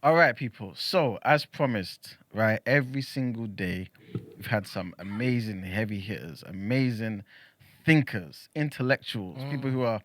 All right, people. So, as promised, right, every single day we've had some amazing heavy hitters, amazing thinkers, intellectuals, people who are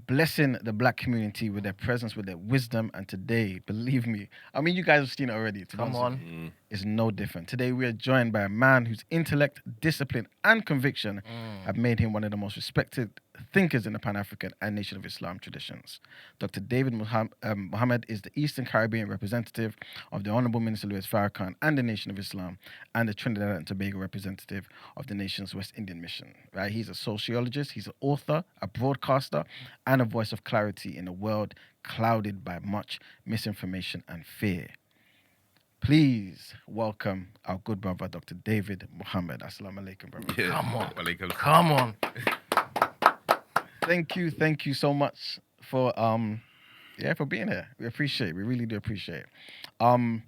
blessing the black community with their presence, with their wisdom. And today, believe me, I mean, you guys have seen it already, to be Come honest with on. you. It's no different. Today, we are joined by a man whose intellect, discipline, and conviction have made him one of the most respected thinkers in the Pan African and Nation of Islam traditions. Dr. David Mohammed is the Eastern Caribbean representative of the Honorable Minister Louis Farrakhan and the Nation of Islam, and the Trinidad and Tobago representative of the nation's West Indian Mission. Right? He's a sociologist, he's an author, a broadcaster, and a voice of clarity in a world clouded by much misinformation and fear. Please welcome our good brother, Dr. David Mohammed. Assalamu alaikum, brother. Come on. Walaikum Come on. Thank you so much for for being here. We appreciate it. We really do appreciate it. I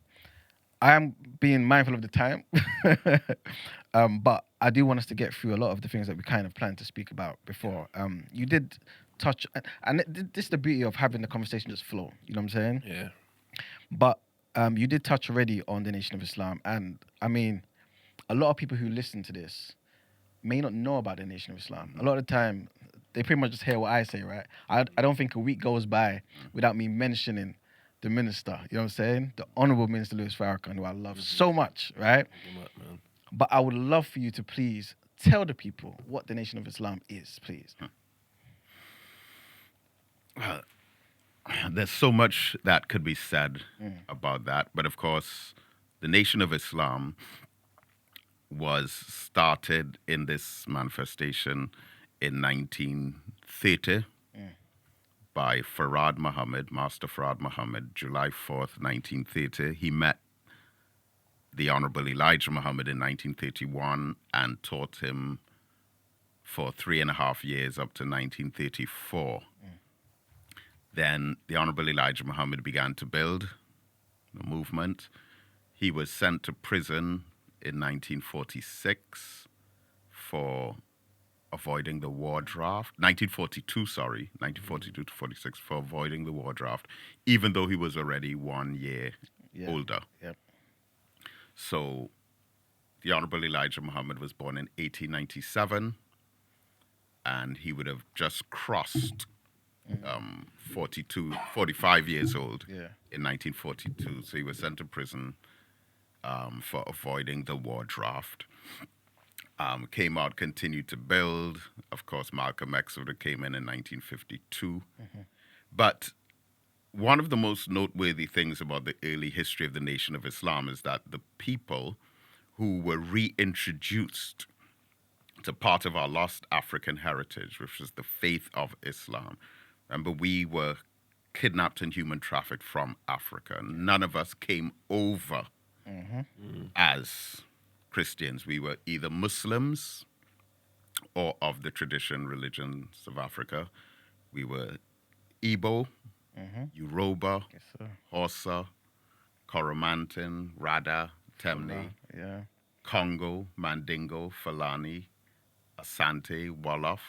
am being mindful of the time, but I do want us to get through a lot of the things that we kind of planned to speak about before. You did touch, and this is the beauty of having the conversation just flow. You know what I'm saying? Yeah. But you did touch already on the Nation of Islam, and I mean, a lot of people who listen to this may not know about the Nation of Islam. A lot of the time, they pretty much just hear what I say, right? I don't think a week goes by without me mentioning the minister, you know what I'm saying? The Honorable Minister Louis Farrakhan, who I love so much, right? Man. But I would love for you to please tell the people what the Nation of Islam is, please. There's so much that could be said about that, but of course, the Nation of Islam was started in this manifestation in 1930 by Farad Muhammad, Master Farad Muhammad, July 4th, 1930. He met the Honorable Elijah Muhammad in 1931 and taught him for 3.5 years up to 1934. Then the Honorable Elijah Muhammad began to build the movement. He was sent to prison in 1946 for avoiding the war draft. 1942 to 46 for avoiding the war draft, even though he was already 1 year older. Yep. So the Honorable Elijah Muhammad was born in 1897, and he would have just crossed 45 years old in 1942. So he was sent to prison for avoiding the war draft. Came out, continued to build. Of course, Malcolm X would have came in 1952. But one of the most noteworthy things about the early history of the Nation of Islam is that the people who were reintroduced to part of our lost African heritage, which was the faith of Islam. Remember, we were kidnapped and human trafficked from Africa. None of us came over as Christians. We were either Muslims or of the tradition religions of Africa. We were Igbo, Yoruba, Hausa, Koromantin, Rada, Temne, Congo, Mandingo, Fulani, Asante, Wolof,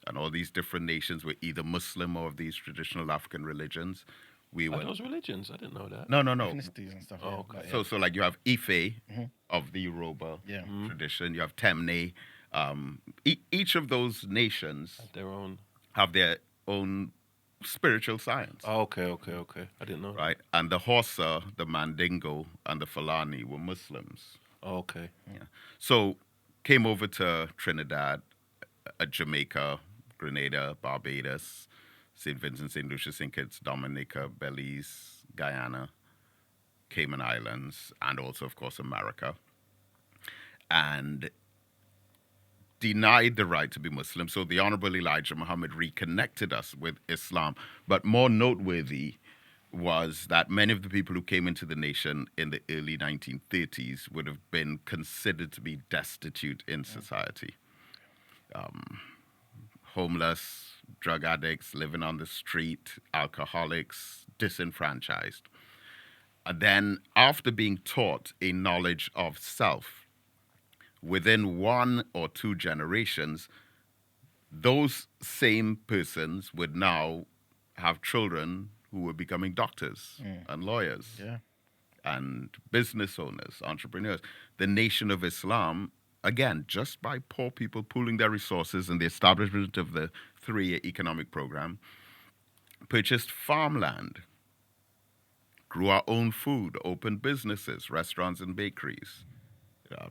and all these different nations were either Muslim or of these traditional African religions. We were those religions? I didn't know that. no. Ethnicities and stuff. Oh, okay. So like you have Ife of the Yoruba tradition. You have Temne. Each of those nations Their own. have their own spiritual science. Oh, okay. I didn't know. Right? And the Hausa, the Mandingo, and the Fulani were Muslims. Oh, okay. Yeah. So came over to Trinidad, Jamaica, Grenada, Barbados, St. Vincent, St. Lucia, St. Kitts, Dominica, Belize, Guyana, Cayman Islands, and also, of course, America. And denied the right to be Muslim. So the Honorable Elijah Muhammad reconnected us with Islam. But more noteworthy was that many of the people who came into the nation in the early 1930s would have been considered to be destitute in society. Homeless, drug addicts, living on the street, alcoholics, disenfranchised. And then after being taught a knowledge of self, within 1 or 2 generations, those same persons would now have children who were becoming doctors and lawyers and business owners, entrepreneurs. The Nation of Islam, again, just by poor people pooling their resources and the establishment of the 3-year economic program, purchased farmland, grew our own food, opened businesses, restaurants and bakeries.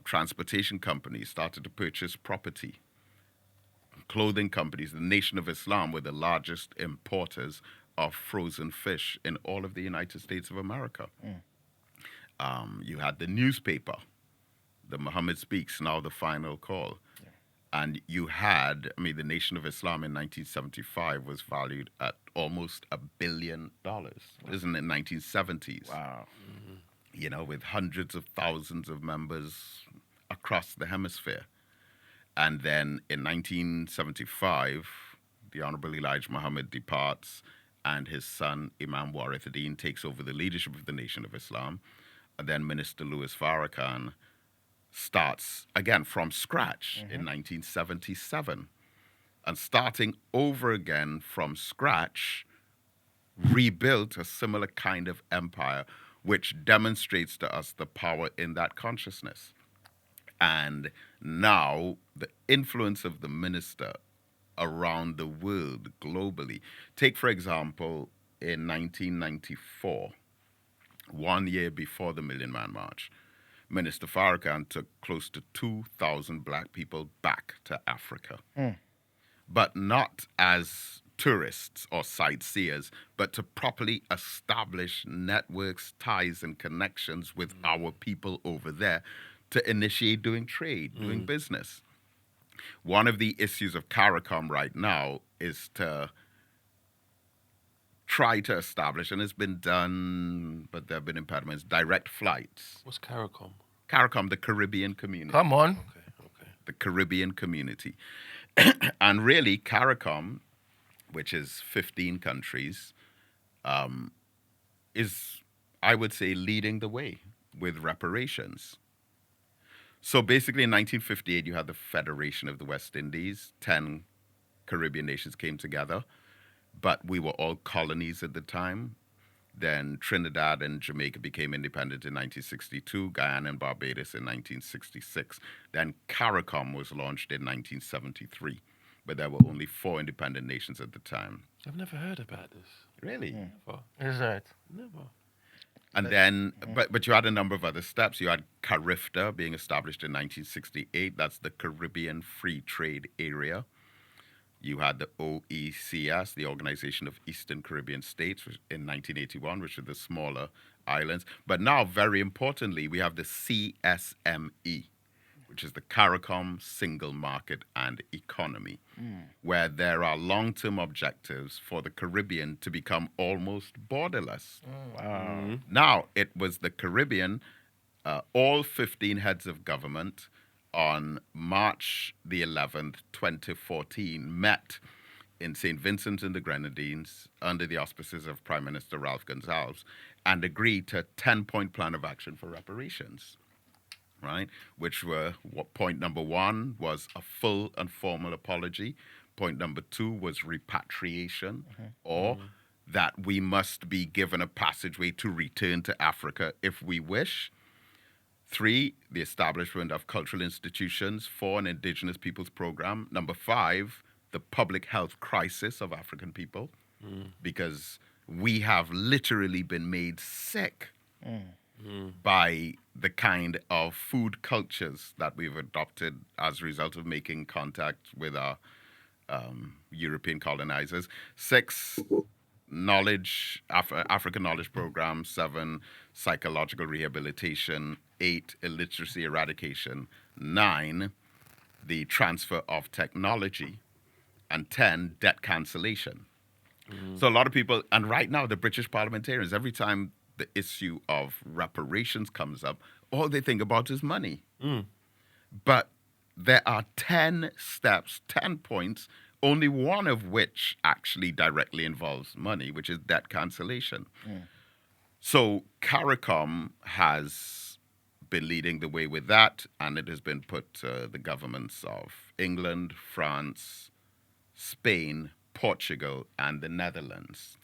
Transportation companies started to purchase property. Clothing companies, the Nation of Islam were the largest importers of frozen fish in all of the United States of America. You had the newspaper, the Muhammad Speaks, now the Final Call. And you had, the Nation of Islam in 1975 was valued at almost $1 billion. This is in the 1970s. Wow. With hundreds of thousands of members across the hemisphere. And then in 1975, the Honorable Elijah Muhammad departs, and his son, Imam Warithuddin, takes over the leadership of the Nation of Islam. And then Minister Louis Farrakhan starts again from scratch in 1977. And starting over again from scratch, rebuilt a similar kind of empire, which demonstrates to us the power in that consciousness. And now the influence of the minister around the world globally. Take, for example, in 1994, 1 year before the Million Man March, Minister Farrakhan took close to 2,000 black people back to Africa. But not as tourists or sightseers, but to properly establish networks, ties, and connections with our people over there to initiate doing trade, doing business. One of the issues of CARICOM right now is to try to establish, and it's been done, but there have been impediments, direct flights. What's CARICOM? CARICOM, the Caribbean community. Come on. Okay. The Caribbean community. And really, CARICOM, which is 15 countries, is, I would say, leading the way with reparations. So basically in 1958, you had the Federation of the West Indies. 10 Caribbean nations came together, but we were all colonies at the time. Then Trinidad and Jamaica became independent in 1962, Guyana and Barbados in 1966. Then CARICOM was launched in 1973, but there were only 4 independent nations at the time. I've never heard about this. Really? Never. Is that? Never. And then, but you had a number of other steps. You had CARIFTA being established in 1968. That's the Caribbean Free Trade Area. You had the OECS, the Organization of Eastern Caribbean States, in 1981, which are the smaller islands. But now, very importantly, we have the CSME, which is the CARICOM Single Market and Economy, where there are long-term objectives for the Caribbean to become almost borderless. Wow. Now, it was the Caribbean, all 15 heads of government on March the 11th, 2014, met in St. Vincent and the Grenadines under the auspices of Prime Minister Ralph Gonsalves and agreed to a 10-point plan of action for reparations, right? Which were, point number 1 was a full and formal apology. Point number 2 was repatriation, or that we must be given a passageway to return to Africa if we wish. 3, the establishment of cultural institutions. 4, an indigenous peoples program. Number 5, the public health crisis of African people, because we have literally been made sick by the kind of food cultures that we've adopted as a result of making contact with our European colonizers. 6, knowledge, African knowledge program. 7, psychological rehabilitation. 8, illiteracy eradication. 9, the transfer of technology. And 10, debt cancellation. So a lot of people, and right now the British parliamentarians, every time the issue of reparations comes up, all they think about is money. But there are 10 steps, 10 points, only one of which actually directly involves money, which is debt cancellation. So CARICOM has been leading the way with that, and it has been put to the governments of England, France, Spain, Portugal, and the Netherlands.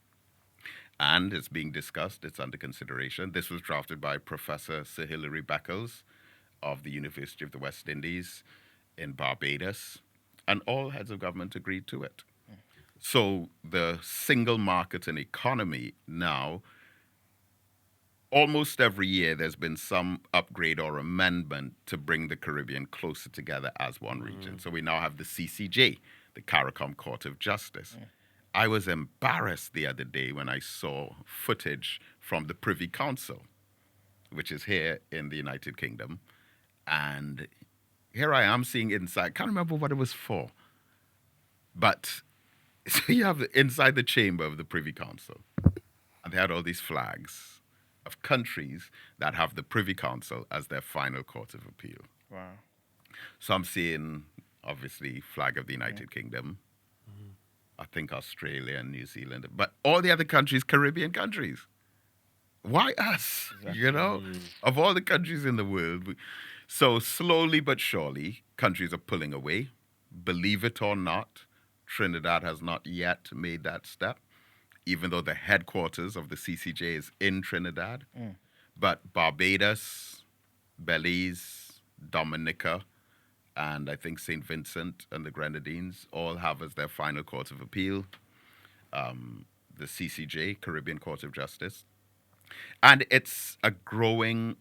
and it's being discussed. It's under consideration. This was drafted by Professor Sir Hilary Beckles of the University of the West Indies in Barbados, and all heads of government agreed to it. So the single market and economy now, almost every year there's been some upgrade or amendment to bring the Caribbean closer together as one region. So we now have the CCJ, the CARICOM Court of Justice. I was embarrassed the other day when I saw footage from the Privy Council, which is here in the United Kingdom. And here I am seeing inside, can't remember what it was for. But so you have inside the chamber of the Privy Council, and they had all these flags of countries that have the Privy Council as their final court of appeal. Wow. So I'm seeing, obviously, flag of the United Kingdom, I think Australia and New Zealand, but all the other countries, Caribbean countries. Why us? Exactly. You know, of all the countries in the world. So slowly but surely, countries are pulling away. Believe it or not, Trinidad has not yet made that step, even though the headquarters of the CCJ is in Trinidad. But Barbados, Belize, Dominica, and I think St. Vincent and the Grenadines all have as their final court of appeal the CCJ, Caribbean Court of Justice. And it's a growing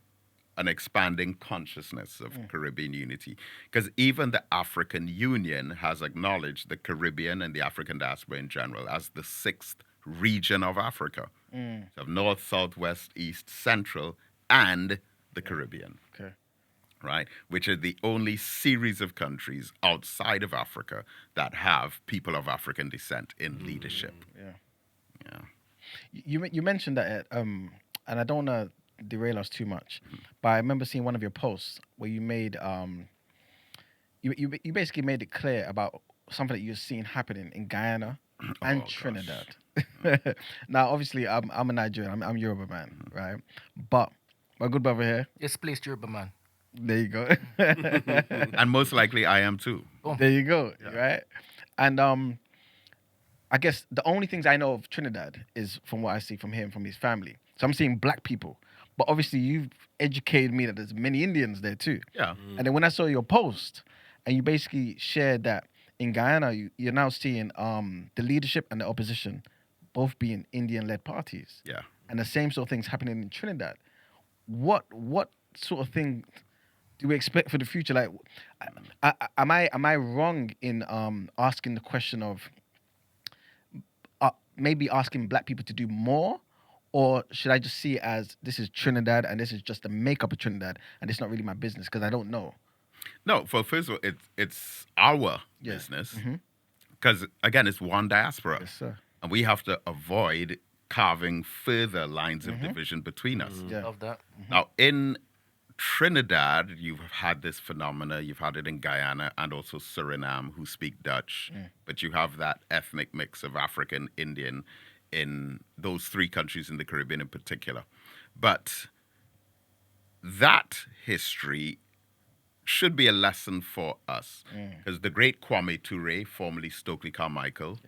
and expanding consciousness of Caribbean unity, because even the African Union has acknowledged the Caribbean and the African diaspora in general as the sixth region of Africa. So North, South, West, East, Central, and the Caribbean. Okay. Right, which are the only series of countries outside of Africa that have people of African descent in leadership. Yeah. You mentioned that, and I don't want to derail us too much, but I remember seeing one of your posts where you made you basically made it clear about something that you're seeing happening in Guyana and Trinidad. Now, obviously, I'm a Nigerian. I'm Yoruba man, right? But my good brother here, Displaced Yoruba man. there you go. And most likely I am too. There you go, right? And I guess the only things I know of Trinidad is from what I see from him, from his family. So I'm seeing black people. But obviously you've educated me that there's many Indians there too. Yeah. And then when I saw your post, and you basically shared that in Guyana, you're now seeing the leadership and the opposition both being Indian-led parties. Yeah. And the same sort of things happening in Trinidad. What sort of thing do we expect for the future? Like, am I wrong in asking the question of maybe asking black people to do more, or should I just see it as this is Trinidad and this is just the makeup of Trinidad and it's not really my business because I don't know? No, well, first of all, it's our business because again, it's one diaspora, Yes, sir. and we have to avoid carving further lines of division between us. Yeah. Love that. Now, in Trinidad, you've had this phenomena. You've had it in Guyana and also Suriname, who speak Dutch. But you have that ethnic mix of African, Indian in those three countries in the Caribbean in particular. But that history should be a lesson for us. Because the great Kwame Ture, formerly Stokely Carmichael,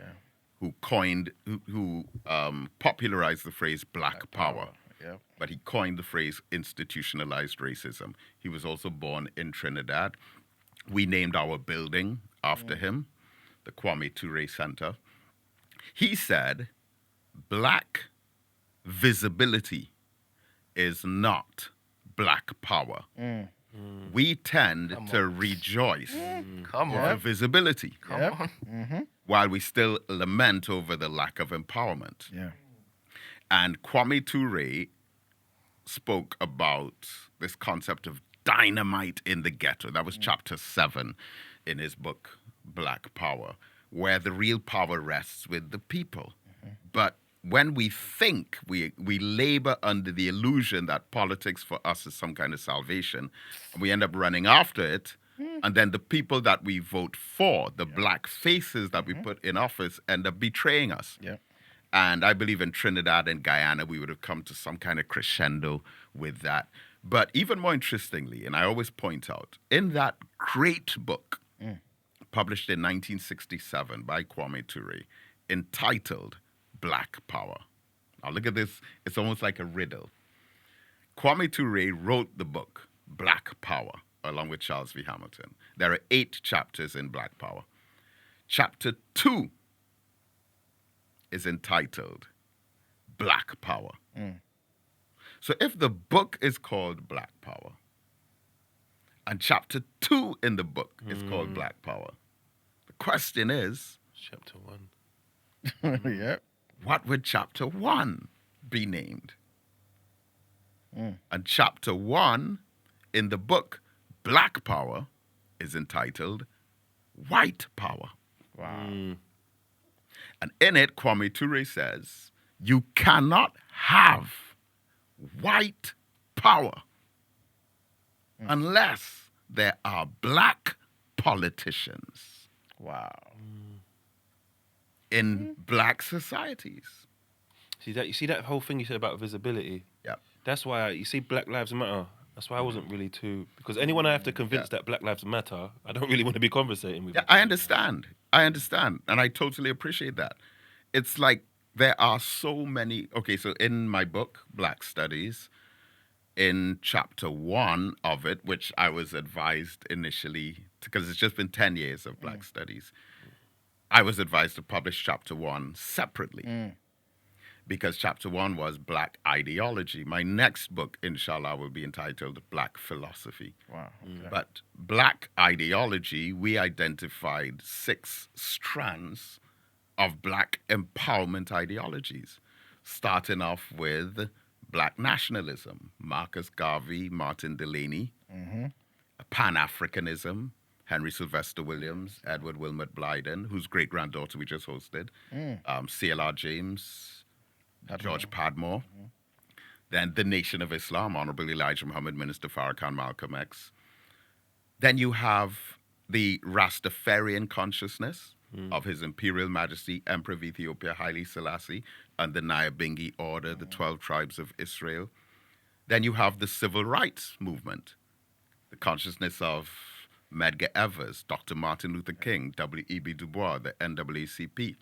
who popularized the phrase Black Power. Yep. But he coined the phrase institutionalized racism. He was also born in Trinidad. We named our building after him, the Kwame Ture Center. He said, black visibility is not black power. We tend to rejoice Come over on. visibility, Come on. while we still lament over the lack of empowerment. Yeah. And Kwame Ture spoke about this concept of dynamite in the ghetto. That was chapter 7 in his book, Black Power, where the real power rests with the people. But when we think, we labor under the illusion that politics for us is some kind of salvation, and we end up running after it, and then the people that we vote for, the black faces that we put in office, end up betraying us. Yeah. And I believe in Trinidad and Guyana, we would have come to some kind of crescendo with that. But even more interestingly, and I always point out, in that great book, published in 1967 by Kwame Ture, entitled Black Power, Now look at this. It's almost like a riddle. Kwame Ture wrote the book, Black Power, along with Charles V. Hamilton. There are 8 chapters in Black Power. Chapter 2 is entitled Black Power. So if the book is called Black Power, and chapter 2 in the book is called Black Power, the question is, Chapter 1. Yep. what would chapter 1 be named? And chapter 1 in the book Black Power is entitled White Power. Wow. And in it, Kwame Ture says, you cannot have white power unless there are black politicians Wow. in black societies. See that? You see that whole thing you said about visibility? Yeah. That's why you see Black Lives Matter. That's why I wasn't really too, because anyone I have to convince that Black Lives Matter, I don't really want to be conversating with. Yeah, I understand. And I totally appreciate that. It's like there are so many. Okay, so in my book, Black Studies, in chapter 1 of it, which I was advised initially, because it's just been 10 years of Black Studies, I was advised to publish chapter 1 separately. Because chapter 1 was Black Ideology. My next book, inshallah, will be entitled Black Philosophy. Wow. Okay. But Black Ideology, we identified 6 strands of Black empowerment ideologies, starting off with Black nationalism, Marcus Garvey, Martin Delany, Pan-Africanism, Henry Sylvester Williams, Edward Wilmot Blyden, whose great-granddaughter we just hosted, C.L.R. James, George Padmore. Then the Nation of Islam, Honorable Elijah Muhammad, Minister Farrakhan, Malcolm X. Then you have the Rastafarian consciousness of His Imperial Majesty, Emperor of Ethiopia, Haile Selassie, and the Nyabingi Order, the 12 tribes of Israel. Then you have the Civil Rights Movement, the consciousness of Medgar Evers, Dr. Martin Luther King, W.E.B. Du Bois, the NAACP.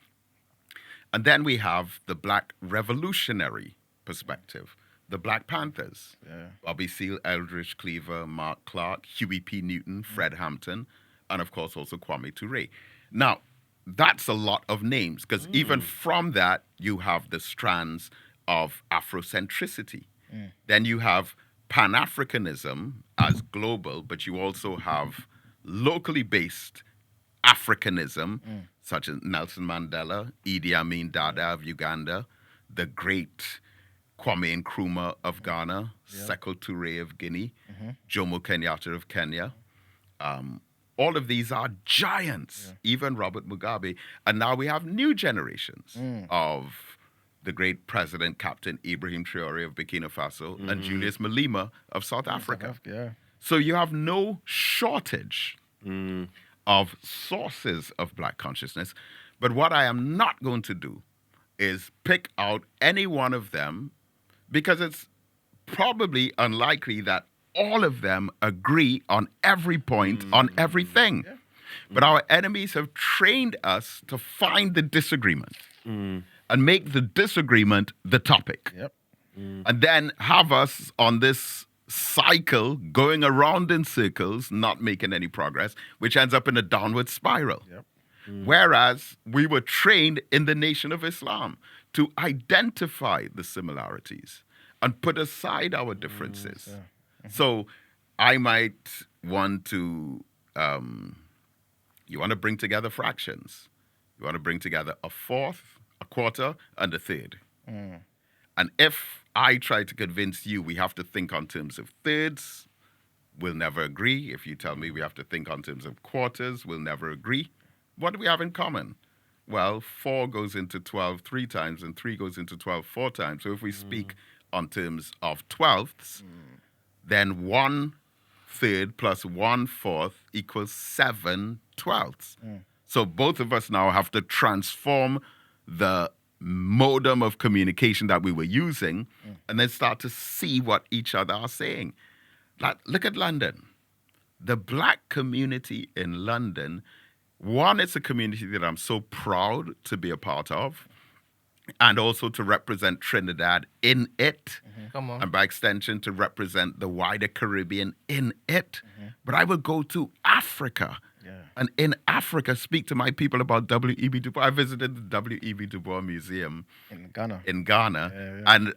And then we have the Black revolutionary perspective, the Black Panthers, Bobby Seale, Eldridge Cleaver, Mark Clark, Huey P. Newton, Fred Hampton, and of course also Kwame Ture. Now, that's a lot of names, because even from that, you have the strands of Afrocentricity. Then you have Pan-Africanism as global, but you also have locally based Africanism, such as Nelson Mandela, Idi Amin Dada of Uganda, the great Kwame Nkrumah of Ghana, Sekou Touré of Guinea, Jomo Kenyatta of Kenya. All of these are giants, even Robert Mugabe. And now we have new generations of the great president, Captain Ibrahim Traore of Burkina Faso, and Julius Malema of South Africa. So you have no shortage of sources of Black consciousness. But what I am not going to do is pick out any one of them, because it's probably unlikely that all of them agree on every point, on everything. But our enemies have trained us to find the disagreement and make the disagreement the topic. And then have us on this cycle going around in circles, not making any progress, which ends up in a downward spiral. Whereas we were trained in the Nation of Islam to identify the similarities and put aside our differences. So I might want to, you want to bring together fractions. You want to bring together a fourth, a quarter, and a third. And if I try to convince you we have to think on terms of thirds, we'll never agree. If you tell me we have to think on terms of quarters, we'll never agree. What do we have in common? Well, 4 goes into 12 3 times, and 3 goes into 12 4 times. So if we speak on terms of twelfths, then 1/3 plus 1/4 equals 7 twelfths. So both of us now have to transform the modem of communication that we were using and then start to see what each other are saying. Like, look at London. The Black community in London, one, it's a community that I'm so proud to be a part of. and also to represent Trinidad in it, Come on. and by extension to represent the wider Caribbean in it. But I would go to Africa. Yeah. And in Africa, speak to my people about W.E.B. Du Bois. I visited the W.E.B. Du Bois Museum In Ghana. Ghana, Yeah.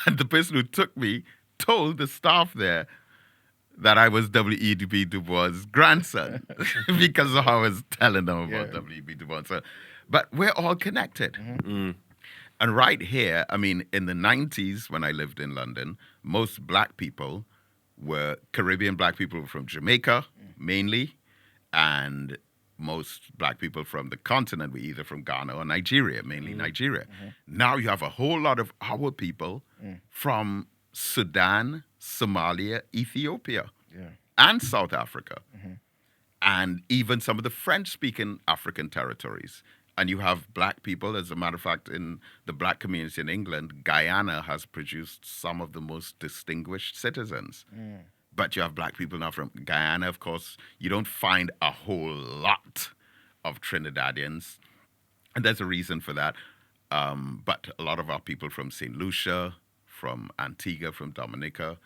and the person who took me told the staff there that I was W.E.B. Du Bois' grandson because I was telling them about Yeah. W.E.B. Du Bois. So, but we're all connected. Mm. And right here, I mean, in the 90s, when I lived in London, most black people were Caribbean black people from Jamaica, mainly, and most black people from the continent were either from Ghana or Nigeria, mainly Nigeria. Now you have a whole lot of our people from Sudan, Somalia, Ethiopia, and South Africa, and even some of the French-speaking African territories. And you have black people, as a matter of fact, in the black community in England, Guyana has produced some of the most distinguished citizens. But you have black people now from Guyana, of course. You don't find a whole lot of Trinidadians, and there's a reason for that. But a lot of our people from St. Lucia, from Antigua, from Dominica,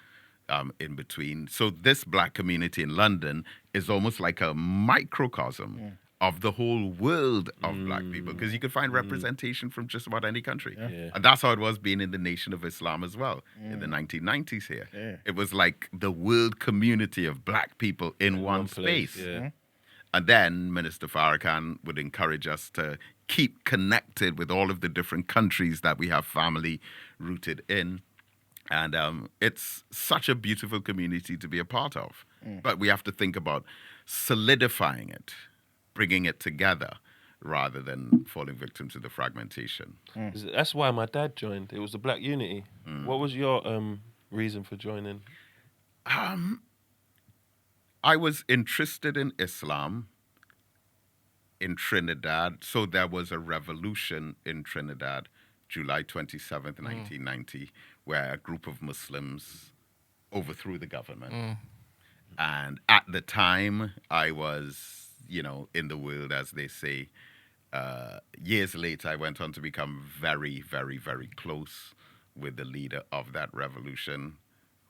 in between. So this black community in London is almost like a microcosm of the whole world of black people, because you can find representation from just about any country. Yeah. And that's how it was being in the Nation of Islam as well in the 1990s here. Yeah. It was like the world community of black people in one place, space. yeah. And then Minister Farrakhan would encourage us to keep connected with all of the different countries that we have family rooted in. And it's such a beautiful community to be a part of. But we have to think about solidifying it, bringing it together, rather than falling victim to the fragmentation. That's why my dad joined. It was the Black Unity. What was your reason for joining? I was interested in Islam in Trinidad. So there was a revolution in Trinidad, July 27th, 1990, where a group of Muslims overthrew the government. And at the time, I was, in the world, as they say. Years later, I went on to become very, very, very close with the leader of that revolution,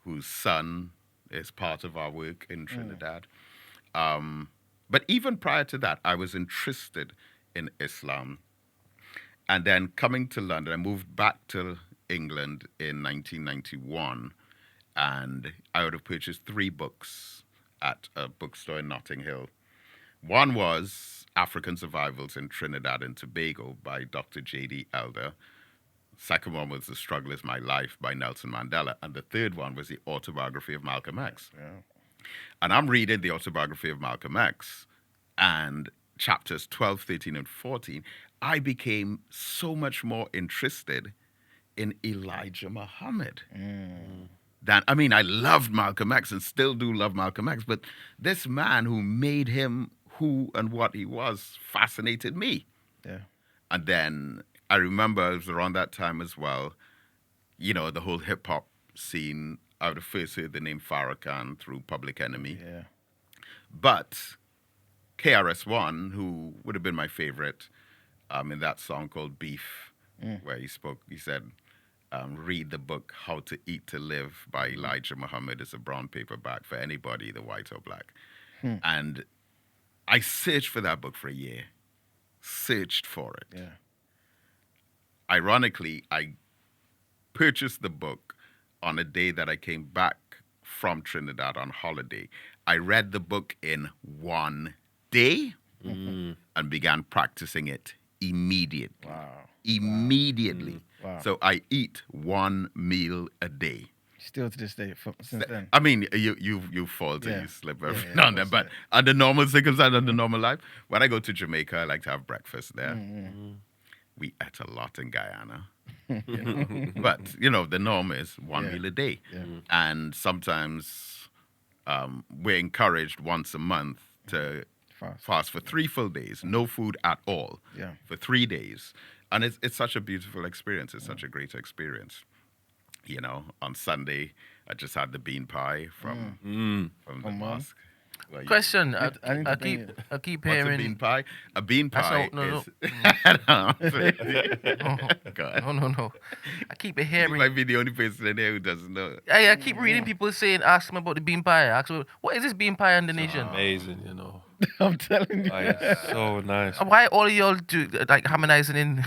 whose son is part of our work in Trinidad. But even prior to that, I was interested in Islam. And then coming to London, I moved back to England in 1991, and I would have purchased 3 books at a bookstore in Notting Hill. One was African Survivals in Trinidad and Tobago by Dr. J.D. Elder. Second one was The Struggle is My Life by Nelson Mandela. And the third one was the autobiography of Malcolm X. Yeah. And I'm reading the autobiography of Malcolm X, and chapters 12, 13, and 14, I became so much more interested in Elijah Muhammad. I loved Malcolm X and still do love Malcolm X, but this man who made him who and what he was fascinated me. Yeah. And then I remember it was around that time as well, the whole hip hop scene. I would have first heard the name Farrakhan through Public Enemy. Yeah. But KRS-One, who would have been my favorite, in that song called Beef, where he said, read the book How to Eat to Live by Elijah Muhammad. It's a brown paperback for anybody, either white or black. And I searched for that book for a year. Searched for it. Yeah. Ironically, I purchased the book on a day that I came back from Trinidad on holiday. I read the book in one day and began practicing it immediately. Wow. Immediately. Wow. So I eat 1 meal a day. Still to this day, since then. I mean, you falter, Yeah. you slip every Yeah, now and then. of But course, under normal circumstances, under normal life, when I go to Jamaica, I like to have breakfast there. We eat a lot in Guyana. But, the norm is 1 meal a day. Yeah. And sometimes we're encouraged once a month to fast for 3 full days, no food at all, for 3 days. And it's such a beautiful experience. It's such a great experience. On Sunday, I just had the bean pie from the mosque. Well, Question. I need to I bring keep it. I keep What's a hearing. bean pie? A bean That's pie no. is. God. No. I keep You hearing. might be the only person in here who doesn't know. I keep reading people saying, ask them about the bean pie. Ask them, what is this bean pie in the nation? Amazing, you know. I'm telling you. Oh, it's so nice. Why all of y'all do like harmonizing in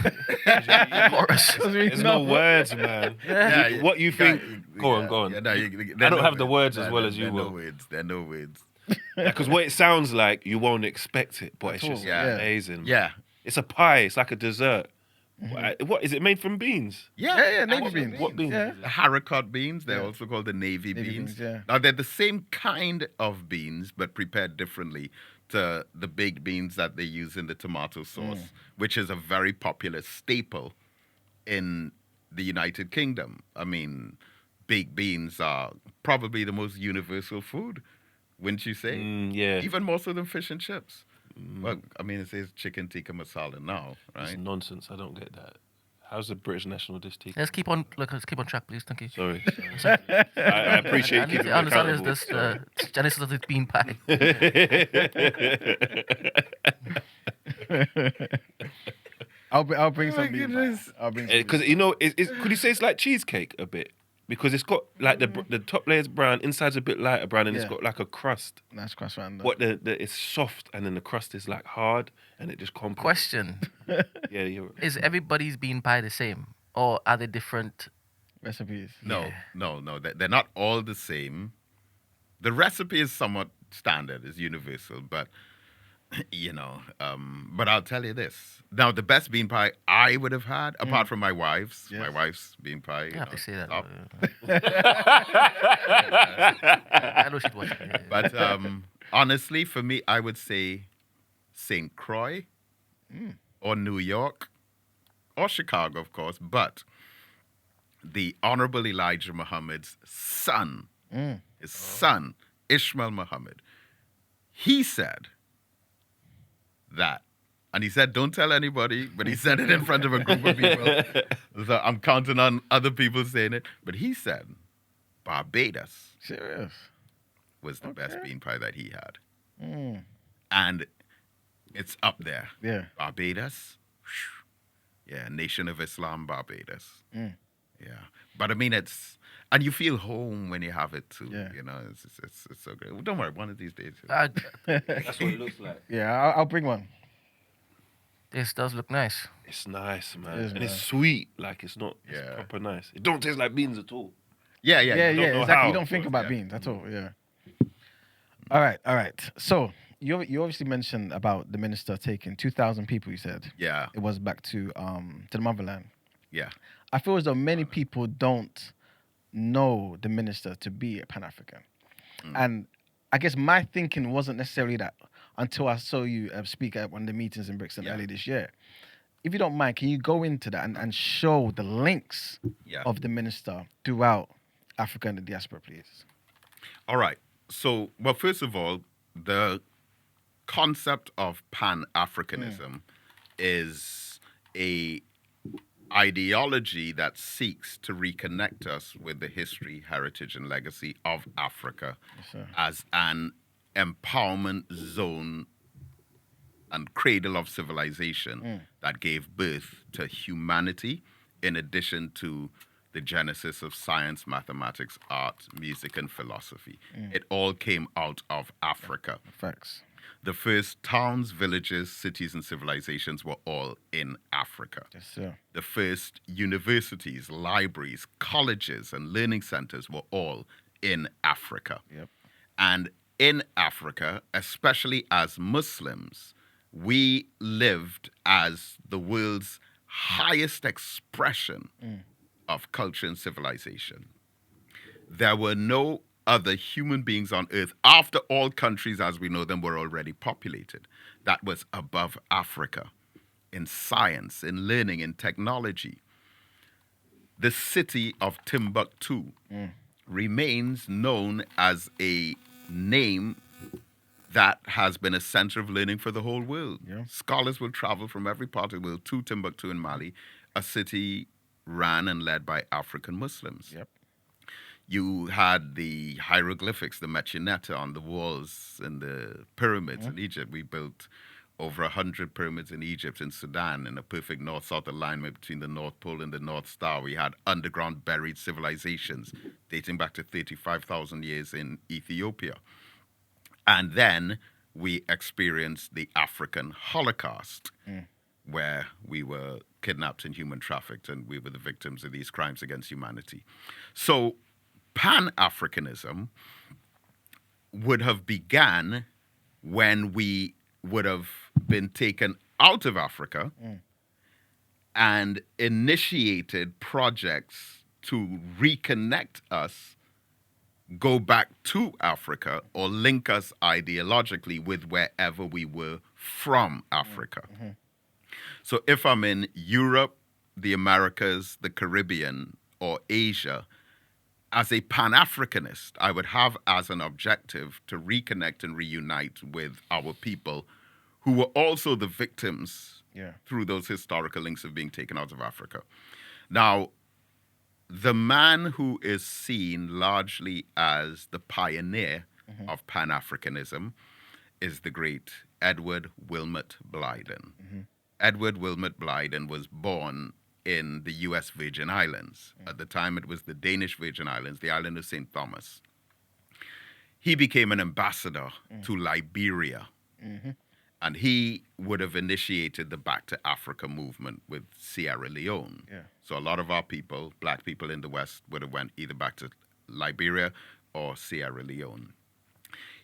chorus? There's no words, man. Yeah. What you think? Go on. Yeah, no, I don't have the words as well as you There are will. no words. There are no words. Because what it sounds like, you won't expect it, but it's all, just yeah. amazing. Yeah. It's a pie. It's like a dessert. What is it made from beans? Yeah, navy actually, beans. What beans? Yeah. is it? The haricot beans, they're Yeah. also called the navy Navy beans. beans, yeah. Now, they're the same kind of beans, but prepared differently to the baked beans that they use in the tomato sauce, which is a very popular staple in the United Kingdom. I mean, baked beans are probably the most universal food, wouldn't you say? Yeah. Even more so than fish and chips. Well, I mean, it says chicken tikka masala now, It's right? nonsense. I don't get that. How's the British national dish tikka? Let's keep on track, please. Thank you. Sorry. I appreciate I you need keeping to me understand accountable. this genesis of the bean pie. I'll bring Oh some my bean pie. goodness. I'll bring some. Because could you say it's like cheesecake a bit? Because it's got like the top layer's brown, inside's a bit lighter brown, and it's Yeah. got like a crust. Nice cross round. What it's soft, and then the crust is like hard, and it just compacts. Question: Yeah, you're. is everybody's bean pie the same, or are they different? recipes. No. They're not all the same. The recipe is somewhat standard, is universal, but but I'll tell you this. Now, the best bean pie I would have had, apart from my wife's, Yes. my wife's bean pie. You have to say that. top. I know she'd watch it. Yeah. But honestly, for me, I would say St. Croix or New York or Chicago, of course, but the Honorable Elijah Muhammad's son, his son, Ishmael Muhammad, he said that, and he said, don't tell anybody, but he said it in front of a group of people. So I'm counting on other people saying it, but he said Barbados Serious. was the best bean pie that he had. Mm. And it's up there. Yeah. Barbados, yeah, Nation of Islam, Barbados. Mm. Yeah, but I mean, and you feel home when you have it too. Yeah. It's so great. Well, don't worry, one of these days. That's what it looks like. Yeah, I'll bring one. This does look nice. It's nice, man, It is and nice. it's sweet. Like it's not. It's Yeah. proper nice. It don't taste like beans at all. Yeah, Yeah, you don't know exactly. how, You don't think but about yeah. beans at all. Yeah. All right. So you obviously mentioned about the minister taking 2,000 people. You said Yeah, it was back to the motherland. yeah. I feel as though many people don't know the minister to be a Pan-African. And I guess my thinking wasn't necessarily that until I saw you speak at one of the meetings in Brixton Yeah. earlier this year. If you don't mind, can you go into that and show the links Yeah. of the minister throughout Africa and the diaspora, please? All right. So, well, first of all, the concept of Pan-Africanism is a ideology that seeks to reconnect us with the history, heritage, and legacy of Africa sir. as an empowerment zone and cradle of civilization that gave birth to humanity, in addition to the genesis of science, mathematics, art, music, and philosophy. It all came out of Africa. Facts. The first towns, villages, cities, and civilizations were all in Africa. Yes, sir. The first universities, libraries, colleges, and learning centers were all in Africa. Yep. And in Africa, especially as Muslims, we lived as the world's highest expression of culture and civilization. There were no other human beings on earth, after all countries as we know them were already populated, that was above Africa in science, in learning, in technology. The city of Timbuktu remains known as a name that has been a center of learning for the whole world. Yeah. Scholars will travel from every part of the world to Timbuktu in Mali, a city ran and led by African Muslims. Yep. You had the hieroglyphics, the Mechaneta on the walls and the pyramids in Egypt. We built over 100 pyramids in Egypt and Sudan in a perfect north-south alignment between the North Pole and the North Star. We had underground buried civilizations dating back to 35,000 years in Ethiopia. And then we experienced the African Holocaust, where we were kidnapped and human trafficked, and we were the victims of these crimes against humanity. So Pan-Africanism would have began when we would have been taken out of Africa and initiated projects to reconnect us, go back to Africa, or link us ideologically with wherever we were from Africa. So if I'm in Europe, the Americas, the Caribbean, or Asia, as a Pan-Africanist, I would have as an objective to reconnect and reunite with our people who were also the victims through those historical links of being taken out of Africa. Now, the man who is seen largely as the pioneer of Pan-Africanism is the great Edward Wilmot Blyden. Edward Wilmot Blyden was born in the U.S. Virgin Islands. At the time, it was the Danish Virgin Islands, the island of St. Thomas. He became an ambassador to Liberia, and he would have initiated the Back to Africa movement with Sierra Leone. So a lot of our people, black people in the West, would have went either back to Liberia or Sierra Leone.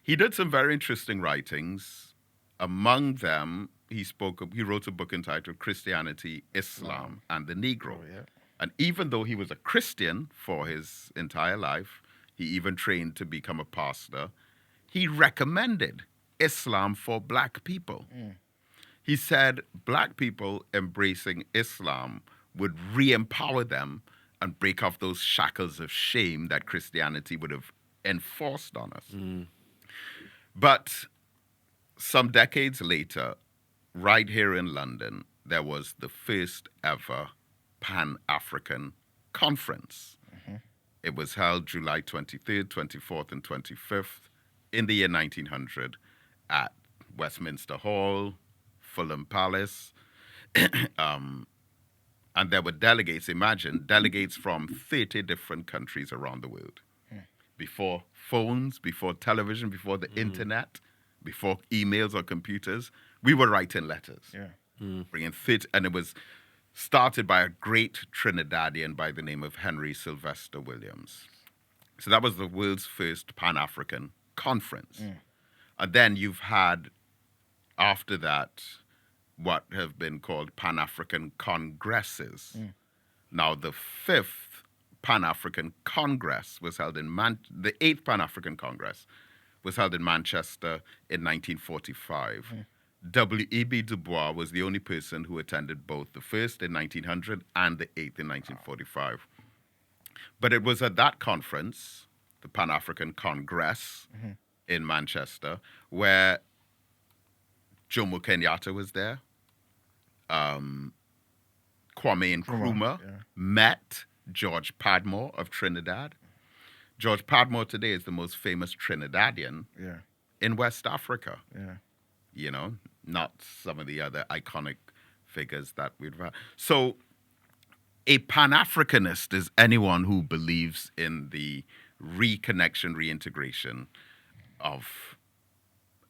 He did some very interesting writings. Among them, he wrote a book entitled Christianity, Islam, and the Negro. And even though he was a Christian for his entire life, he even trained to become a pastor, he recommended Islam for black people. He said black people embracing Islam would re-empower them and break off those shackles of shame that Christianity would have enforced on us. But some decades later, right here in London, there was the first ever Pan-African conference. It was held July 23rd, 24th, and 25th in the year 1900 at Westminster Hall, Fulham Palace. And there were delegates, imagine, delegates from 30 different countries around the world. Before phones, before television, before the internet, before emails or computers, we were writing letters. Bringing 30, and it was started by a great Trinidadian by the name of Henry Sylvester Williams. So that was the world's first Pan-African conference. And then you've had, after that, what have been called Pan-African Congresses. Now, the fifth Pan-African Congress was held in the eighth Pan-African Congress was held in Manchester in 1945. W.E.B. Du Bois was the only person who attended both the first in 1900 and the eighth in 1945. But it was at that conference, the Pan-African Congress in Manchester, where Jomo Kenyatta was there. Kwame Nkrumah met George Padmore of Trinidad. George Padmore today is the most famous Trinidadian in West Africa. You know, not some of the other iconic figures that we've had. So a Pan-Africanist is anyone who believes in the reconnection, reintegration of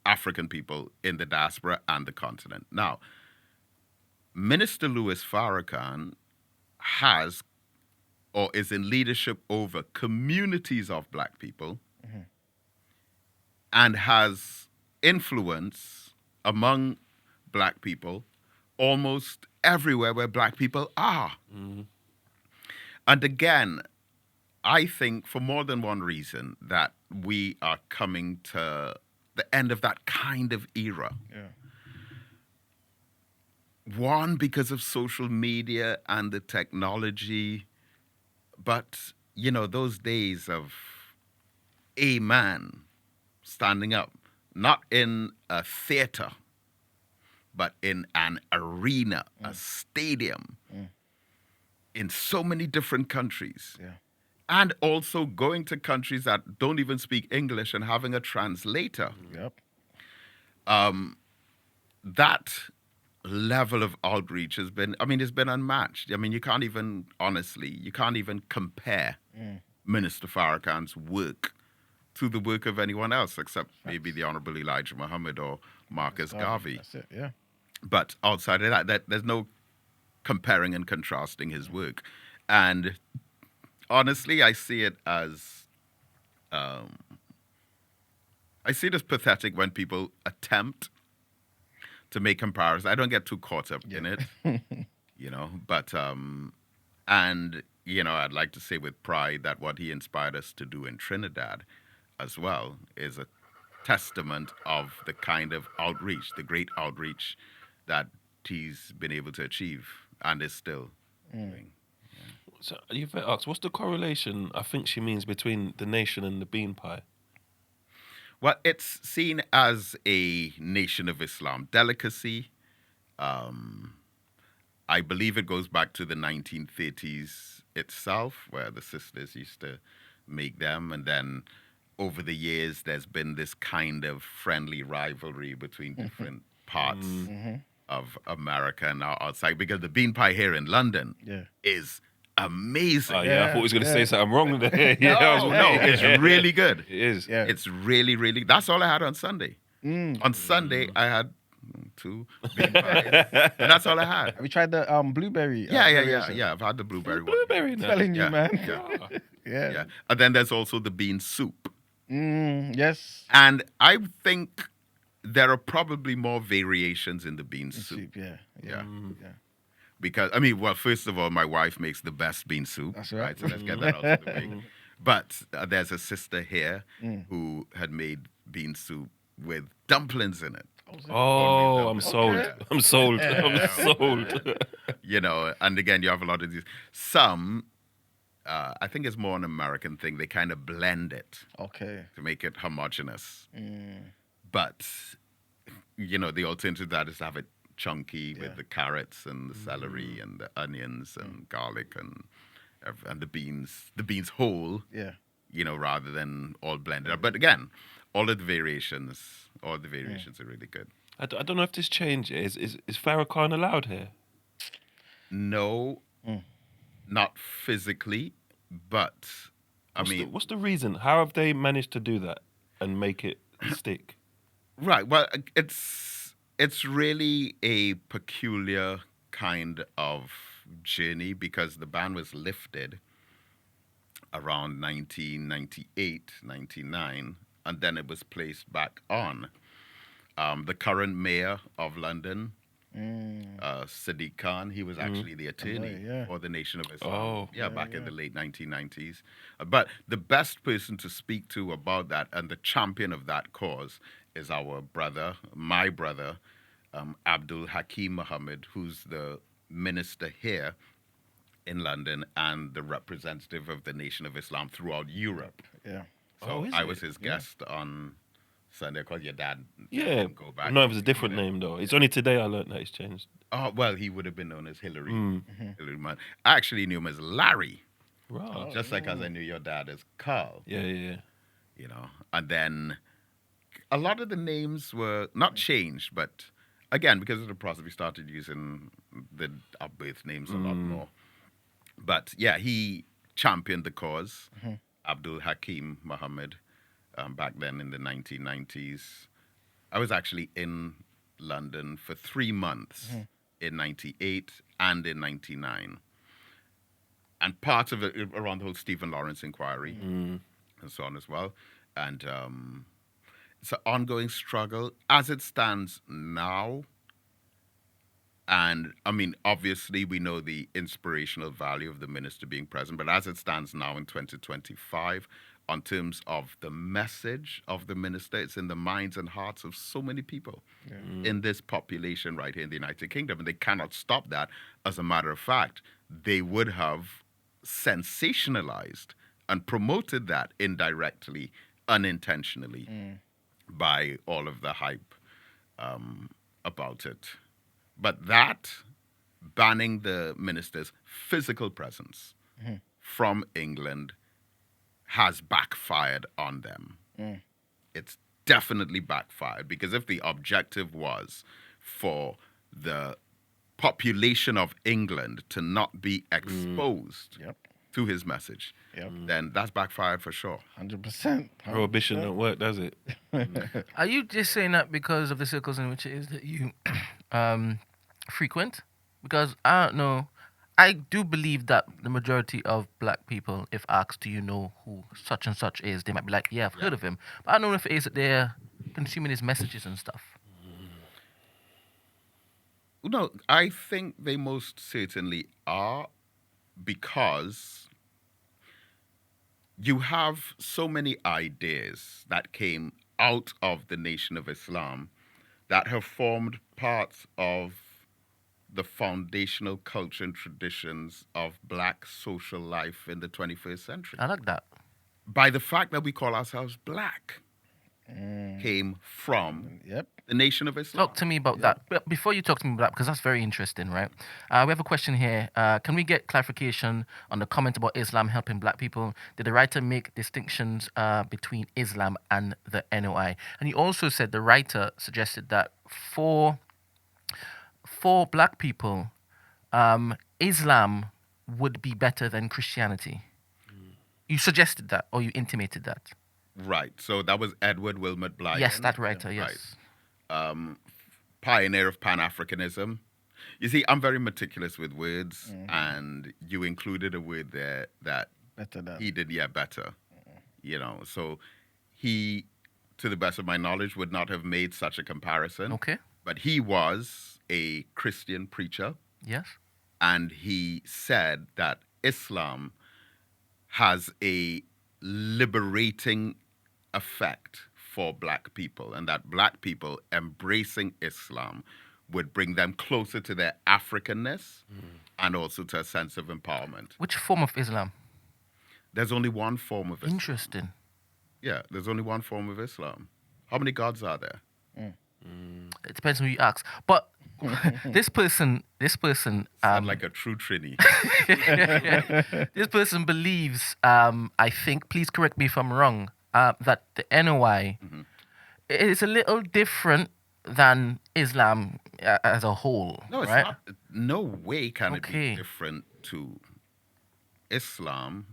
African people in the diaspora and the continent. Now, Minister Louis Farrakhan has or is in leadership over communities of black people and has influence among black people almost everywhere where black people are. And again, I think for more than one reason that we are coming to the end of that kind of era. One, because of social media and the technology, but, you know, those days of a man standing up, not in a theater, but in an arena, a stadium, in so many different countries, And also going to countries that don't even speak English and having a translator. Yep. That level of outreach has been, I mean, it's been unmatched. I mean, you can't even, honestly, you can't even compare Minister Farrakhan's work to the work of anyone else except maybe the Honorable Elijah Muhammad or Marcus Garvey. That's it, yeah. But outside of that, there's no comparing and contrasting his work. And honestly, I see it as pathetic when people attempt to make comparisons. I don't get too caught up in it, But and I'd like to say with pride that what he inspired us to do in Trinidad, as well, is a testament of the kind of outreach, the great outreach that he's been able to achieve and is still doing. So you've asked, what's the correlation? I think she means between the nation and the bean pie. Well, it's seen as a Nation of Islam delicacy. I believe it goes back to the 1930s itself, where the sisters used to make them. And then over the years, there's been this kind of friendly rivalry between different parts of America and outside. Because the bean pie here in London is amazing. Oh, yeah, I thought he was going to say something wrong there. No, it's really good. It is. Yeah. It's really, really. That's all I had on Sunday. On Sunday, I had 2 bean pies, and that's all I had. Have you tried the blueberry? Yeah. I've had the blueberry one. Blueberry now. Telling you, Yeah, man. yeah. Yeah. And then there's also the bean soup. Yes. And I think there are probably more variations in the bean soup. Yeah. Yeah. Yeah. Because, I mean, well, first of all, my wife makes the best bean soup. That's right. So let's get that out of the way. But there's a sister here who had made bean soup with dumplings in it. Oh, I'm sold. Okay. I'm sold. I'm sold. And again, you have a lot of these. Some, I think it's more an American thing. They kind of blend it Okay. to make it homogenous. But, the alternative to that is to have it chunky with the carrots and the celery and the onions and garlic and the beans whole. Yeah. Rather than all blended up. But again, all the variations are really good. I don't know if this changes. Is Farrakhan allowed here? No, not physically, but What's the reason? How have they managed to do that and make it stick? Right. Well, it's really a peculiar kind of journey because the ban was lifted around 1998, 99, and then it was placed back on. The current mayor of London, Sadiq Khan, he was actually the attorney for the Nation of Islam. Back in the late 1990s. But the best person to speak to about that and the champion of that cause is my brother, Abdul Hakim Muhammad, who's the minister here in London and the representative of the Nation of Islam throughout Europe. Yeah. So I was his guest on Sunday because your dad Yeah. didn't go back. No, it was a different name, though. It's only today I learned that it's changed. Oh, well, he would have been known as Hillary. Hillary Mann. I actually knew him as Larry, Right. just like as I knew your dad as Carl. Yeah. And then a lot of the names were not changed, but again, because of the process, we started using our birth names a lot more. But yeah, he championed the cause, Abdul Hakim Muhammad, back then in the 1990s. I was actually in London for 3 months in 98 and in 99. And part of it around the whole Stephen Lawrence inquiry and so on as well. And it's an ongoing struggle as it stands now. And I mean, obviously, we know the inspirational value of the minister being present, but as it stands now in 2025, on terms of the message of the minister, it's in the minds and hearts of so many people in this population right here in the United Kingdom, and they cannot stop that. As a matter of fact, they would have sensationalized and promoted that indirectly, unintentionally, by all of the hype about it. But that, banning the minister's physical presence from England, has backfired on them. It's definitely backfired, because if the objective was for the population of England to not be exposed to his message, then that's backfired for sure. 100%. Prohibition don't work, does it? Are you just saying that because of the circles in which it is that you frequent? Because I don't know. I do believe that the majority of black people, if asked, do you know who such and such is, they might be like, yeah, I've heard of him. But I don't know if it is that they're consuming his messages and stuff. No, I think they most certainly are, because you have so many ideas that came out of the Nation of Islam that have formed parts of the foundational culture and traditions of black social life in the 21st century. I like that. By the fact that we call ourselves black, came from the Nation of Islam. Talk to me about that. But before you talk to me about that, because that's very interesting, right? We have a question here. Can we get clarification on the comment about Islam helping black people? Did the writer make distinctions between Islam and the NOI? And he also said the writer suggested that for black people, Islam would be better than Christianity. You suggested that, or you intimated that. Right. So that was Edward Wilmot Blyden. Yes, that writer, yes. Right. Pioneer of Pan-Africanism. You see, I'm very meticulous with words, and you included a word there that he did, better. You know, so he, to the best of my knowledge, would not have made such a comparison. Okay. But he was a Christian preacher. Yes. And he said that Islam has a liberating effect for black people, and that black people embracing Islam would bring them closer to their Africanness and also to a sense of empowerment. Which form of Islam? There's only one form of Islam. Interesting. Yeah, there's only one form of Islam. How many gods are there? It depends who you ask. But this person Sound like a true Trini. this person believes, I think, please correct me if I'm wrong, that the NOI is a little different than Islam as a whole. No, it's right? not. No way can it Okay. be different to Islam.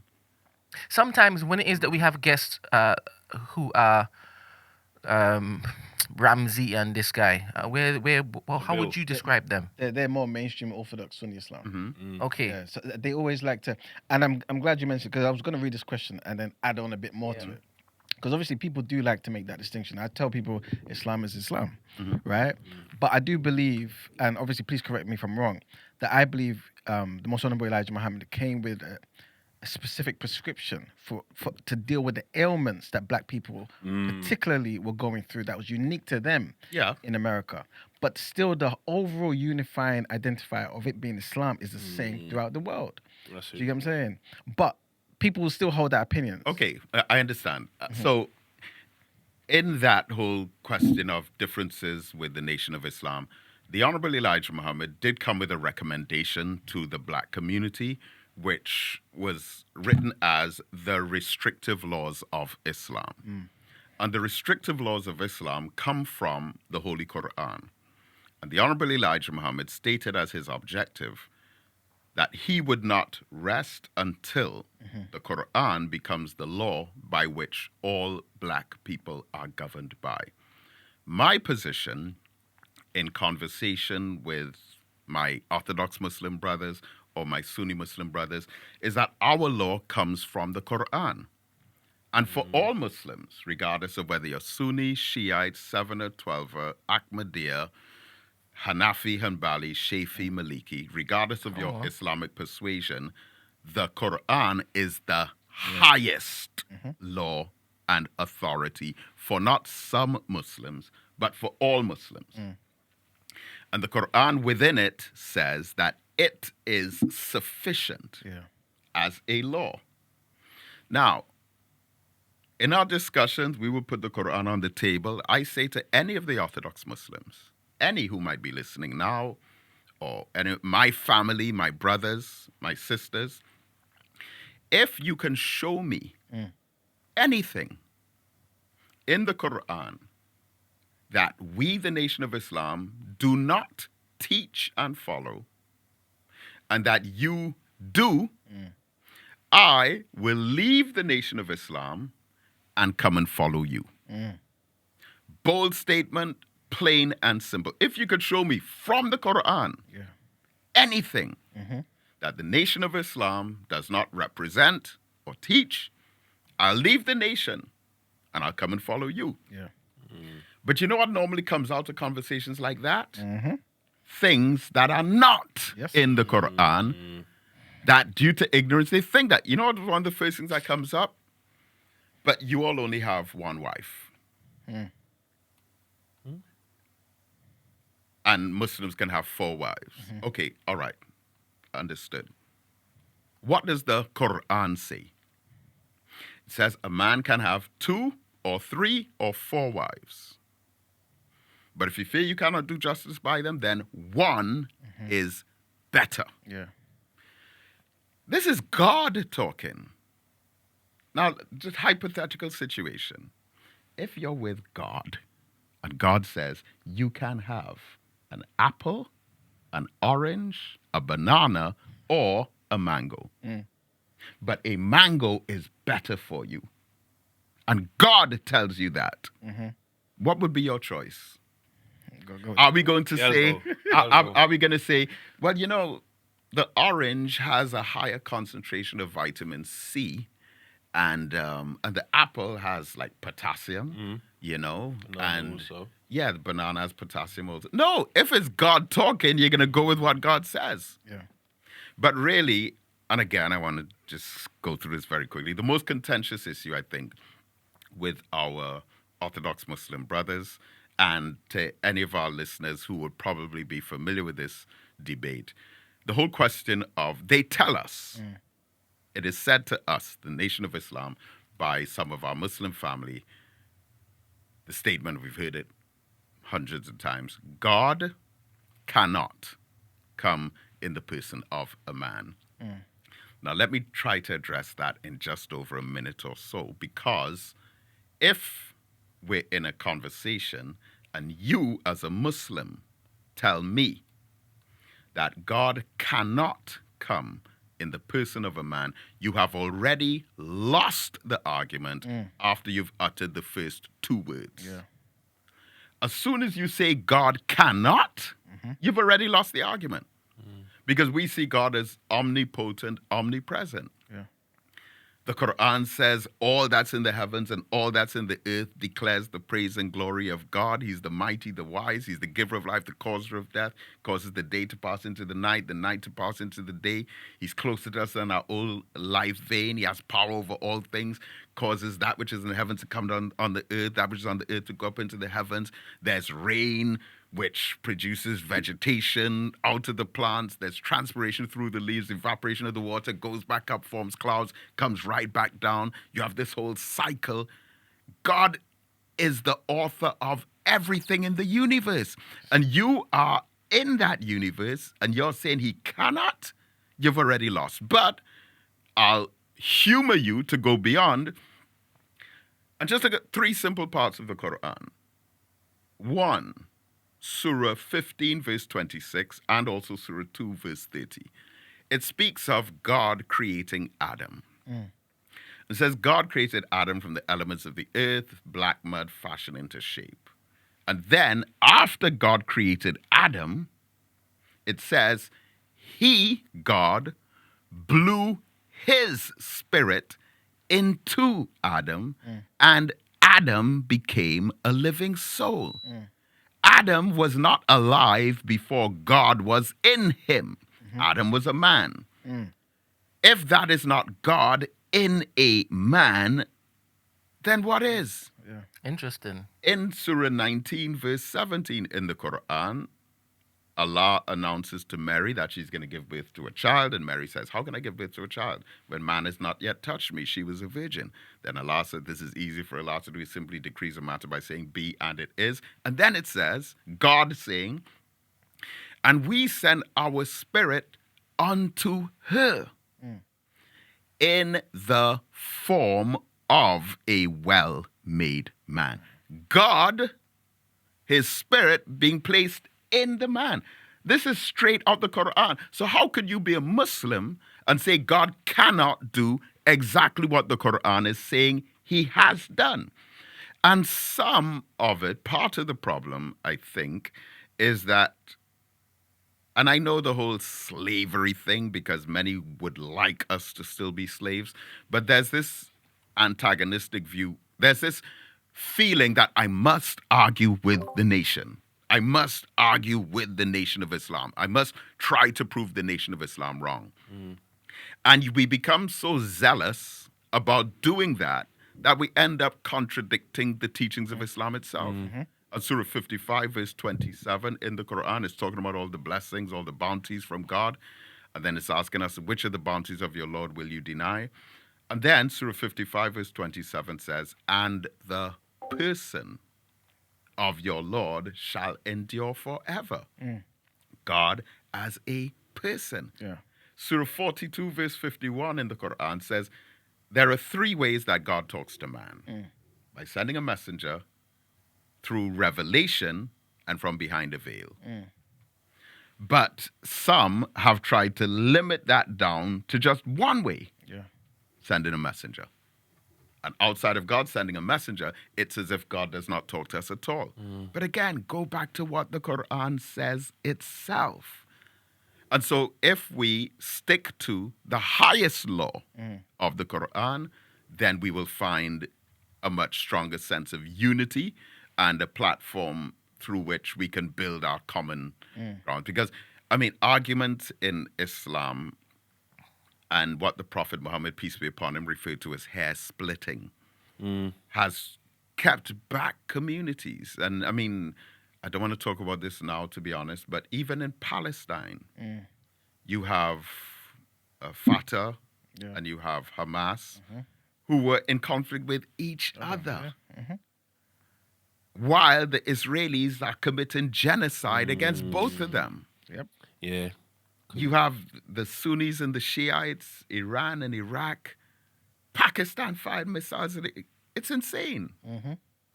Sometimes when it is that we have guests who are Ramsey and this guy, how would you describe them? They're more mainstream Orthodox Sunni Islam. Okay. Yeah, so they always like to, and I'm glad you mentioned, because I was going to read this question and then add on a bit more to it. Because obviously people do like to make that distinction. I tell people Islam is Islam, right? But I do believe, and obviously please correct me if I'm wrong, that I believe the Most Honorable Elijah Muhammad came with a specific prescription for to deal with the ailments that black people particularly were going through that was unique to them in America. But still the overall unifying identifier of it being Islam is the same throughout the world. Do you get what I'm saying? But people will still hold that opinion. Okay, I understand. So in that whole question of differences with the Nation of Islam, the Honorable Elijah Muhammad did come with a recommendation to the black community, which was written as the restrictive laws of Islam. And the restrictive laws of Islam come from the Holy Quran. And the Honorable Elijah Muhammad stated as his objective that he would not rest until the Quran becomes the law by which all black people are governed by. My position in conversation with my Orthodox Muslim brothers or my Sunni Muslim brothers is that our law comes from the Quran. And for all Muslims, regardless of whether you're Sunni, Shiite, 7er, 12er, Ahmadiyya, Hanafi, Hanbali, Shafi, Maliki, regardless of your Islamic persuasion, the Quran is the highest law and authority for not some Muslims, but for all Muslims. And the Quran within it says that it is sufficient as a law. Now, in our discussions, we will put the Quran on the table. I say to any of the Orthodox Muslims, any who might be listening now, or any, my family, my brothers, my sisters, if you can show me anything in the Quran that we, the Nation of Islam, do not teach and follow, and that you do, I will leave the Nation of Islam and come and follow you. Bold statement, plain and simple. If you could show me from the Quran anything that the Nation of Islam does not represent or teach, I'll leave the nation and I'll come and follow you. But you know what normally comes out of conversations like that? Things that are not in the Quran, that due to ignorance, they think that, you know what, one of the first things that comes up? But you all only have one wife. And Muslims can have 4 wives. Okay, all right. Understood. What does the Quran say? It says a man can have 2 or 3 or 4 wives. But if you feel you cannot do justice by them, then one is better. This is God talking. Now, just hypothetical situation. If you're with God, and God says you can have an apple, an orange, a banana, or a mango. But a mango is better for you. And God tells you that. What would be your choice? Go. Are we going to say, go. are we going to say, well, you know, the orange has a higher concentration of vitamin C, and the apple has like potassium, you know, Banana also. Yeah, the banana has potassium also. No, if it's God talking, you're going to go with what God says. But really, and again, I want to just go through this very quickly. The most contentious issue, I think, with our Orthodox Muslim brothers and to any of our listeners who would probably be familiar with this debate, the whole question of, they tell us, it is said to us, the Nation of Islam, by some of our Muslim family, the statement, we've heard it hundreds of times, God cannot come in the person of a man. Now, let me try to address that in just over a minute or so, because if we're in a conversation and you as a Muslim tell me that God cannot come in the person of a man, you have already lost the argument after you've uttered the first 2 words. As soon as you say God cannot, you've already lost the argument. Because we see God as omnipotent, omnipresent. The Quran says all that's in the heavens and all that's in the earth declares the praise and glory of God. He's the mighty, the wise. He's the giver of life, the causer of death, causes the day to pass into the night to pass into the day. He's closer to us than our own life vein. He has power over all things, causes that which is in the heavens to come down on the earth, that which is on the earth to go up into the heavens. There's rain, which produces vegetation out of the plants. There's transpiration through the leaves, evaporation of the water, goes back up, forms clouds, comes right back down. You have this whole cycle. God is the author of everything in the universe. And you are in that universe, and you're saying he cannot, you've already lost. But I'll humor you to go beyond and just look at 3 simple parts of the Quran. 1, Surah 15, verse 26, and also Surah 2, verse 30. It speaks of God creating Adam. It says God created Adam from the elements of the earth, black mud fashioned into shape. And then, after God created Adam, it says, he, God, blew his spirit into Adam, and Adam became a living soul. Adam was not alive before God was in him. Adam was a man. If that is not God in a man, then what is? Interesting. In Surah 19, verse 17 in the Quran, Allah announces to Mary that she's going to give birth to a child, and Mary says, how can I give birth to a child when man has not yet touched me? She was a virgin. Then Allah said, this is easy for Allah to do. He simply decrees a matter by saying be, and it is. And then it says, God saying, and we send our spirit unto her in the form of a well-made man. God, his spirit being placed in the man. This is straight out the Quran. So how could you be a Muslim and say God cannot do exactly what the Quran is saying he has done? And some of it, part of the problem, I think, is that, and I know the whole slavery thing because many would like us to still be slaves, but there's this antagonistic view. There's this feeling that I must argue with the nation. I must argue with the Nation of Islam. I must try to prove the Nation of Islam wrong. And we become so zealous about doing that we end up contradicting the teachings of Islam itself. Surah 55, verse 27 in the Quran is talking about all the blessings, all the bounties from God. And then it's asking us, which of the bounties of your Lord will you deny? And then Surah 55, verse 27 says, and the person of your Lord shall endure forever. God as a person. Yeah. Surah 42, verse 51 in the Quran says, there are three ways that God talks to man. By sending a messenger, through revelation, and from behind a veil. But some have tried to limit that down to just one way. Yeah. Sending a messenger. And outside of God sending a messenger, it's as if God does not talk to us at all. But again, go back to what the Quran says itself. And so if we stick to the highest law of the Quran, then we will find a much stronger sense of unity and a platform through which we can build our common ground. Because, I mean, argument in Islam and what the Prophet Muhammad, peace be upon him, referred to as hair splitting, has kept back communities. And I mean, I don't want to talk about this now, to be honest, but even in Palestine, you have Fatah and you have Hamas who were in conflict with each other. While the Israelis are committing genocide against both of them. Yep. Yeah. You have the Sunnis and the Shiites, Iran and Iraq. Pakistan fired missiles. It's insane.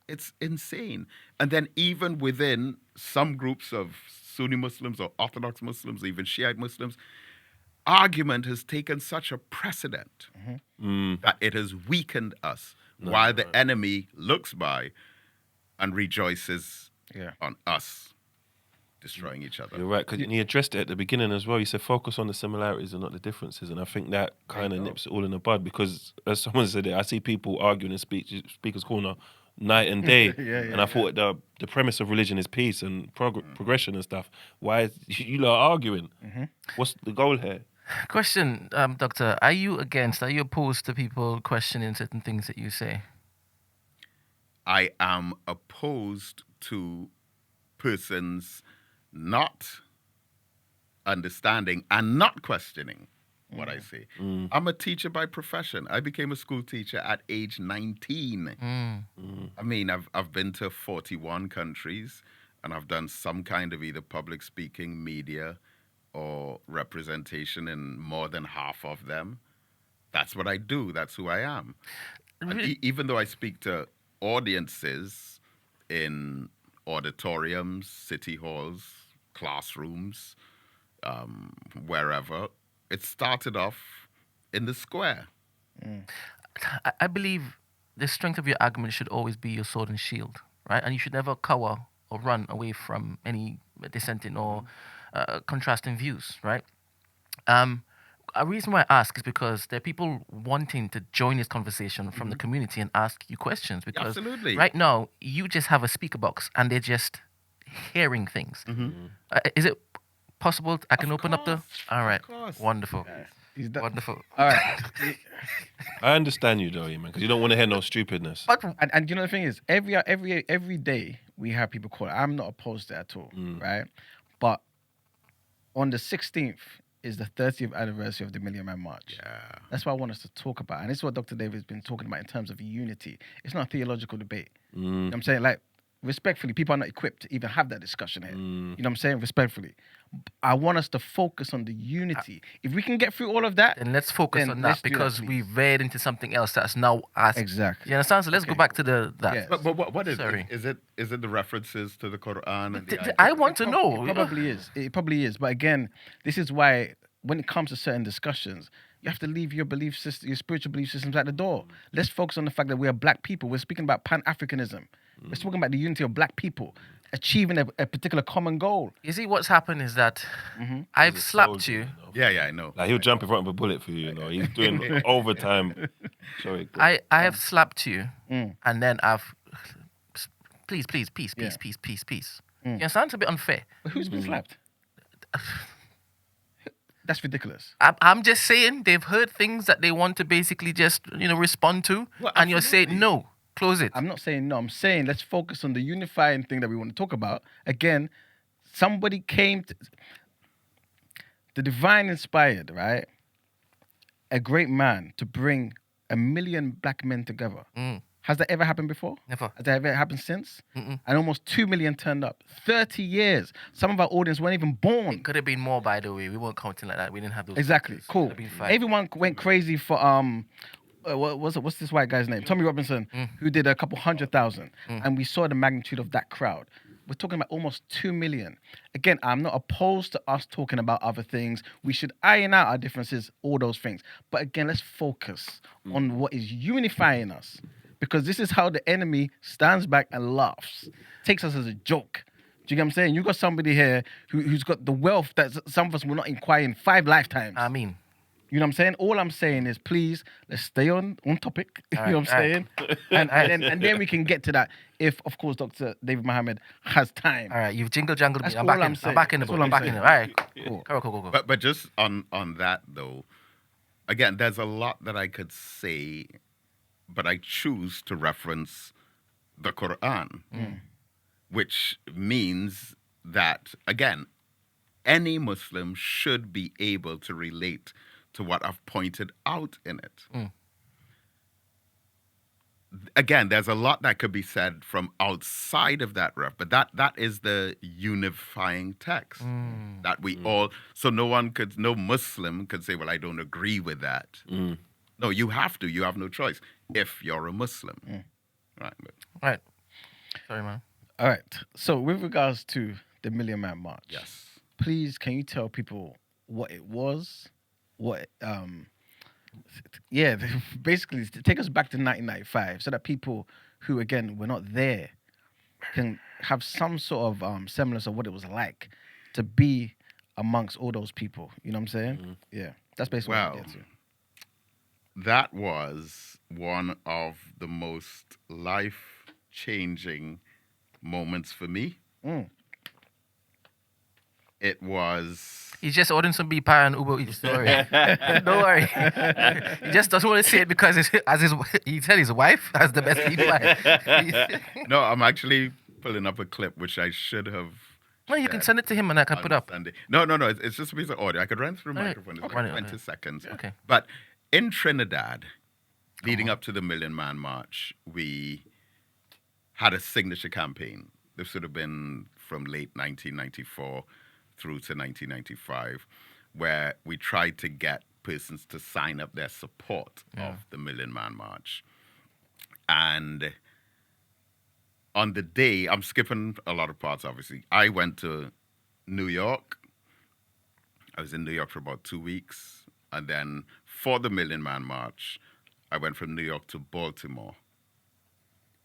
It's insane. And then even within some groups of Sunni Muslims or Orthodox Muslims, even Shiite Muslims, argument has taken such a precedent that it has weakened us while the enemy looks by and rejoices on us destroying each other. You're right, because he addressed it at the beginning as well. He said focus on the similarities and not the differences, and I think that kind of nips it all in the bud. Because as someone said it, I see people arguing in speakers' corner night and day, and I thought the premise of religion is peace and progression and stuff. Why is you lot arguing? What's the goal here? Question, Doctor, are you opposed to people questioning certain things that you say? I am opposed to persons not understanding and not questioning what I say. I'm a teacher by profession. I became a school teacher at age 19. I mean, I've been to 41 countries, and I've done some kind of either public speaking, media, or representation in more than half of them. That's what I do. That's who I am. And even though I speak to audiences in auditoriums, city halls, classrooms, wherever, it started off in the square. I believe the strength of your argument should always be your sword and shield, right? And you should never cower or run away from any dissenting or contrasting views, right? A reason why I ask is because there are people wanting to join this conversation from the community and ask you questions. Because Absolutely. right now, you just have a speaker box and they're just hearing things. Is it possible I can open up the... All right. Wonderful. Wonderful. All right. I understand you though, man, because you don't want to hear no stupidness. But and you know the thing is, every day we have people call. I'm not opposed to it at all, right? But on the 16th is the 30th anniversary of the Million Man March. Yeah. That's what I want us to talk about, and this is what Dr. David's been talking about in terms of unity. It's not a theological debate. You know what I'm saying, like, respectfully, people are not equipped to even have that discussion here. You know what I'm saying? Respectfully. I want us to focus on the unity. If we can get through all of that, And let's focus then on let's that do that, because please. we veered into something else that's now us. Exactly. You understand? So let's go Okay. back to that. Yeah. But what is Sorry. it? Is it the references to the Quran and the I ayat? want to know. It probably is. It probably is. But again, this is why when it comes to certain discussions, you have to leave your belief system, your spiritual belief systems at the door. Let's focus on the fact that we are black people. We're speaking about Pan-Africanism. We're talking about the unity of black people achieving a particular common goal. You see, what's happened is that Mm-hmm. I've He's a slapped soldier, you. Yeah, I know. Like he'll jump in front of a bullet for you, He's doing overtime. Sorry. go. I have slapped you, Mm. and then I've peace. Yeah. You understand? It's a bit unfair. But who's been slapped? That's ridiculous. I'm just saying they've heard things that they want to basically just respond to, Well, and you're absolutely. saying no, close it. I'm not saying no. I'm saying let's focus on the unifying thing that we want to talk about. Again, somebody came to the divine inspired, right? A great man to bring 1 million black men together. Has that ever happened before? Never. Has that ever happened since? Mm-mm. And almost 2 million turned up. 30 years. Some of our audience weren't even born. Could have been more, by the way. We weren't counting like that. We didn't have those. Exactly. factors. Cool. Could have been 5. Everyone went crazy for what's this white guy's name? Tommy Robinson, who did a couple 100,000, and we saw the magnitude of that crowd. We're talking about almost 2 million. Again, I'm not opposed to us talking about other things. We should iron out our differences, all those things. But again, let's focus on what is unifying us, because this is how the enemy stands back and laughs, takes us as a joke. Do you get what I'm saying? You got somebody here who's got the wealth that some of us will not acquire in 5 lifetimes. I mean, You know what I'm saying? All I'm saying is, please, let's stay on topic. You know what I'm saying? Alright. And then we can get to that if, of course, Dr. David Mohammed has time. all right, you've jangled That's me. I'm all back I'm in. saying. I'm back in the That's book. all I'm I'm back in it. saying. All right, cool. But just on that though, again, there's a lot that I could say, but I choose to reference the Quran, which means that again, any Muslim should be able to relate to what I've pointed out in it. Again, there's a lot that could be said from outside of that ref, but that is the unifying text that we all. So no Muslim could say, "Well, I don't agree with that." No, you have to. You have no choice if you're a Muslim, right? But All right. Sorry, man. All right. So with regards to the Million Man March, yes, please, can you tell people what it was? Basically take us back to 1995 so that people who, again, were not there can have some sort of semblance of what it was like to be amongst all those people. You know what I'm saying? Yeah. That's basically what I'm Well, getting to. that was one of the most life-changing moments for me. It was. He's just ordering some beef pie and Uber Eats. Don't worry. Don't worry. He just doesn't want to say it because he said his wife has the best beef pie. No, I'm actually pulling up a clip which I should have. No, you can shared send it to him and I can on put up. Sunday. No. It's just a piece of audio. I could run through All right. microphone. It's Okay. like Run it, 20 okay. seconds. Okay. But in Trinidad, leading up to the Million Man March, we had a signature campaign. This would have been from late 1994 through to 1995, where we tried to get persons to sign up their support of the Million Man March. And on the day, I'm skipping a lot of parts, obviously. I went to New York. I was in New York for about 2 weeks. And then for the Million Man March, I went from New York to Baltimore.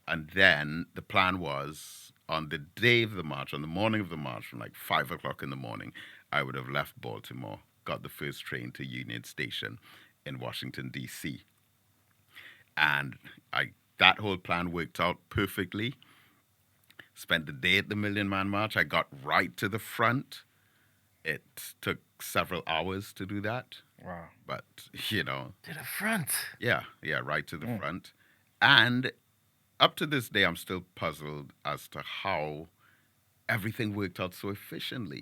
And then the plan was on the day of the march, on the morning of the march, from like 5 o'clock in the morning, I would have left Baltimore, got the first train to Union Station in Washington, D.C. And that whole plan worked out perfectly. Spent the day at the Million Man March. I got right to the front. It took several hours to do that. Wow. But, To the front. yeah, right to the front. And up to this day, I'm still puzzled as to how everything worked out so efficiently.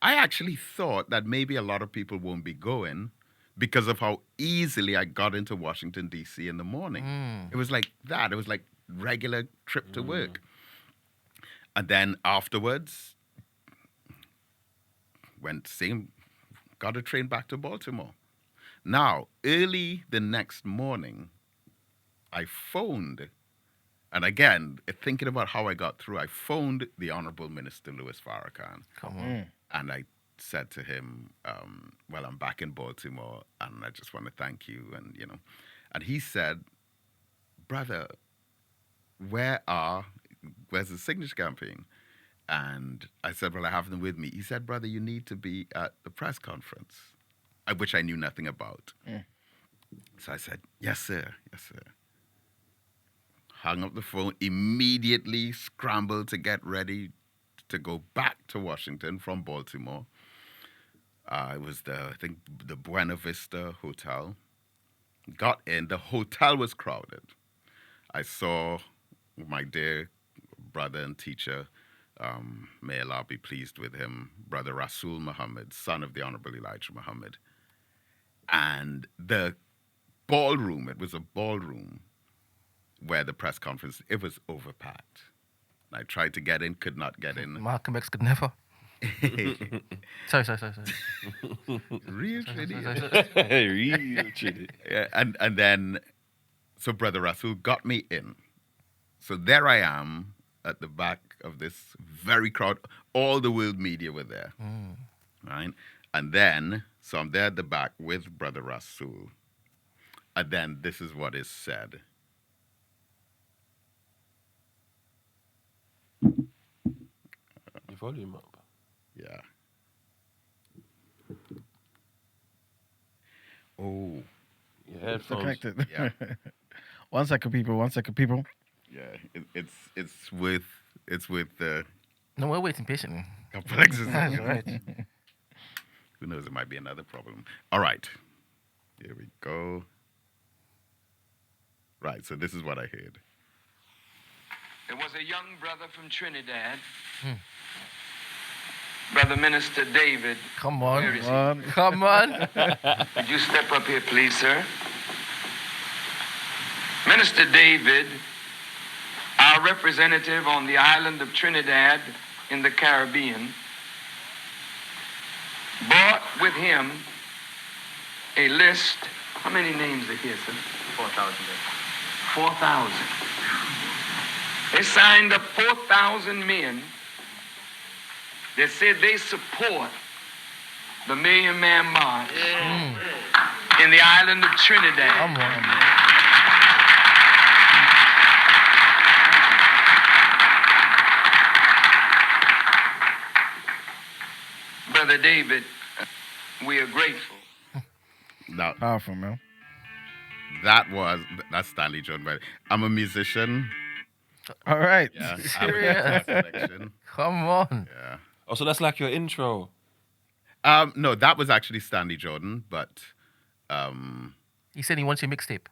I actually thought that maybe a lot of people won't be going because of how easily I got into Washington, D.C. in the morning. It was like that. It was like regular trip to work. And then afterwards, got a train back to Baltimore. Now, early the next morning, I phoned, and again, thinking about how I got through, I phoned the Honorable Minister Louis Farrakhan. Come on. And I said to him, well, I'm back in Baltimore, and I just want to thank you. And, and he said, brother, where's the signature campaign? And I said, well, I have them with me. He said, brother, you need to be at the press conference, which I knew nothing about. So I said, yes, sir. Yes, sir. Hung up the phone, immediately scrambled to get ready to go back to Washington from Baltimore. It was the Buena Vista Hotel. Got in. The hotel was crowded. I saw my dear brother and teacher, may Allah be pleased with him, Brother Rasul Muhammad, son of the Honorable Elijah Muhammad. And the ballroom, it was a ballroom where the press conference, it was overpacked. I tried to get in, could not get in. Malcolm X could never. Sorry. Real Trinity. Real Trinity. Yeah, and then, so Brother Rasul got me in. So there I am at the back of this very crowd. All the world media were there. Right? And then, so I'm there at the back with Brother Rasul. And then this is what is said. Your volume up. Yeah. Oh. Your So headphones. connected. Yeah. 1 second, people. 1 second, people. Yeah. It's with No, we're waiting patiently. complexes. That's right. Who knows? It might be another problem. All right. Here we go. Right. So this is what I heard. There was a young brother from Trinidad, Brother Minister David. Come on. Where is he? Come on. Would you step up here, please, sir? Minister David, our representative on the island of Trinidad in the Caribbean, brought with him a list. How many names are here, sir? 4,000. 4,000. They signed up 4,000 men that said they support the Million Man March in the island of Trinidad. Come on. Brother David, we are grateful. Now, Powerful, man. that's Stanley Jordan. But I'm a musician. All right. Yeah. Serious? Selection. Come on. Yeah. Oh, so that's like your intro. No, that was actually Stanley Jordan, but He said he wants your mixtape.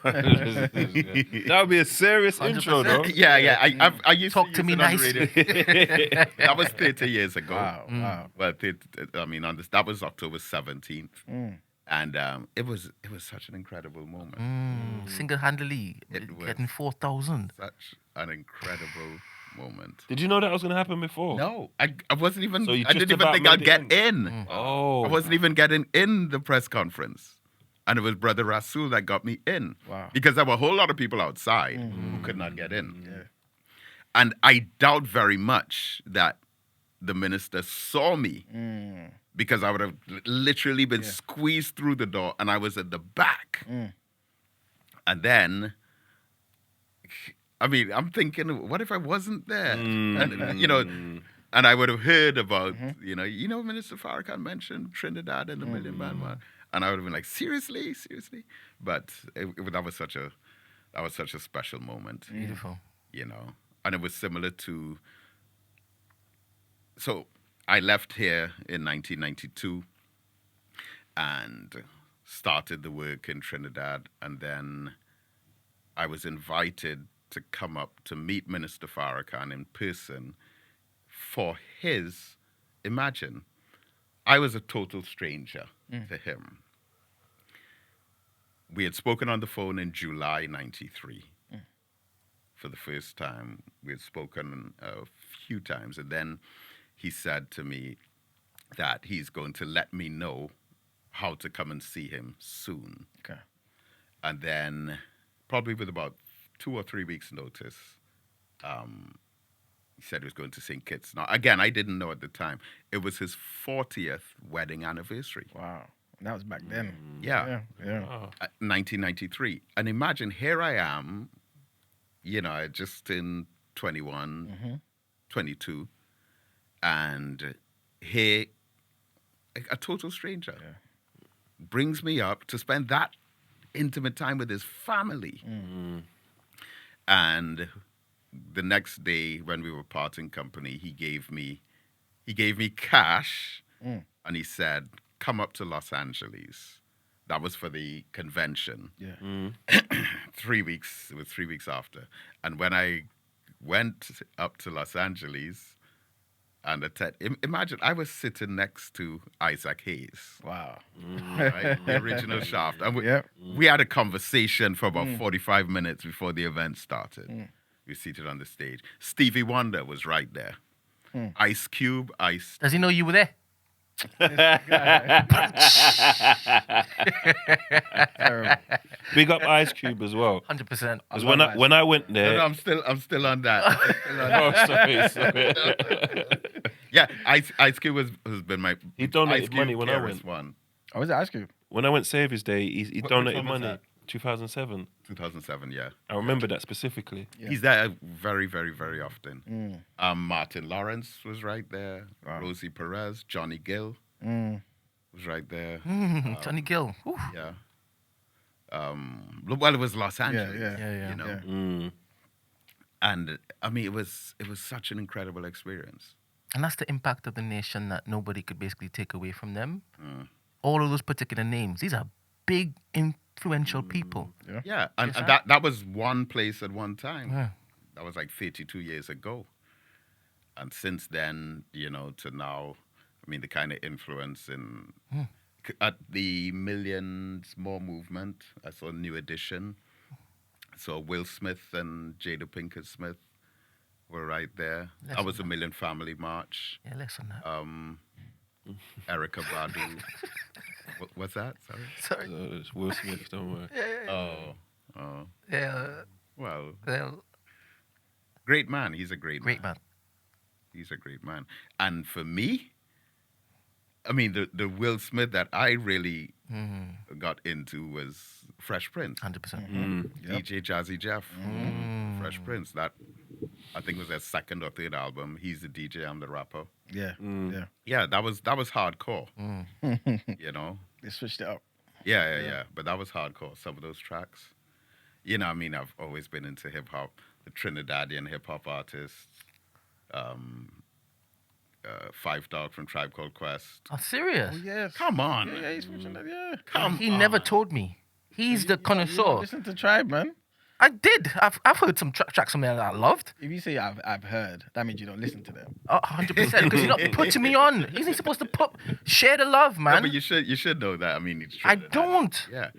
That would be a serious intro, 100%. though. yeah. I used Talk to to use me it on the radio. That was 30 years ago. Wow. But that was October 17th, and it was such an incredible moment. Single-handedly It was. getting 4,000. Such an incredible moment. Did you know that was going to happen before? No, I wasn't even. So you I just didn't even about think I'd made get it in. Oh. I wasn't even getting in the press conference. And it was Brother Rasul that got me in. Wow. Because there were a whole lot of people outside who could not get in. Yeah. And I doubt very much that the minister saw me because I would have literally been squeezed through the door and I was at the back. And then, I'm thinking, what if I wasn't there? And, and I would have heard about, Minister Farrakhan mentioned Trinidad and the Million Man March. And I would have been like, seriously? But that was such a special moment. Beautiful. And it was similar to, so I left here in 1992 and started the work in Trinidad. And then I was invited to come up to meet Minister Farrakhan in person for his, imagine, I was a total stranger to him. We had spoken on the phone in July 93. for the first time. We had spoken a few times, and then he said to me that he's going to let me know how to come and see him soon. Okay. And then, probably with about 2 or 3 weeks' notice, he said he was going to St. Kitts. Now, again, I didn't know at the time. It was his 40th wedding anniversary. Wow. And that was back then. Yeah. Yeah. 1993. And imagine, here I am, just in 21, 22, and here, a total stranger brings me up to spend that intimate time with his family. And the next day, when we were parting company, he gave me cash, and he said, "Come up to Los Angeles." That was for the convention. Yeah. 3 weeks. It was 3 weeks after. And when I went up to Los Angeles, and imagine I was sitting next to Isaac Hayes. Wow. Right? The original Shaft. And we had a conversation for about 45 minutes before the event started. We were seated on the stage. Stevie Wonder was right there. Ice Cube, Does he know you were there? Terrible. Big up Ice Cube as well. 100%. Because when I went there, No, I'm still on that. oh, sorry. Yeah, Ice Cube has been my. He donated Ice Cube money when I KRS went. One. Oh, was it Ice Cube? When I went Saviour's Day, he Which donated one was money. that? 2007. 2007, yeah. I remember that specifically. Yeah. He's there very, very, very often. Martin Lawrence was right there. Wow. Rosie Perez, Johnny Gill was right there. Johnny Gill. Whew. Yeah. Well, it was Los Angeles. Yeah. You know, Yeah. and I mean, it was such an incredible experience. And that's the impact of the nation that nobody could basically take away from them. All of those particular names, these are big, influential people. Yeah, and Yes, that was one place at one time. Yeah. That was like 32 years ago. And since then, to now, I mean, the kind of influence in at the Millions More movement. I saw New Edition. I saw Will Smith and Jada Pinkett Smith were right there. Listen, That was a Million Family March. Yeah, listen. Erica Badu. What's that? Sorry. Sorry. It's Will Smith, don't worry. Oh. Yeah. Well, great man. He's a great Man. He's a great man. And for me, I mean, the Will Smith that I really got into was Fresh Prince. 100%. DJ Jazzy Jeff, Fresh Prince. That, I think, was their second or third album. He's the DJ, I'm the rapper. Yeah. Yeah. Yeah, that was hardcore. They switched it up. Yeah. But that was hardcore. Some of those tracks. I mean, I've always been into hip hop. The Trinidadian hip hop artists. Five Dog from Tribe Called Quest. Oh, serious? Oh, yes. Come on. Yeah, he's switching that. Yeah. Come He on. never told me. He's the connoisseur. Listen to Tribe, man. I did. I've heard some tracks from there that I loved. If you say I've heard, that means you don't listen to them. 100%. Because you're not putting me on. Isn't supposed to share the love, No, man? but you should know that. I mean, it's I Trinidad. don't. Yeah.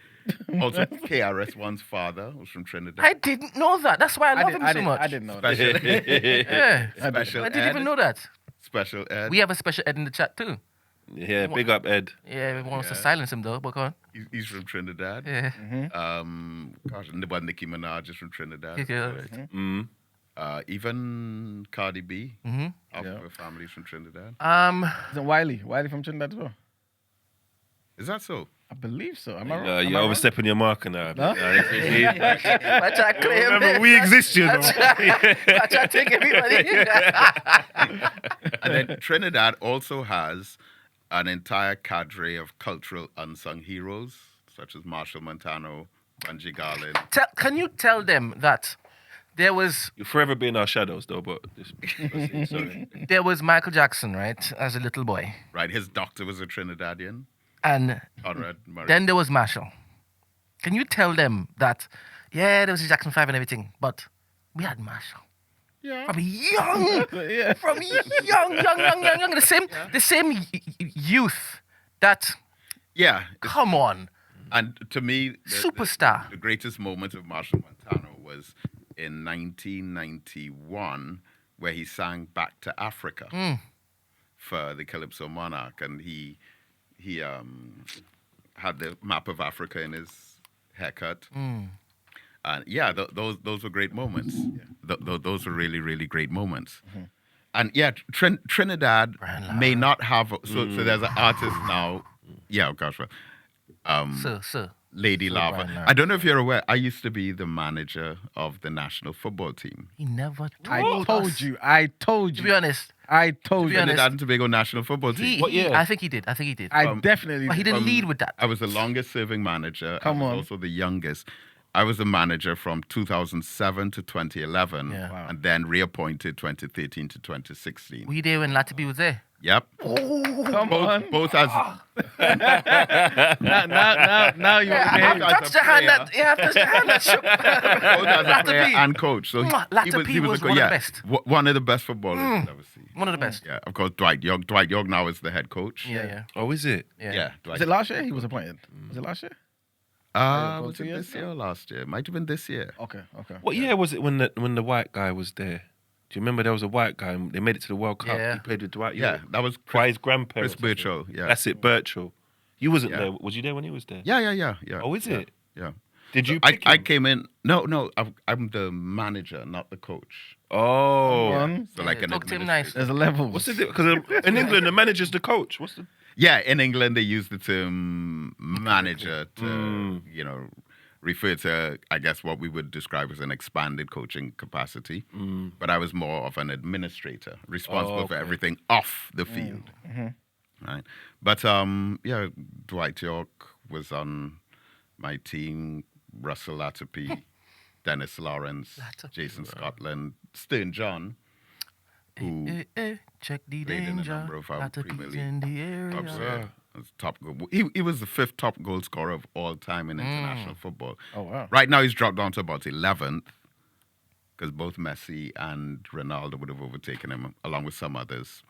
Also, KRS-One's father was from Trinidad. I didn't know that. That's why I love him so much. I didn't know that. Special, Yeah. special I didn't ed. even know that. Special ed. We have a special ed in the chat too. Yeah, big up Ed. Yeah, we want us to Yeah. silence him though, but go on. He's from Trinidad. Yeah. Gosh, and the Nicki Minaj is from Trinidad. Yeah. Even Cardi B, Mm-hmm. half Yeah. of her family's from Trinidad. Isn't Wiley from Trinidad as well? Is that so? I believe so. Am I wrong? You're Am I wrong? overstepping your marker now. No? I try to claim Remember, we exist, you know. I try to take everybody. And then Trinidad also has an entire cadre of cultural unsung heroes, such as Marshall Montano, Bunji Garlin. Can you tell them that there was You'll forever be in our shadows, though. But sorry. Michael Jackson, right, as a little boy, Right, his doctor was a Trinidadian, and Conrad Murray. then there was Marshall. Can you tell them that? Yeah, there was a Jackson 5 and everything, but we had Marshall. Yeah. From young, Yeah. from young, the same youth that. Yeah. Come on, And to me, superstar. the greatest moment of Marshall Montano was in 1991 where he sang Back to Africa for the Calypso Monarch, and he had the map of Africa in his haircut. And yeah, those were great moments. Those were really, really great moments. And yeah, Trinidad may not have. So there's an artist now. Yeah, gosh, Sir. Lady Sir Lava. Brian Lara. I don't know if you're aware. I used to be the manager of the national football team. He never I told told us. you. I told To you. be honest, I told be you. honest, Trinidad and Tobago national football team. What year? I think he did. I Um, definitely. But he didn't lead with that. I was the longest serving manager. Come I was on. also the youngest. I was the manager from 2007 to 2011, Yeah. Wow. and then reappointed 2013 to 2016. Were you there when Latibi was there? Yep. Come on. Both as Now you want to I've behave. got- Touch the hand that shook. both as a player Latibi. and coach. So Latibi was one of the best. One of the best footballers I've ever seen. One of the best. Yeah, of course, Dwight York. Dwight York now is the head coach. Yeah. Oh, is it? Yeah, Dwight. Was it last year he was appointed? Was it last year? Was was it it 2 years this year ago? or last year? Might have been this year. Okay. What year was it when the white guy was there? Do you remember there was a white guy and they made it to the World Cup? Yeah. He played with Dwight Yeah, York. that was By his grandparents. Chris Birchall. Yeah. That's it, Birchall. You wasn't Yeah. there. Was you there when he was there? Yeah. Oh, is Yeah, it? Yeah. Did you I pick him? came in. No. I'm the manager, not the coach. Oh. Come on. So like an Talk to him administrator. nice. There's a level. What's the Because in England, the manager's the coach. What's the... Yeah, in England they use the term manager to refer to, I guess, what we would describe as an expanded coaching capacity. But I was more of an administrator, responsible for okay. everything off the field. Right. But yeah, Dwight York was on my team, Russell Latapy, Dennis Lawrence, Jason Scotland, Stern John, who Check the played in a danger. number of our Latibi's Premier League in the area. clubs. Yeah. As top goal. He was the 5th top goal scorer of all time in international football. Oh wow. Right now he's dropped down to about 11th because both Messi and Ronaldo would have overtaken him along with some others.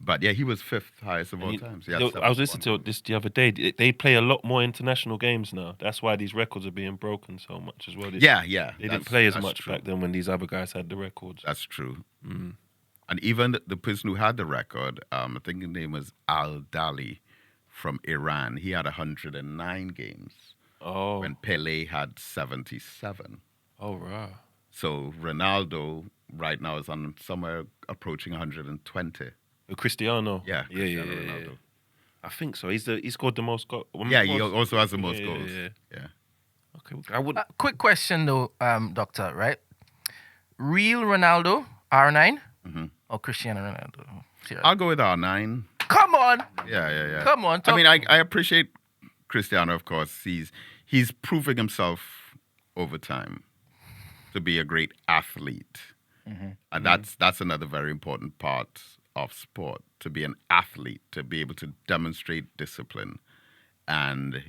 But yeah, he was 5th highest of all time. So he had I was 71 listening to goals. this the other day. They play a lot more international games now. That's why these records are being broken so much as well. Yeah. They didn't play as much back then when these other guys had the records. That's true. And even the person who had the record, I think his name was Al Dali from Iran. He had 109 games Oh. when Pele had 77. Oh, right. So Ronaldo right now is on somewhere approaching 120. Cristiano. Yeah, Yeah. Cristiano Ronaldo. I think so. He scored the most goals. Yeah, he also has the most goals. Yeah. Okay. I would. Quick question though, Doctor, right? Real Ronaldo, R9 or Cristiano Ronaldo? Serious. I'll go with R9. Come on. Yeah. Come on, I mean, talk- I appreciate Cristiano, of course. He's proving himself over time to be a great athlete. And that's another very important part of sport, to be an athlete, to be able to demonstrate discipline. And,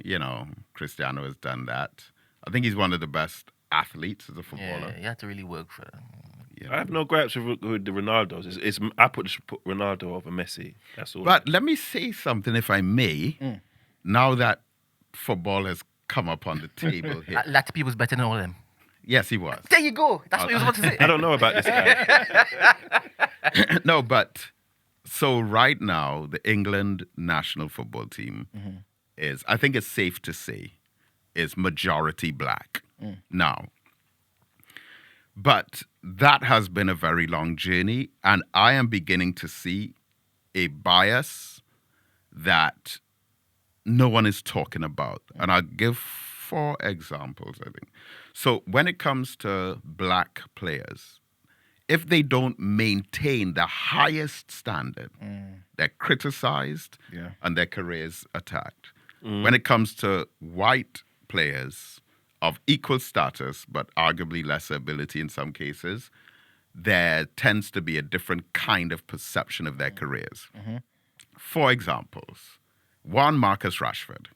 Cristiano has done that. I think he's one of the best athletes as a footballer. Yeah, you have to really work for it. I have no gripes with the Ronaldos. I put Ronaldo over Messi. That's all. But let me say something, if I may, now that football has come up on the table here. Latipi was better than all of them. Yes, he was. There you go. That's what he was about to say. I don't know about this guy. No, but so right now, the England national football team is, I think it's safe to say, is majority black now. But that has been a very long journey, and I am beginning to see a bias that no one is talking about. And I'll give 4 examples, I think. So when it comes to black players, if they don't maintain the highest standard, they're criticized and their careers attacked. When it comes to white players of equal status, but arguably lesser ability in some cases, there tends to be a different kind of perception of their careers. 4 examples. One, Marcus Rashford.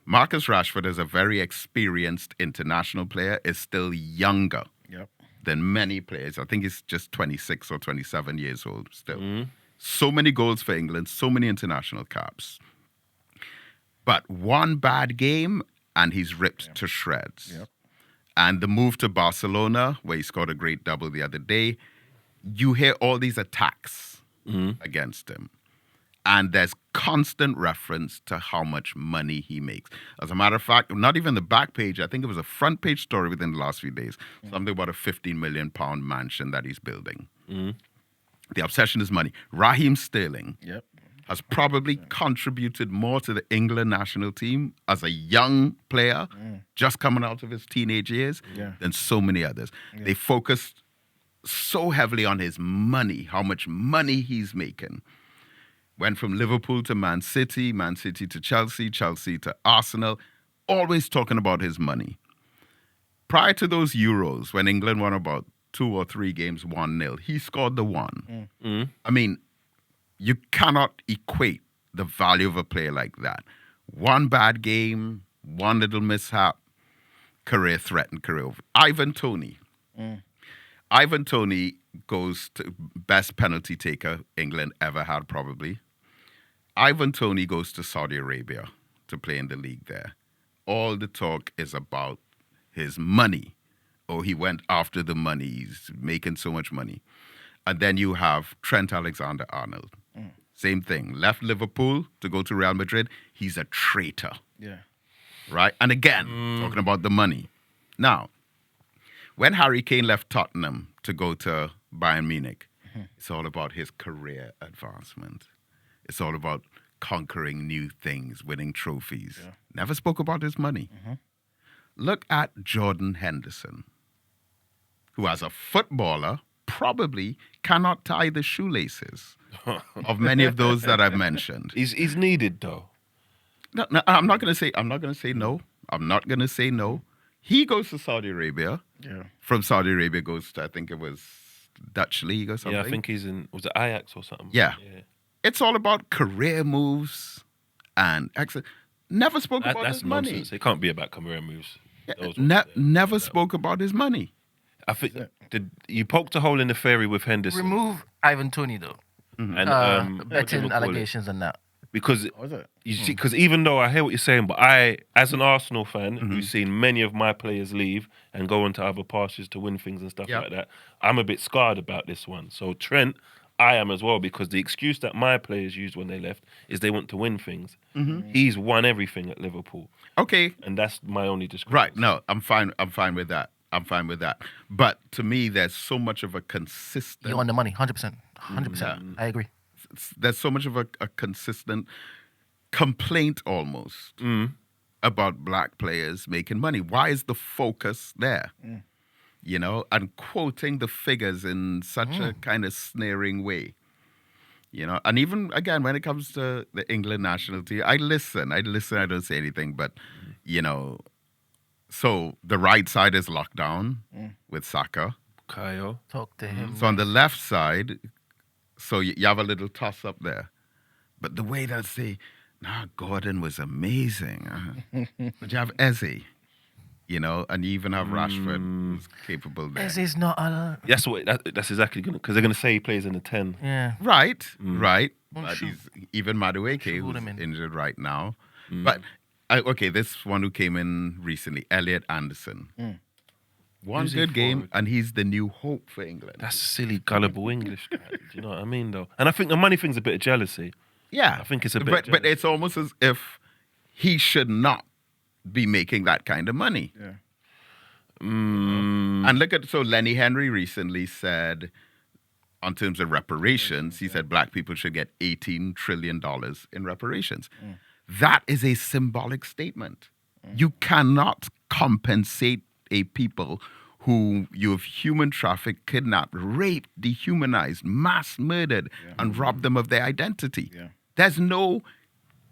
Marcus Rashford is a very experienced international player, is still younger than many players. I think he's just 26 or 27 years old still. So many goals for England, so many international caps. But one bad game and he's ripped to shreds. And the move to Barcelona, where he scored a great double the other day, you hear all these attacks against him. And there's constant reference to how much money he makes. As a matter of fact, not even the back page, I think it was a front page story within the last few days, something about a £15 million mansion that he's building. The obsession is money. Raheem Sterling has probably contributed more to the England national team as a young player, just coming out of his teenage years, than so many others. They focused so heavily on his money, how much money he's making. Went from Liverpool to Man City to Chelsea, Chelsea to Arsenal, always talking about his money. Prior to those Euros, when England won about 2 or 3 games 1-0, he scored the one. I mean, you cannot equate the value of a player like that. One bad game, one little mishap, career threatened, career over. Ivan Toney. Ivan Toney goes to best penalty taker England ever had, probably. Ivan Toney goes to Saudi Arabia to play in the league there. All the talk is about his money. Oh, he went after the money. He's making so much money. And then you have Trent Alexander-Arnold. Same thing. Left Liverpool to go to Real Madrid. He's a traitor. Yeah. Right? And again, talking about the money. Now, when Harry Kane left Tottenham to go to Bayern Munich, it's all about his career advancement. It's all about conquering new things, winning trophies. Yeah. Never spoke about his money. Look at Jordan Henderson, who as a footballer probably cannot tie the shoelaces of many of those that I've mentioned. He's needed though. No, I'm not going to say no. I'm not going to say no. He goes to Saudi Arabia. Yeah. From Saudi Arabia goes to, I think it was Dutch League or something. Yeah, I think he's in, was it Ajax or something? Yeah. It's all about career moves and excellent. Never spoke about his money. Nonsense. It can't be about career moves. Never spoke about his money. I think you poked a hole in the theory with Henderson. Remove Ivan Toney though. And Betting allegations and that. Because you see, because even though I hear what you're saying, but I, as an Arsenal fan who's seen many of my players leave and go into other pastures to win things and stuff like that, I'm a bit scarred about this one. So Trent, I am as well, because the excuse that my players used when they left is they want to win things. He's won everything at Liverpool. Okay. And that's my only discrepancy. Right. No, I'm fine with that. But to me, there's so much of a consistent... You're on the money, 100%. 100%. I agree. There's so much of a consistent complaint almost about black players making money. Why is the focus there? You know, and quoting the figures in such a kind of snaring way. You know, and even, again, when it comes to the England national team, I listen, I don't say anything, but, you know, so the right side is locked down with Saka. Kyle. Talk to him. So on the left side, so you have a little toss up there. But the way they'll say, Gordon was amazing. But you have Eze, you know, and you even have Rashford, who's capable there. Eze's not a... That's exactly going to, because they're going to say he plays in the 10. Yeah. Right. Well, But shoot. even Madueke, Shoot who's him in. injured right now. But, okay, this one who came in recently, Elliot Anderson. One Who's he good game, forward? and he's the new hope for England. That's silly, gullible English. Do you know what I mean, though? And I think the money thing's a bit of jealousy. Yeah. I think it's a bit But it's almost as if he should not be making that kind of money. Yeah. And look at, so Lenny Henry recently said, on terms of reparations, he said black people should get $18 trillion in reparations. That is a symbolic statement. You cannot compensate a people who you have human trafficked, kidnapped, raped, dehumanized, mass murdered, and robbed them of their identity. Yeah. There's no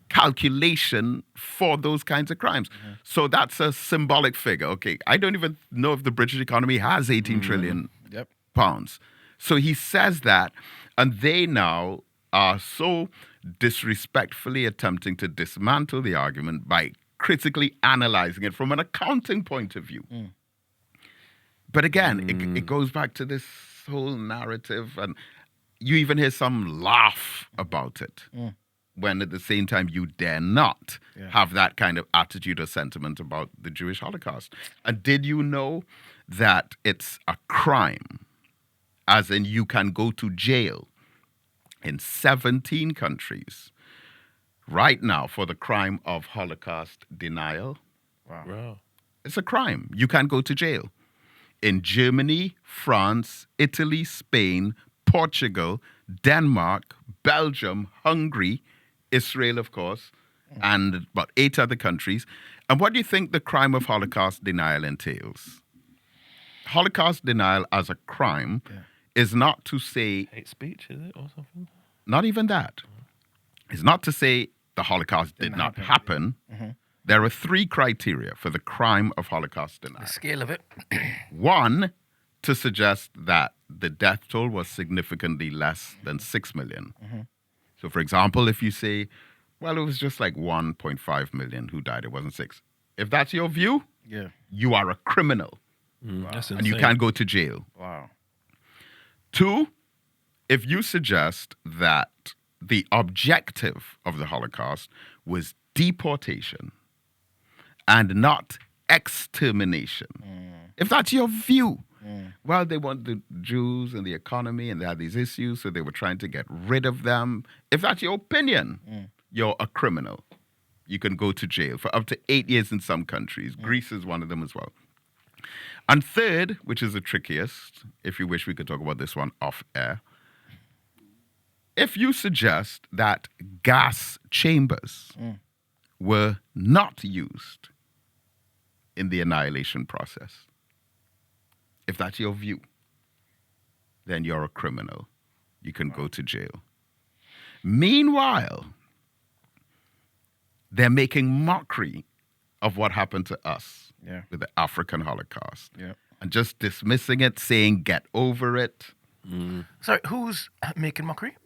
calculation for those kinds of crimes. So that's a symbolic figure. Okay, I don't even know if the British economy has 18 trillion pounds. So he says that, and they now are so disrespectfully attempting to dismantle the argument by critically analyzing it from an accounting point of view. But again, it goes back to this whole narrative, and you even hear some laugh about it. when at the same time you dare not have that kind of attitude or sentiment about the Jewish Holocaust. And did you know that it's a crime, as in you can go to jail in 17 countries right now for the crime of Holocaust denial? Wow. It's a crime. You can go to jail. In Germany, France, Italy, Spain, Portugal, Denmark, Belgium, Hungary, Israel, of course, and about 8 other countries. And what do you think the crime of Holocaust denial entails? Holocaust denial as a crime is not to say... Hate speech, is it, or something? Not even that. It's not to say the Holocaust did not happen. There are 3 criteria for the crime of Holocaust denial. The scale of it. 1, to suggest that the death toll was significantly less than 6 million. So, for example, if you say, well, it was just like 1.5 million who died, it wasn't 6. If that's your view, you are a criminal. That's And you insane. can't go to jail. Wow. 2, if you suggest that the objective of the Holocaust was deportation and not extermination. If that's your view, well, they want the Jews and the economy and they had these issues, so they were trying to get rid of them. If that's your opinion, you're a criminal. You can go to jail for up to 8 years in some countries. Greece is one of them as well. And third, which is the trickiest, if you wish we could talk about this one off air, if you suggest that gas chambers were not used in the annihilation process, if that's your view, then you're a criminal. You can go to jail. Meanwhile, they're making mockery of what happened to us with the African Holocaust. And just dismissing it, saying, get over it. Sorry, who's making mockery?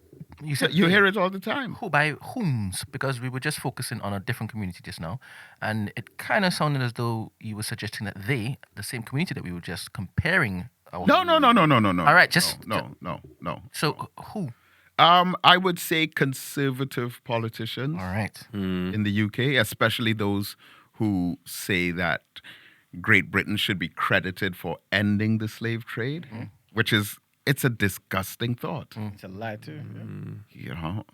You said You hear it all the time. who by whom's? Because we were just focusing on a different community just now, and it kind of sounded as though you were suggesting that they, the same community that we were just comparing. No. All right, just- no. So who? I would say conservative politicians All right. in the UK, especially those who say that Great Britain should be credited for ending the slave trade, which is, it's a disgusting thought, It's a lie, too. you know.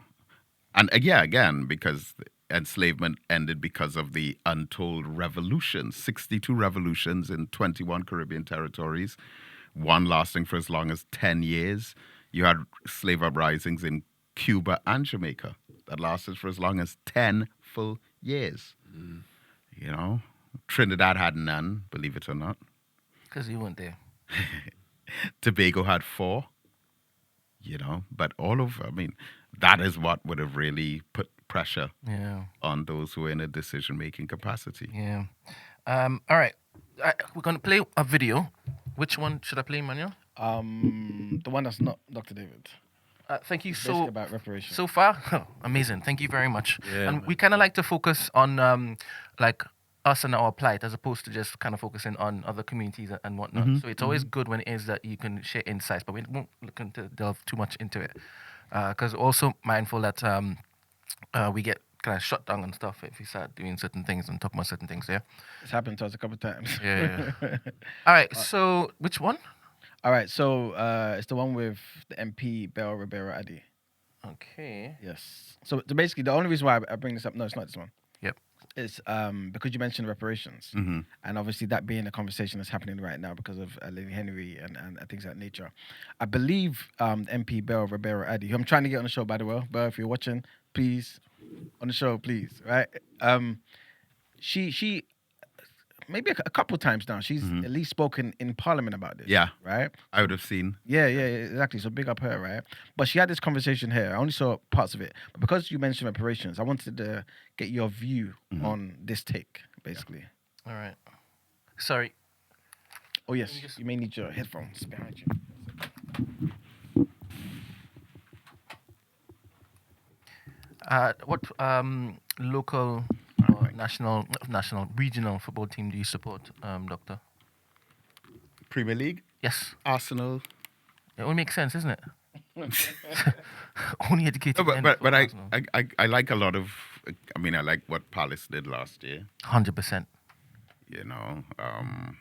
And again, because enslavement ended because of the untold revolutions, 62 revolutions in 21 Caribbean territories, one lasting for as long as 10 years. You had slave uprisings in Cuba and Jamaica that lasted for as long as 10 full years. You know, Trinidad had none, believe it or not. Because you weren't there. Tobago had 4, you know, but that is what would have really put pressure on those who are in a decision-making capacity. Yeah. All right. We're going to play a video. Which one should I play, Manuel? The one that's not Dr. David. Thank you Basically about reparations. so far. Amazing. Thank you very much. Yeah, and man. we kind of like to focus on like us and our plight as opposed to just kind of focusing on other communities and whatnot. So it's always good when it is that you can share insights, but we won't look to delve too much into it. Because also mindful that we get kind of shut down and stuff if we start doing certain things and talking about certain things, yeah? It's happened to us a couple of times. Yeah. All right, so which one? All right, so it's the one with the MP, Bell Ribeiro Addy. Okay. Yes. So basically, the only reason why I bring this up, no, it's not this one. Yep. It's because you mentioned reparations. And obviously that being a conversation that's happening right now because of Lady Henry and things of that nature. I believe MP Bell Ribeiro Addy, who I'm trying to get on the show, by the way. Bell, if you're watching, please, on the show, please, right? She maybe a couple times now, she's at least spoken in Parliament about this. Yeah. Right? I would have seen. Yeah, exactly. So big up her, right? But she had this conversation here. I only saw parts of it. But because you mentioned reparations, I wanted to get your view on this take, basically. All right. Sorry. Oh, yes. You may need your headphones behind you. What local, national, regional football team do you support, Doctor? Premier League, Yes. Arsenal. It only makes sense, isn't it? only educated men. But I like a lot of. I mean, I like what Palace did last year. 100%. You know, And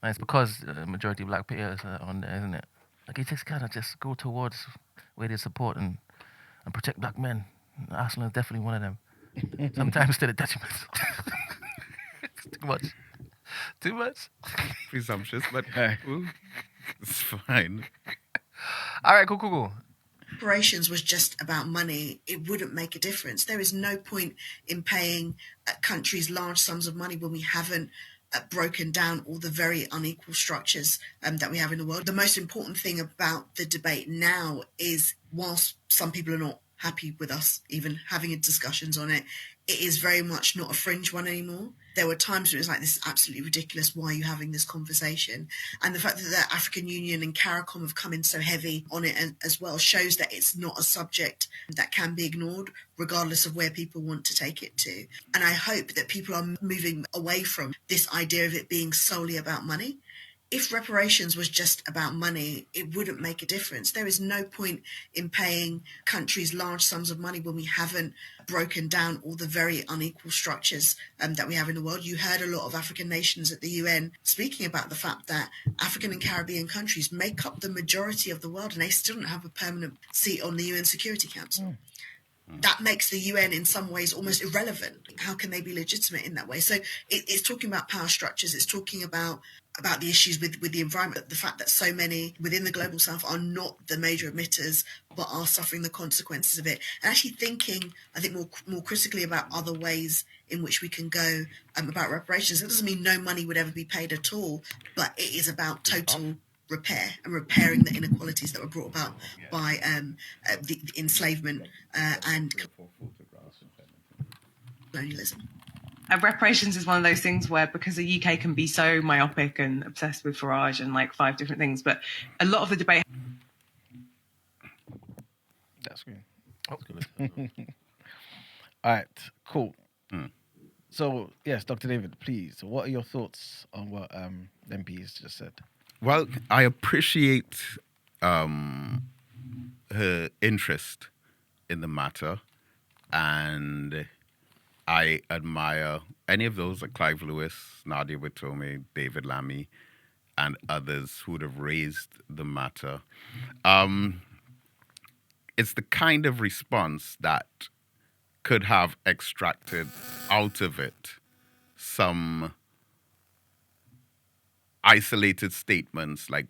it's because the majority of black players are on there, isn't it? Like, you just gotta just go towards where they support and protect black men. Arsenal is definitely one of them. Sometimes to the detriment. It's too much. Too much. presumptuous, but well, it's fine. All right, cool. Reparations was just about money, it wouldn't make a difference. There is no point in paying countries large sums of money when we haven't broken down all the very unequal structures that we have in the world. The most important thing about the debate now is, whilst some people are not happy with us even having discussions on it, it is very much not a fringe one anymore. There were times when it was like, this is absolutely ridiculous, why are you having this conversation? And the fact that the African Union and CARICOM have come in so heavy on it as well shows that it's not a subject that can be ignored, regardless of where people want to take it to. And I hope that people are moving away from this idea of it being solely about money. If reparations was just about money, it wouldn't make a difference. There is no point in paying countries large sums of money when we haven't broken down all the very unequal structures that we have in the world. You heard a lot of African nations at the UN speaking about the fact that African and Caribbean countries make up the majority of the world, and they still don't have a permanent seat on the UN Security Council. That makes the UN in some ways almost irrelevant. How can they be legitimate in that way? So it's talking about power structures. It's talking about the issues with the environment, the fact that so many within the global south are not the major emitters but are suffering the consequences of it. And actually thinking, I think, more critically about other ways in which we can go about reparations. It doesn't mean no money would ever be paid at all, but it is about total repair and repairing the inequalities that were brought about by the enslavement and colonialism. Reparations is one of those things where, because the UK can be so myopic and obsessed with Farage and like 5 different things, but a lot of the debate. That's good. All right, cool. So, yes, Dr. David, please, what are your thoughts on what the MPs just said? Well, I appreciate her interest in the matter, and I admire any of those like Clive Lewis, Nadia Witome, David Lammy, and others who would have raised the matter. It's the kind of response that could have extracted out of it some isolated statements, like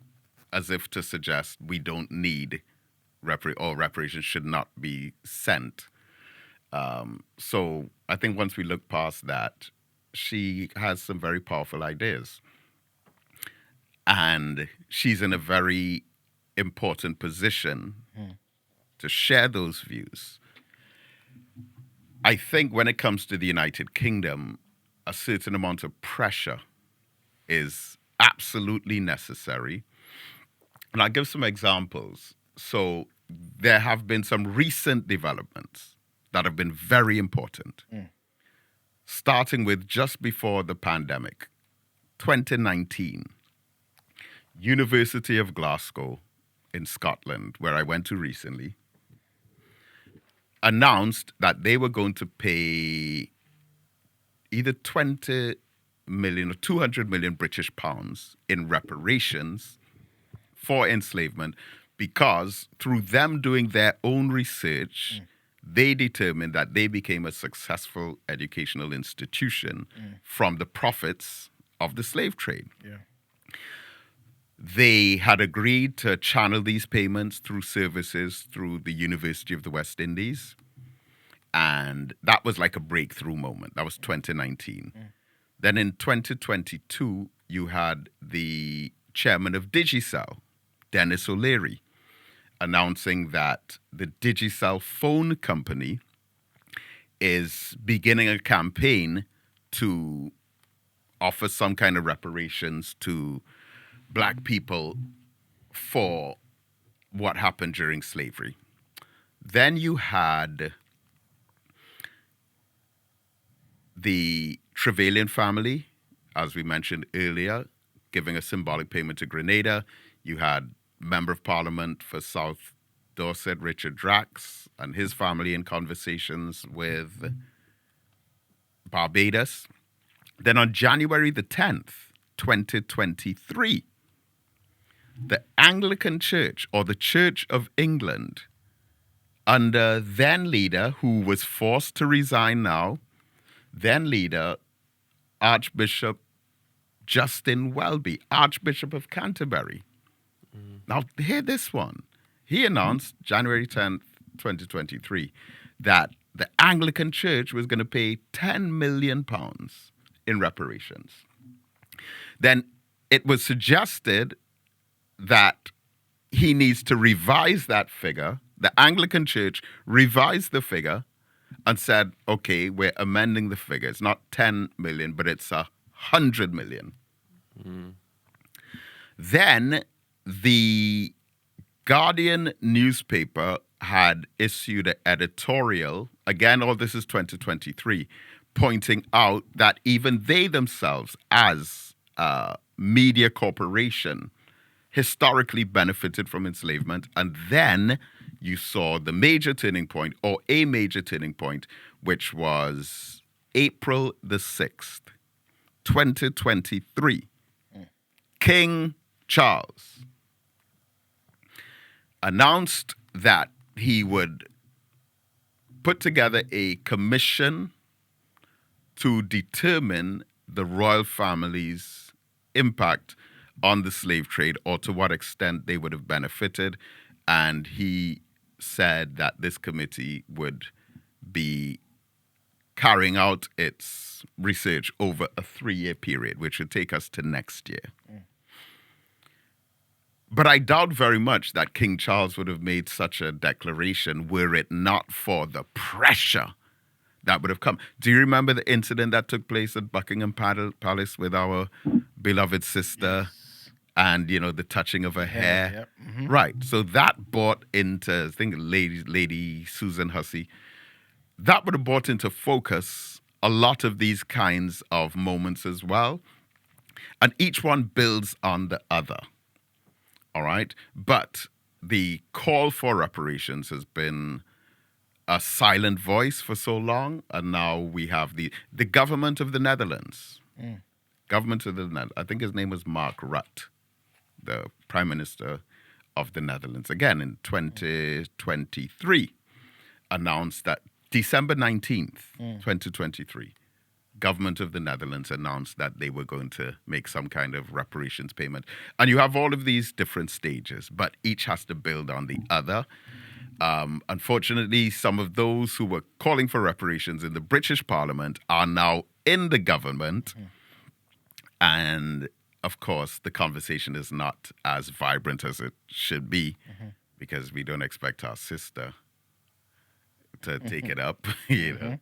as if to suggest we don't need reparations should not be sent. So I think once we look past that, she has some very powerful ideas. And she's in a very important position to share those views. I think when it comes to the United Kingdom, a certain amount of pressure is absolutely necessary. And I'll give some examples. So there have been some recent developments that have been very important. Starting with just before the pandemic, 2019, University of Glasgow in Scotland, where I went to recently, announced that they were going to pay either 20 million or 200 million British pounds in reparations for enslavement, because through them doing their own research, they determined that they became a successful educational institution from the profits of the slave trade. They had agreed to channel these payments through services through the University of the West Indies. And that was like a breakthrough moment. That was 2019. Then in 2022, you had the chairman of Digicel, Dennis O'Leary, announcing that the Digicel phone company is beginning a campaign to offer some kind of reparations to black people for what happened during slavery. Then you had the Trevelyan family, as we mentioned earlier, giving a symbolic payment to Grenada. You had Member of Parliament for South Dorset Richard Drax and his family in conversations with Barbados. Then on January the 10th, 2023, the Anglican Church, or the Church of England, under then leader, who was forced to resign now, then leader, Archbishop Justin Welby, Archbishop of Canterbury. Now, hear this one. He announced January 10th, 2023, that the Anglican Church was going to pay £10 million in reparations. Then it was suggested that he needs to revise that figure. The Anglican Church revised the figure and said, okay, we're amending the figure. It's not 10 million, but it's 100 million. Then the Guardian newspaper had issued an editorial, again, all this is 2023, pointing out that even they themselves, as a media corporation, historically benefited from enslavement. And then you saw the major turning point, or a major turning point, which was April the 6th, 2023. King Charles announced that he would put together a commission to determine the royal family's impact on the slave trade, or to what extent they would have benefited. And he said that this committee would be carrying out its research over a 3-year period, which would take us to next year. But I doubt very much that King Charles would have made such a declaration were it not for the pressure that would have come. Do you remember the incident that took place at Buckingham Palace with our beloved sister? Yes. And, you know, the touching of her hair. Yep. Mm-hmm. Right. So that brought into, I think, Lady Susan Hussey, that would have brought into focus a lot of these kinds of moments as well. And each one builds on the other. All right? But the call for reparations has been a silent voice for so long. And now we have the government of the Netherlands. Government of the Netherlands. I think his name was Mark Rutte, the Prime Minister of the Netherlands, again in 2023, announced that December 19th, 2023, government of the Netherlands announced that they were going to make some kind of reparations payment. And you have all of these different stages, but each has to build on the other. Unfortunately, some of those who were calling for reparations in the British Parliament are now in the government. And of course, the conversation is not as vibrant as it should be, because we don't expect our sister to take it up. You know,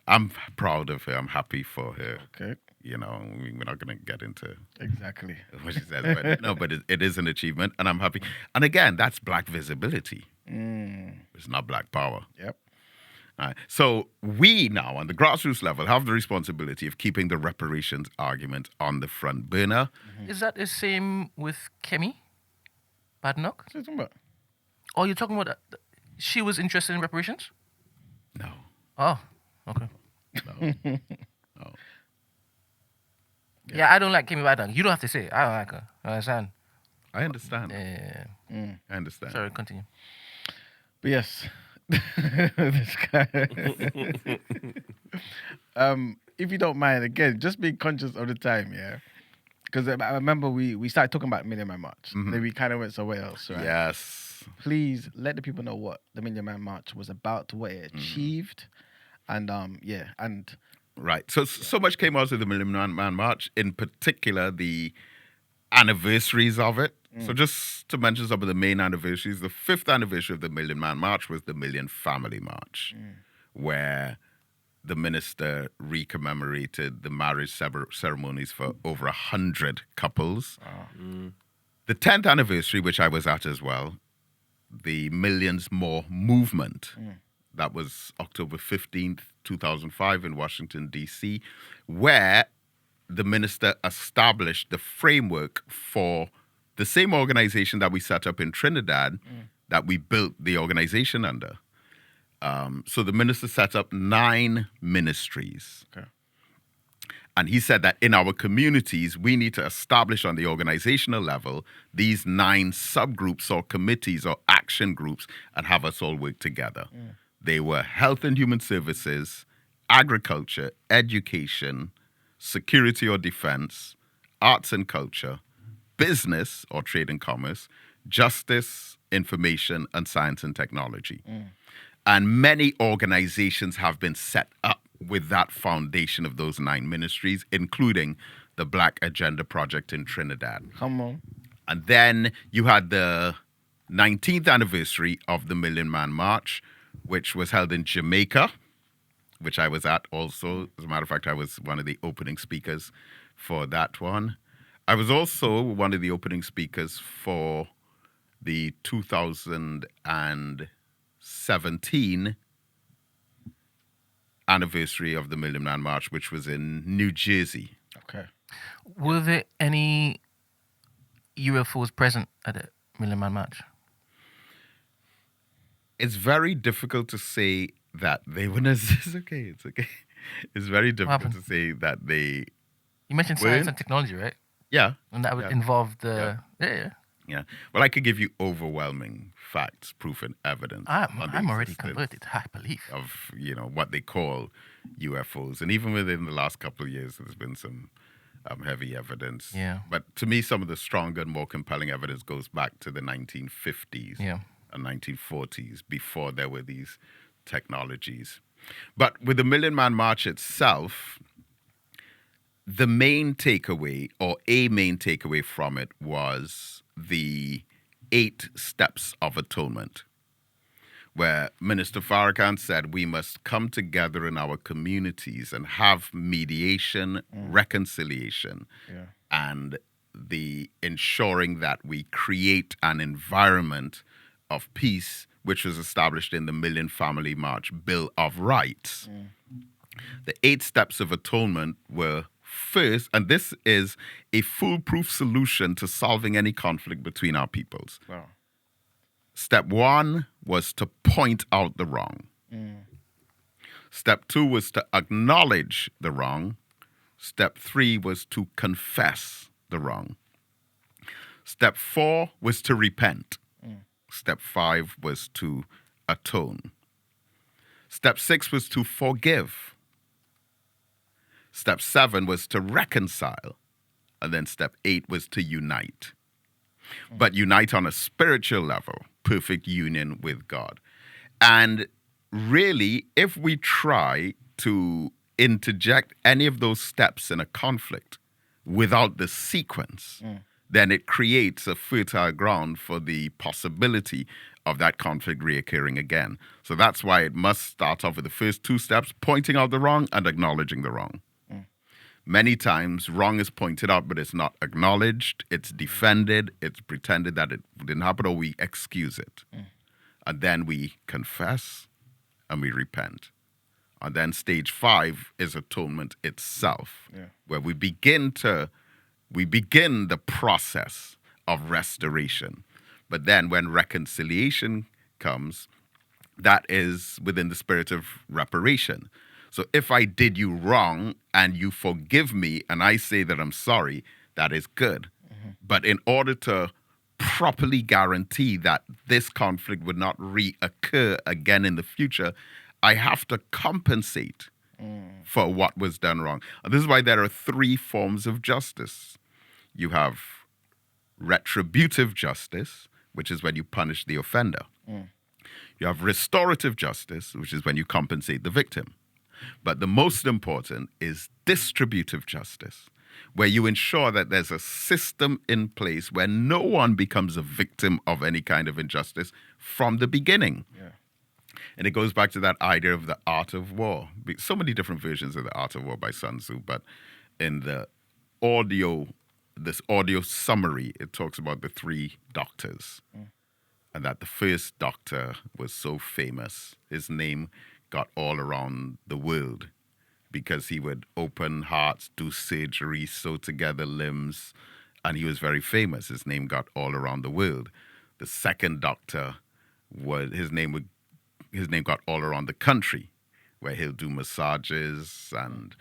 I'm proud of her. I'm happy for her. Okay. You know, we're not going to get into Exactly. what she says, but no, but it is an achievement, and I'm happy. And again, that's black visibility. It's not black power. Yep. So we now, on the grassroots level, have the responsibility of keeping the reparations argument on the front burner. Is that the same with Kemi Badenoch? What's he talking about? Or you're talking about she was interested in reparations? No. Oh, okay. No. Yeah, I don't like Kemi Badenoch. You don't have to say it. I don't like her. You understand? I understand. Yeah. I understand. Sorry, continue. But yes, this guy. If you don't mind, again, just be conscious of the time, yeah. Because I remember we started talking about Million Man March, and then we kind of went somewhere else, right? Yes. Please let the people know what the Million Man March was about, what it achieved, and and Right. So much came out of the Million Man March, in particular the anniversaries of it. So just to mention some of the main anniversaries, the 5th anniversary of the Million Man March was the Million Family March, where the minister recommemorated the marriage ceremonies for over 100 couples. The 10th anniversary, which I was at as well, the Millions More movement. That was October 15th, 2005 in Washington, D.C., where the minister established the framework for the same organization that we set up in Trinidad that we built the organization under. So the minister set up 9 ministries. Okay. And he said that in our communities, we need to establish on the organizational level these 9 subgroups or committees or action groups and have us all work together. They were health and human services, agriculture, education, security or defense, arts and culture, business or trade and commerce, justice, information, and science and technology. And many organizations have been set up with that foundation of those 9 ministries, including the Black Agenda Project in Trinidad. Come on. And then you had the 19th anniversary of the Million Man March, which was held in Jamaica, which I was at also. As a matter of fact, I was one of the opening speakers for that one. I was also one of the opening speakers for the 2017 anniversary of the Million Man March, which was in New Jersey. Okay. Were there any UFOs present at the Million Man March? It's very difficult to say that they were. It's okay. It's okay. It's very difficult to say that they. You mentioned Were? science and technology, right? Yeah. And that would Yeah. involve the yeah. Yeah. Well, I could give you overwhelming facts, proof, and evidence. on the I'm already existence converted. I believe. of what they call UFOs, and even within the last couple of years, there's been some heavy evidence. Yeah. But to me, some of the stronger and more compelling evidence goes back to the 1950s Yeah. and 1940s, before there were these technologies. But with the Million Man March itself, the main takeaway, or a main takeaway from it, was the 8 steps of atonement, where Minister Farrakhan said we must come together in our communities and have mediation, reconciliation, and the ensuring that we create an environment of peace, which was established in the Million Family March Bill of Rights. The 8 steps of atonement were first, and this is a foolproof solution to solving any conflict between our peoples. Wow. Step 1 was to point out the wrong. Step 2 was to acknowledge the wrong. Step 3 was to confess the wrong. Step 4 was to repent. Step 5 was to atone. Step 6 was to forgive. Step 7 was to reconcile. And then step 8 was to unite. But unite on a spiritual level, perfect union with God. And really, if we try to interject any of those steps in a conflict without the sequence, then it creates a fertile ground for the possibility of that conflict reoccurring again. So that's why it must start off with the first 2 steps, pointing out the wrong and acknowledging the wrong. Many times, wrong is pointed out, but it's not acknowledged, it's defended, it's pretended that it didn't happen, or we excuse it. And then we confess and we repent. And then stage 5 is atonement itself, where we begin the process of restoration. But then when reconciliation comes, that is within the spirit of reparation. So if I did you wrong and you forgive me and I say that I'm sorry, that is good. But in order to properly guarantee that this conflict would not reoccur again in the future, I have to compensate for what was done wrong. And this is why there are 3 forms of justice. You have retributive justice, which is when you punish the offender. You have restorative justice, which is when you compensate the victim. But the most important is distributive justice, where you ensure that there's a system in place where no one becomes a victim of any kind of injustice from the beginning. And it goes back to that idea of the art of war. So many different versions of the art of war by Sun Tzu, but in this audio summary, it talks about the 3 doctors. And that the first doctor was so famous, his name got all around the world because he would open hearts, do surgery, sew together limbs, and he was very famous. His name got all around the world. The second doctor his name got all around the country, where he'll do massages and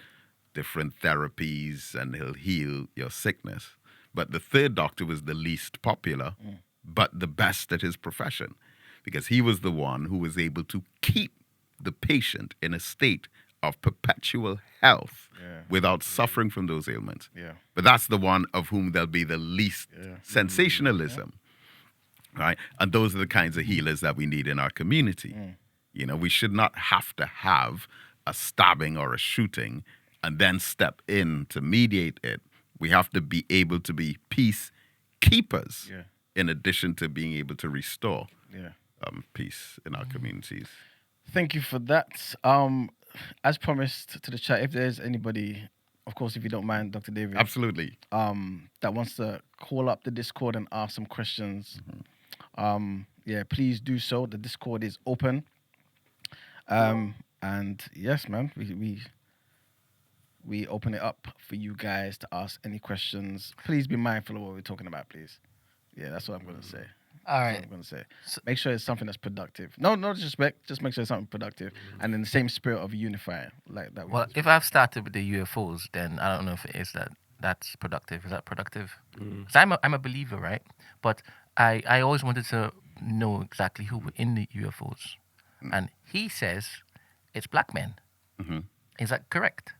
different therapies, and he'll heal your sickness. But the third doctor was the least popular, but the best at his profession, because he was the one who was able to keep the patient in a state of perpetual health without suffering from those ailments. Yeah. But that's the one of whom there'll be the least sensationalism, right? And those are the kinds of healers that we need in our community. We should not have to have a stabbing or a shooting and then step in to mediate it. We have to be able to be peacekeepers in addition to being able to restore peace in our communities. Thank you for that. As promised to the chat, if there's anybody, of course, if you don't mind, Dr. David. Absolutely. That wants to call up the Discord and ask some questions, please do so. The Discord is open. And yes, man, we open it up for you guys to ask any questions. Please be mindful of what we're talking about, please. Yeah, that's what I'm going to say. All right. That's what I'm going to say. Make sure it's something that's productive. No disrespect. Just make sure it's something productive. And in the same spirit of unifying. Like that. Well, if I've started with the UFOs, then I don't know if it is that's productive. Is that productive? So I'm a believer, right? But I always wanted to know exactly who were in the UFOs. And he says it's black men. Is that correct?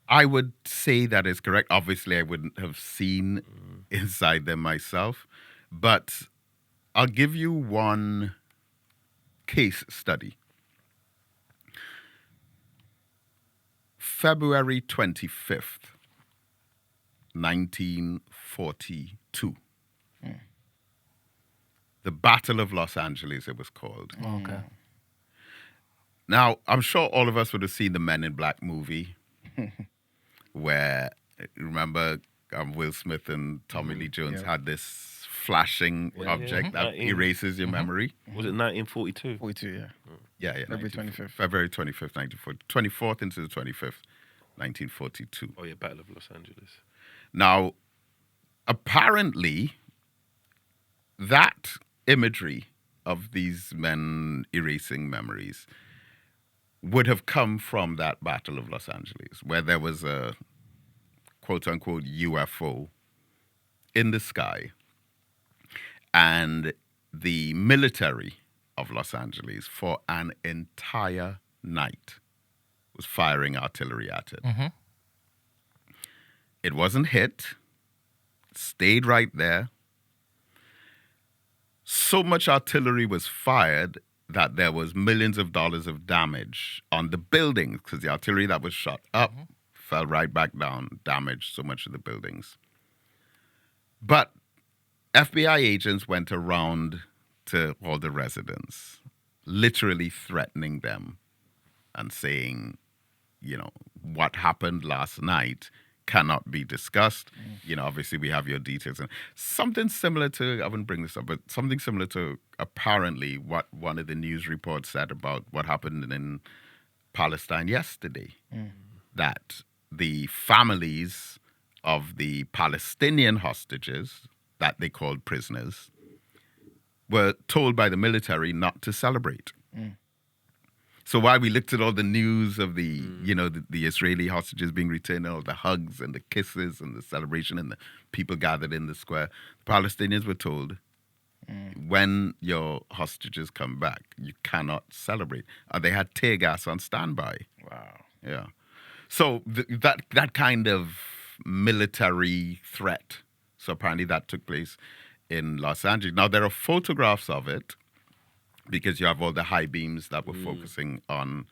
I would say that is correct. Obviously, I wouldn't have seen inside them myself. But I'll give you one case study. February 25th, 1942. The Battle of Los Angeles, it was called. Okay. Now, I'm sure all of us would have seen the Men in Black movie, where, remember, Will Smith and Tommy Lee Jones had this flashing object that erases your memory. Was it 1942? 42, yeah. Yeah. February 25th. February 25th, 1940. 24th into the 25th, 1942. Oh, yeah, Battle of Los Angeles. Now, apparently, that imagery of these men erasing memories would have come from that Battle of Los Angeles, where there was a quote-unquote UFO in the sky, and the military of Los Angeles for an entire night was firing artillery at it. It wasn't hit, stayed right there. So much artillery was fired that there was millions of dollars of damage on the buildings, because the artillery that was shot up fell right back down, damaged so much of the buildings. But FBI agents went around to all the residents, literally threatening them and saying, what happened last night cannot be discussed. Obviously we have your details. And something similar to, I wouldn't bring this up, but something similar to apparently what one of the news reports said about what happened in Palestine yesterday. That the families of the Palestinian hostages that they called prisoners were told by the military not to celebrate. So while we looked at all the news of the Israeli hostages being returned, all the hugs and the kisses and the celebration and the people gathered in the square, the Palestinians were told, when your hostages come back, you cannot celebrate. And they had tear gas on standby. Wow. Yeah. So that kind of military threat, so apparently that took place in Los Angeles. Now, there are photographs of it, because you have all the high beams that were focusing on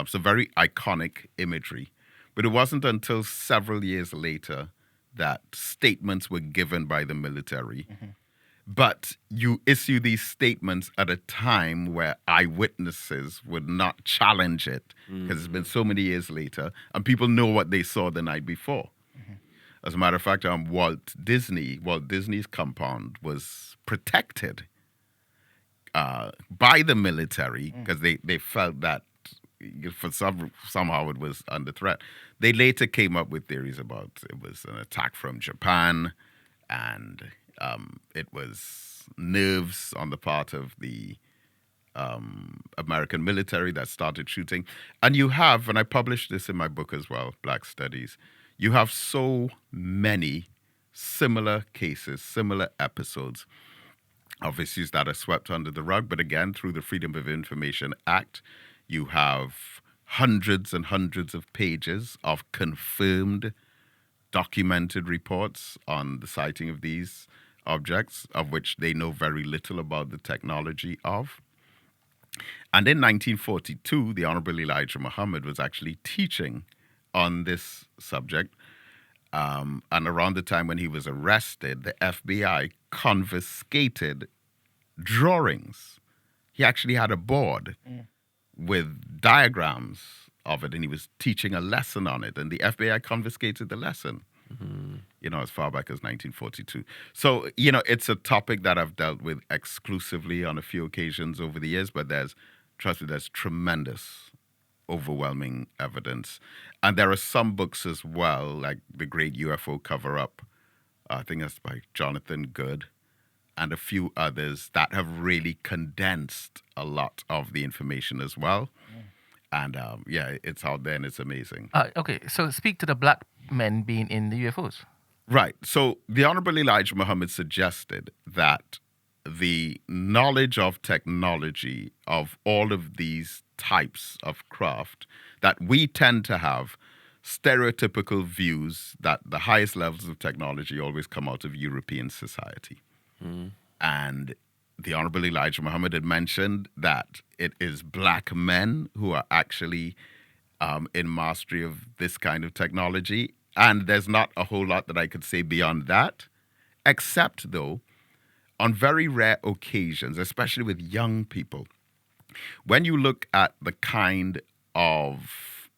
some very iconic imagery. But it wasn't until several years later that statements were given by the military. But you issue these statements at a time where eyewitnesses would not challenge it, because it's been so many years later, and people know what they saw the night before. As a matter of fact, Walt Disney's compound was protected by the military, because they felt that somehow it was under threat. They later came up with theories about it was an attack from Japan, and It was nerves on the part of the American military that started shooting. And you have, and I published this in my book as well, Black Studies, you have so many similar cases, similar episodes of issues that are swept under the rug. But again, through the Freedom of Information Act, you have hundreds and hundreds of pages of confirmed, documented reports on the sighting of these objects, of which they know very little about the technology of. And in 1942, the Honorable Elijah Muhammad was actually teaching on this subject. And around the time when he was arrested, the FBI confiscated drawings. He actually had a board with diagrams of it, and he was teaching a lesson on it, and the FBI confiscated the lesson, as far back as 1942. So, it's a topic that I've dealt with exclusively on a few occasions over the years, but there's tremendous, overwhelming evidence. And there are some books as well, like The Great UFO Cover-Up, I think that's by Jonathan Good, and a few others that have really condensed a lot of the information as well. And it's out there and it's amazing. Okay, so speak to the black men being in the UFOs. Right. So the Honorable Elijah Muhammad suggested that the knowledge of technology of all of these types of craft, that we tend to have stereotypical views that the highest levels of technology always come out of European society. And the Honorable Elijah Muhammad had mentioned that it is black men who are actually in mastery of this kind of technology. And there's not a whole lot that I could say beyond that, except, though, on very rare occasions, especially with young people, when you look at the kind of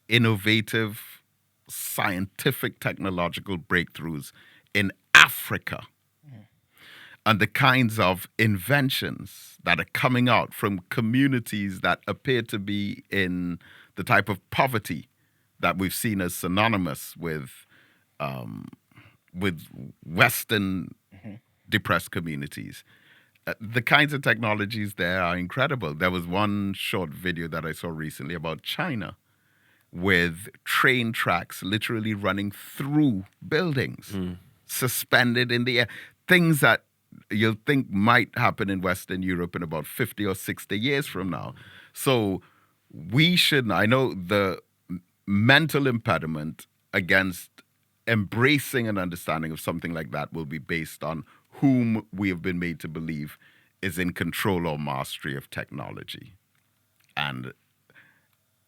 innovative, scientific, technological breakthroughs in Africa, and the kinds of inventions that are coming out from communities that appear to be in the type of poverty that we've seen as synonymous with Western depressed communities. The kinds of technologies there are incredible. There was one short video that I saw recently about China with train tracks literally running through buildings, suspended in the air. Things that you'll think might happen in Western Europe in about 50 or 60 years from now. So we should, I know the mental impediment against embracing an understanding of something like that will be based on whom we have been made to believe is in control or mastery of technology. And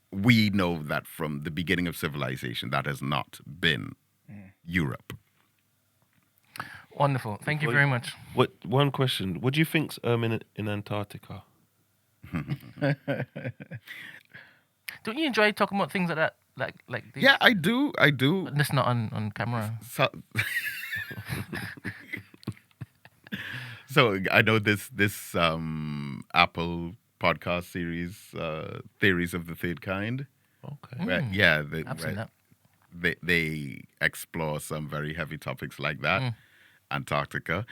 we know that from the beginning of civilization, that has not been Europe. Wonderful. Thank you very much. One question. What do you think's in Antarctica? Don't you enjoy talking about things like that? Like these? Yeah, I do. But that's not on camera. So I know this Apple podcast series, Theories of the Third Kind. Okay. Where, I've seen that. They explore some very heavy topics like that. Antarctica.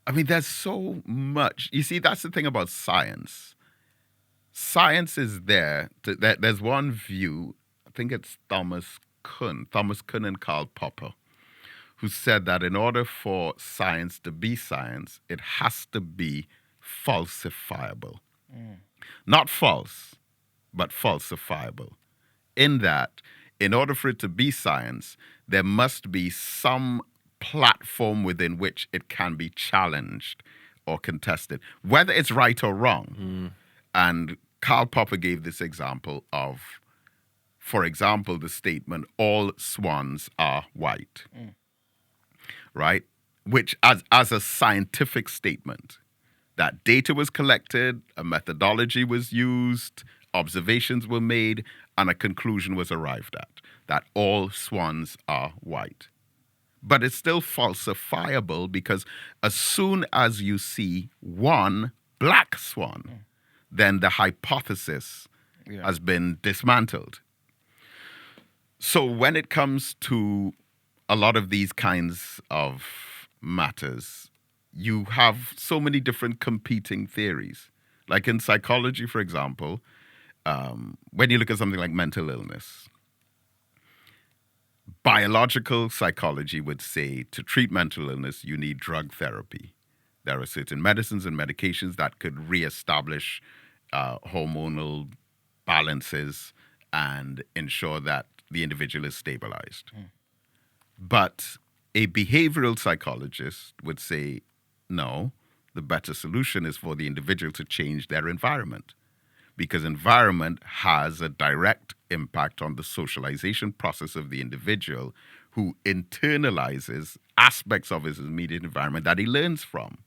I mean, there's so much. You see, that's the thing about science. Science is there. There's one view, I think it's Thomas Kuhn and Karl Popper, who said that in order for science to be science, it has to be falsifiable. Not false, but falsifiable. In that, in order for it to be science, there must be some platform within which it can be challenged or contested, whether it's right or wrong. And Karl Popper gave this example of, for example, the statement, all swans are white, right? Which as a scientific statement, that data was collected, a methodology was used, observations were made, and a conclusion was arrived at, that all swans are white. But it's still falsifiable because as soon as you see one black swan, then the hypothesis has been dismantled. So when it comes to a lot of these kinds of matters, you have so many different competing theories. Like in psychology, for example, when you look at something like mental illness, biological psychology would say to treat mental illness, you need drug therapy. There are certain medicines and medications that could reestablish hormonal balances and ensure that the individual is stabilized. But a behavioral psychologist would say, no, the better solution is for the individual to change their environment, because environment has a direct impact on the socialization process of the individual, who internalizes aspects of his immediate environment that he learns from.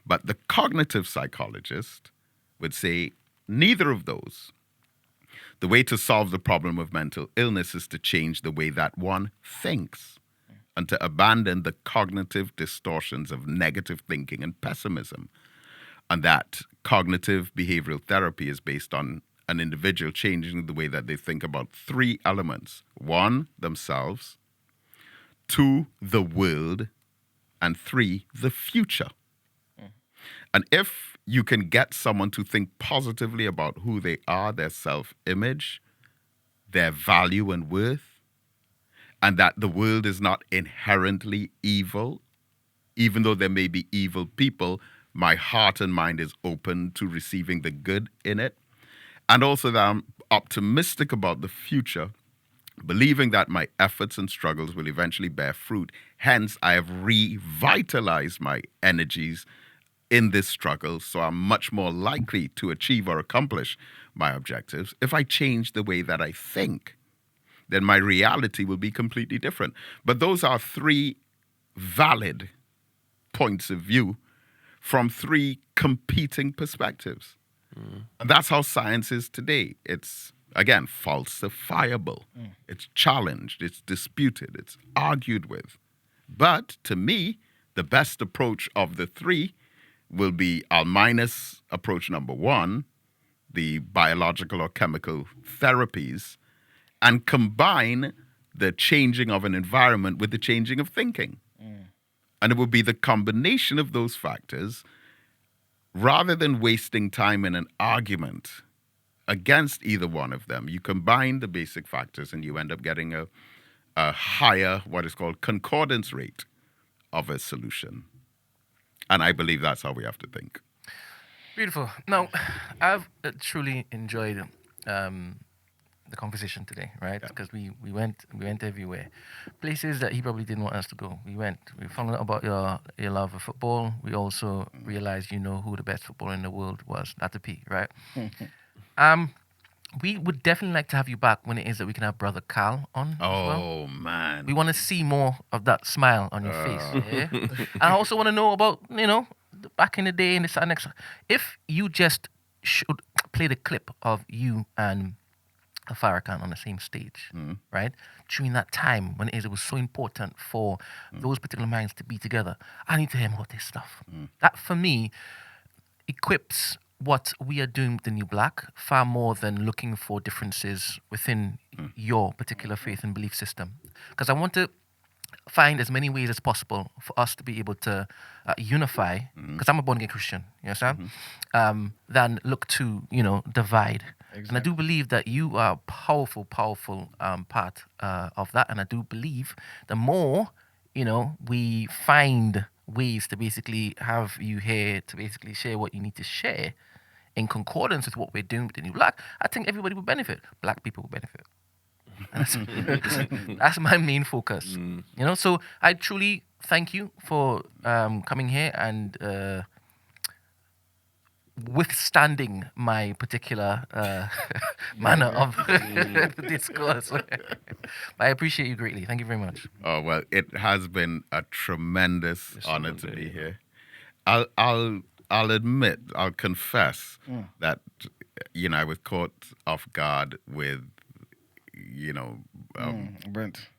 But the cognitive psychologist would say neither of those. The way to solve the problem of mental illness is to change the way that one thinks and to abandon the cognitive distortions of negative thinking and pessimism. And that cognitive behavioral therapy is based on an individual changing the way that they think about three elements. One, themselves. Two, the world. And three, the future. And if you can get someone to think positively about who they are, their self-image, their value and worth, and that the world is not inherently evil, even though there may be evil people, my heart and mind is open to receiving the good in it. And also that I'm optimistic about the future, believing that my efforts and struggles will eventually bear fruit. Hence, I have revitalized my energies in this struggle, so I'm much more likely to achieve or accomplish my objectives. If I change the way that I think, then my reality will be completely different. But those are three valid points of view from three competing perspectives. And that's how science is today. It's, again, falsifiable. It's challenged, it's disputed, it's argued with. But to me, the best approach of the three will be our minus approach number one, the biological or chemical therapies, and combine the changing of an environment with the changing of thinking. And it will be the combination of those factors, rather than wasting time in an argument against either one of them. You combine the basic factors and you end up getting a higher, what is called concordance rate of a solution. And I believe that's how we have to think. Beautiful. Now, I've truly enjoyed the conversation today, right? Because we went everywhere, places that he probably didn't want us to go. We went. We found out about your love of football. We also realized you know who the best footballer in the world was. Not to P, right? We would definitely like to have you back when it is that we can have Brother Carl on. Oh, man. We want to see more of that smile on your face. Yeah? And I also want to know about, back in the day and this and next. If you just should play the clip of you and Farrakhan on the same stage, right? During that time when it was so important for those particular minds to be together, I need to hear more of this stuff. That, for me, equips what we are doing with the New Black far more than looking for differences within your particular faith and belief system. Because I want to find as many ways as possible for us to be able to unify, because I'm a born-again Christian, you understand? Than look to, divide. Exactly. And I do believe that you are a powerful, powerful part of that. And I do believe the more, we find ways to basically have you here to basically share what you need to share in concordance with what we're doing with the New Black, I think everybody will benefit. Black people will benefit. That's my main focus. So I truly thank you for coming here and withstanding my particular manner of discourse. But I appreciate you greatly. Thank you very much. Oh, well, it has been a tremendous honor to be here. I'll admit, I'll confess that, I was caught off guard with, Brent.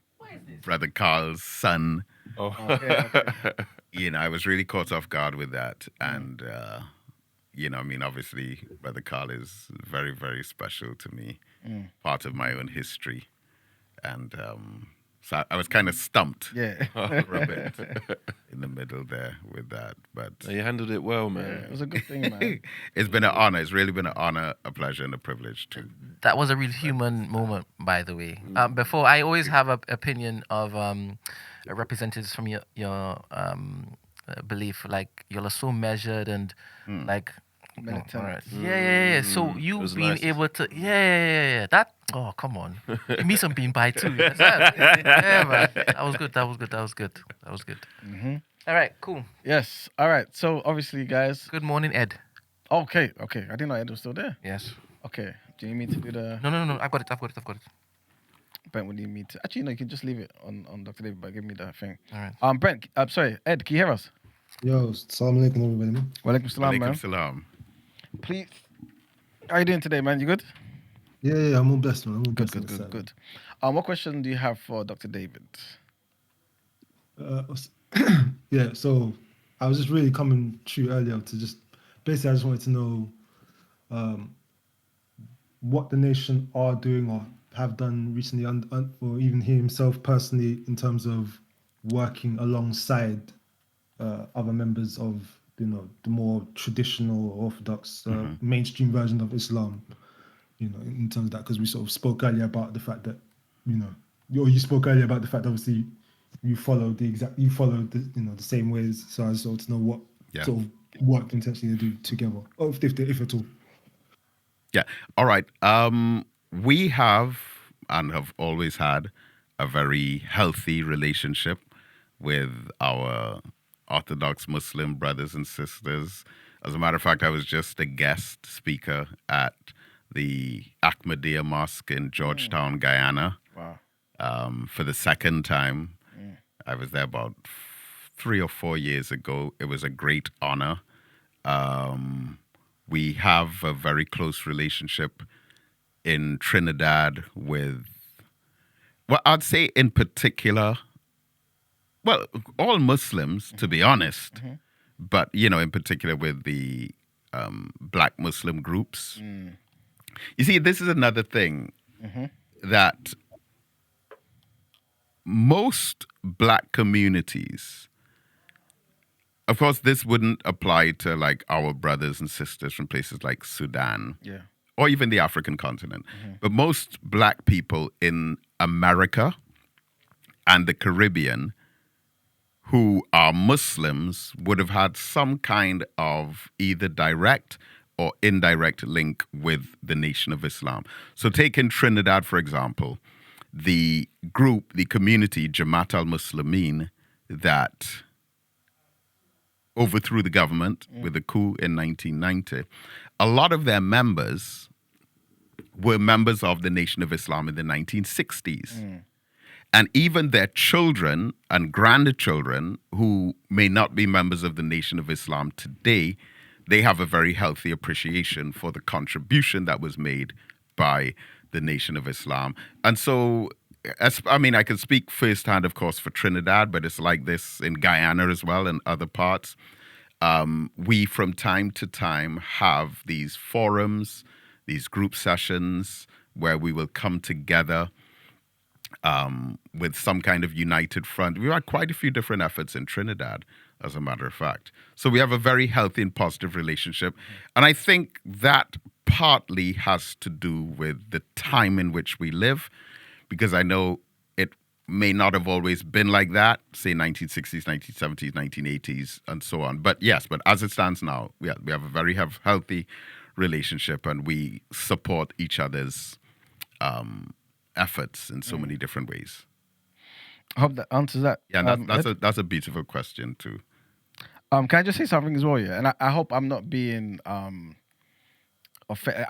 Brother Carl's son. Oh. Okay. I was really caught off guard with that. And, obviously, Brother Carl is very, very special to me, part of my own history. And, So I was kind of stumped Yeah. for a bit in the middle there with that. But You handled it well, man. It was a good thing, man. it's been an honor. It's really been an honor, a pleasure, and a privilege too. That was a real human moment, by the way. Before, I always have an opinion of representatives from your belief, like you're so measured and like. Militant. All right. Yeah. So you was being nice. able to, yeah. That, oh, come on. Give me some bean pie too. Yeah, man. That was good. All right, cool. Yes. All right. So obviously, guys. Good morning, Ed. Okay. I didn't know Ed was still there. Yes. Okay. Do you need me to do the? No. I've got it. Brent, would you need me to? Actually, no. You can just leave it on Dr. David, but give me that thing. All right. Brent. Sorry, Ed. Can you hear us? Yo, salam alaikum, everybody, man. Walaikum salam, man. Alaikum salam. Please. How you doing today, man? You good? Yeah, I'm all blessed, man. I'm all blessed. Good. What question do you have for Dr. David? Yeah, so I was just really coming through earlier to just basically I just wanted to know what the nation are doing or have done recently, or even he himself personally, in terms of working alongside other members of the more traditional orthodox mainstream version of Islam, in terms of that, because we sort of spoke earlier about the fact that you spoke earlier about the fact that obviously you follow the same ways. So I just wanted to know what sort of work intentionally they do together, or if at all. Yeah. All right. We have and have always had a very healthy relationship with our Orthodox Muslim brothers and sisters. As a matter of fact, I was just a guest speaker at the Ahmadiyya Mosque in Georgetown, Guyana. Wow. For the second time. I was there about 3 or 4 years ago. It was a great honor. We have a very close relationship in Trinidad with, well, I'd say in particular, well, all Muslims, to be honest, but, in particular with the Black Muslim groups. You see, this is another thing that most Black communities, of course, this wouldn't apply to like our brothers and sisters from places like Sudan, or even the African continent, but most Black people in America and the Caribbean who are Muslims would have had some kind of either direct or indirect link with the Nation of Islam. So take in Trinidad, for example, the group, the community, Jamaat al-Muslimin, that overthrew the government with the coup in 1990, a lot of their members were members of the Nation of Islam in the 1960s. And even their children and grandchildren, who may not be members of the Nation of Islam today, they have a very healthy appreciation for the contribution that was made by the Nation of Islam. And so, I can speak firsthand, of course, for Trinidad, but it's like this in Guyana as well and other parts. We, from time to time, have these forums, these group sessions where we will come together with some kind of united front. We've had quite a few different efforts in Trinidad, as a matter of fact. So we have a very healthy and positive relationship. And I think that partly has to do with the time in which we live, because I know it may not have always been like that, say 1960s, 1970s, 1980s, and so on. But yes, but as it stands now, we have a very healthy relationship, and we support each other's efforts in so many different ways. I hope that answers that. Yeah, that's a beautiful question too. Can I just say something as well? Yeah, and I hope I'm not being I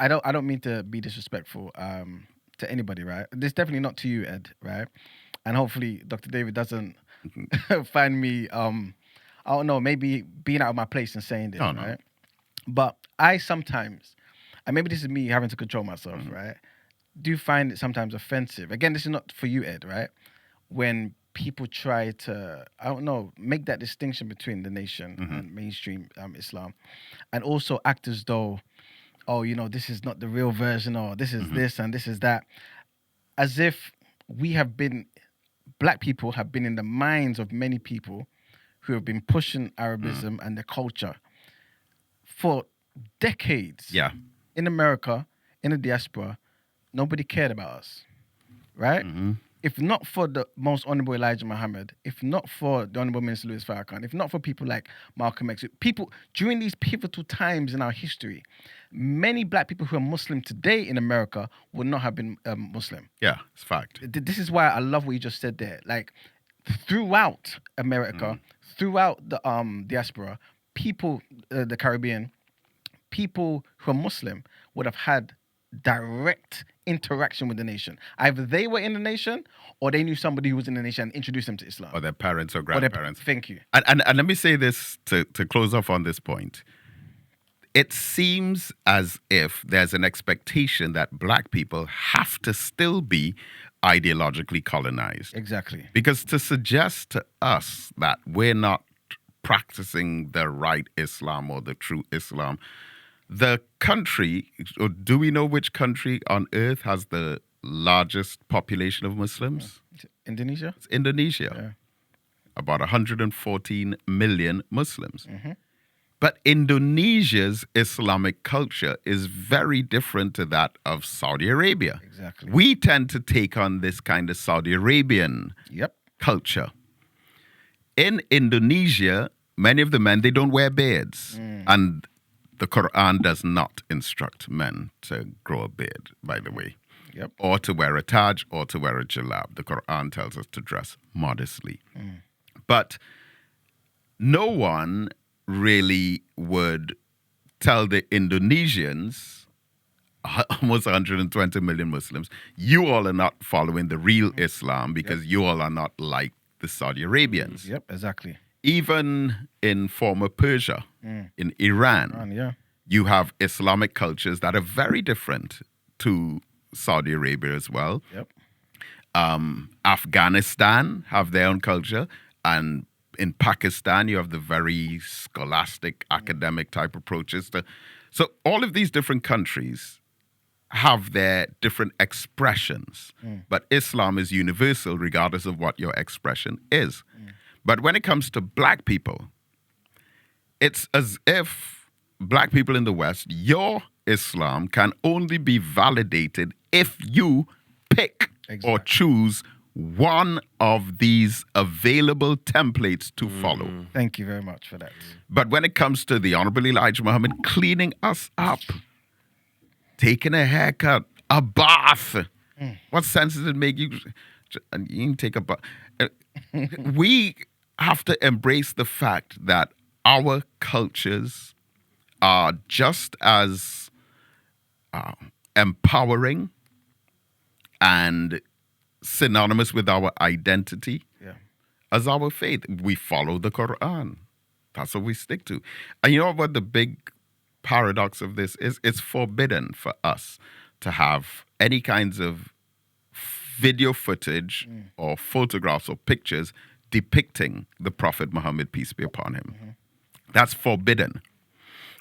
don't mean to be disrespectful to anybody, right? This definitely not to you, Ed, right? And hopefully Dr. David doesn't find me I don't know, maybe being out of my place and saying this, right? But I sometimes, and maybe this is me having to control myself, right? Do find it sometimes offensive. Again, this is not for you, Ed, right? When people try to, I don't know, make that distinction between the nation and mainstream Islam, and also act as though, oh, this is not the real version, or this is this and this is that, as if we have been black people have been in the minds of many people who have been pushing Arabism and the culture for decades. Yeah. In America, in the diaspora, nobody cared about us, right? If not for the most honorable Elijah Muhammad, if not for the honorable Minister Louis Farrakhan, if not for people like Malcolm X, people during these pivotal times in our history, many black people who are Muslim today in America would not have been Muslim. Yeah, it's fact. This is why I love what you just said there. Like throughout America, throughout the diaspora, people, the Caribbean, people who are Muslim would have had direct interaction with the nation. Either they were in the nation or they knew somebody who was in the nation and introduced them to Islam. Or their parents or grandparents. Thank you. And let me say this to close off on this point. It seems as if there's an expectation that black people have to still be ideologically colonized. Exactly. Because to suggest to us that we're not practicing the right Islam or the true Islam, the country, or do we know which country on earth has the largest population of Muslims? Indonesia? It's Indonesia. Yeah. About 114 million Muslims. But Indonesia's Islamic culture is very different to that of Saudi Arabia. Exactly. We tend to take on this kind of Saudi Arabian culture. In Indonesia, many of the men, they don't wear beards. And the Quran does not instruct men to grow a beard, by the way. Or to wear a taj or to wear a jalab. The Quran tells us to dress modestly. But no one really would tell the Indonesians, almost 120 million Muslims, you all are not following the real Islam because you all are not like the Saudi Arabians. Yep, exactly. Even in former Persia, in Iran, you have Islamic cultures that are very different to Saudi Arabia as well. Afghanistan have their own culture, and in Pakistan, you have the very scholastic, academic type approaches. So all of these different countries have their different expressions, but Islam is universal regardless of what your expression is. But when it comes to black people, it's as if black people in the West, your Islam can only be validated if you pick or choose one of these available templates to follow. Thank you very much for that. But when it comes to the Honorable Elijah Muhammad cleaning us up, taking a haircut, a bath, what sense does it make? You can take a bath. We have to embrace the fact that our cultures are just as empowering and synonymous with our identity as our faith. We follow the Quran. That's what we stick to. And you know what the big paradox of this is? It's forbidden for us to have any kinds of video footage or photographs or pictures depicting the Prophet Muhammad, peace be upon him. That's forbidden.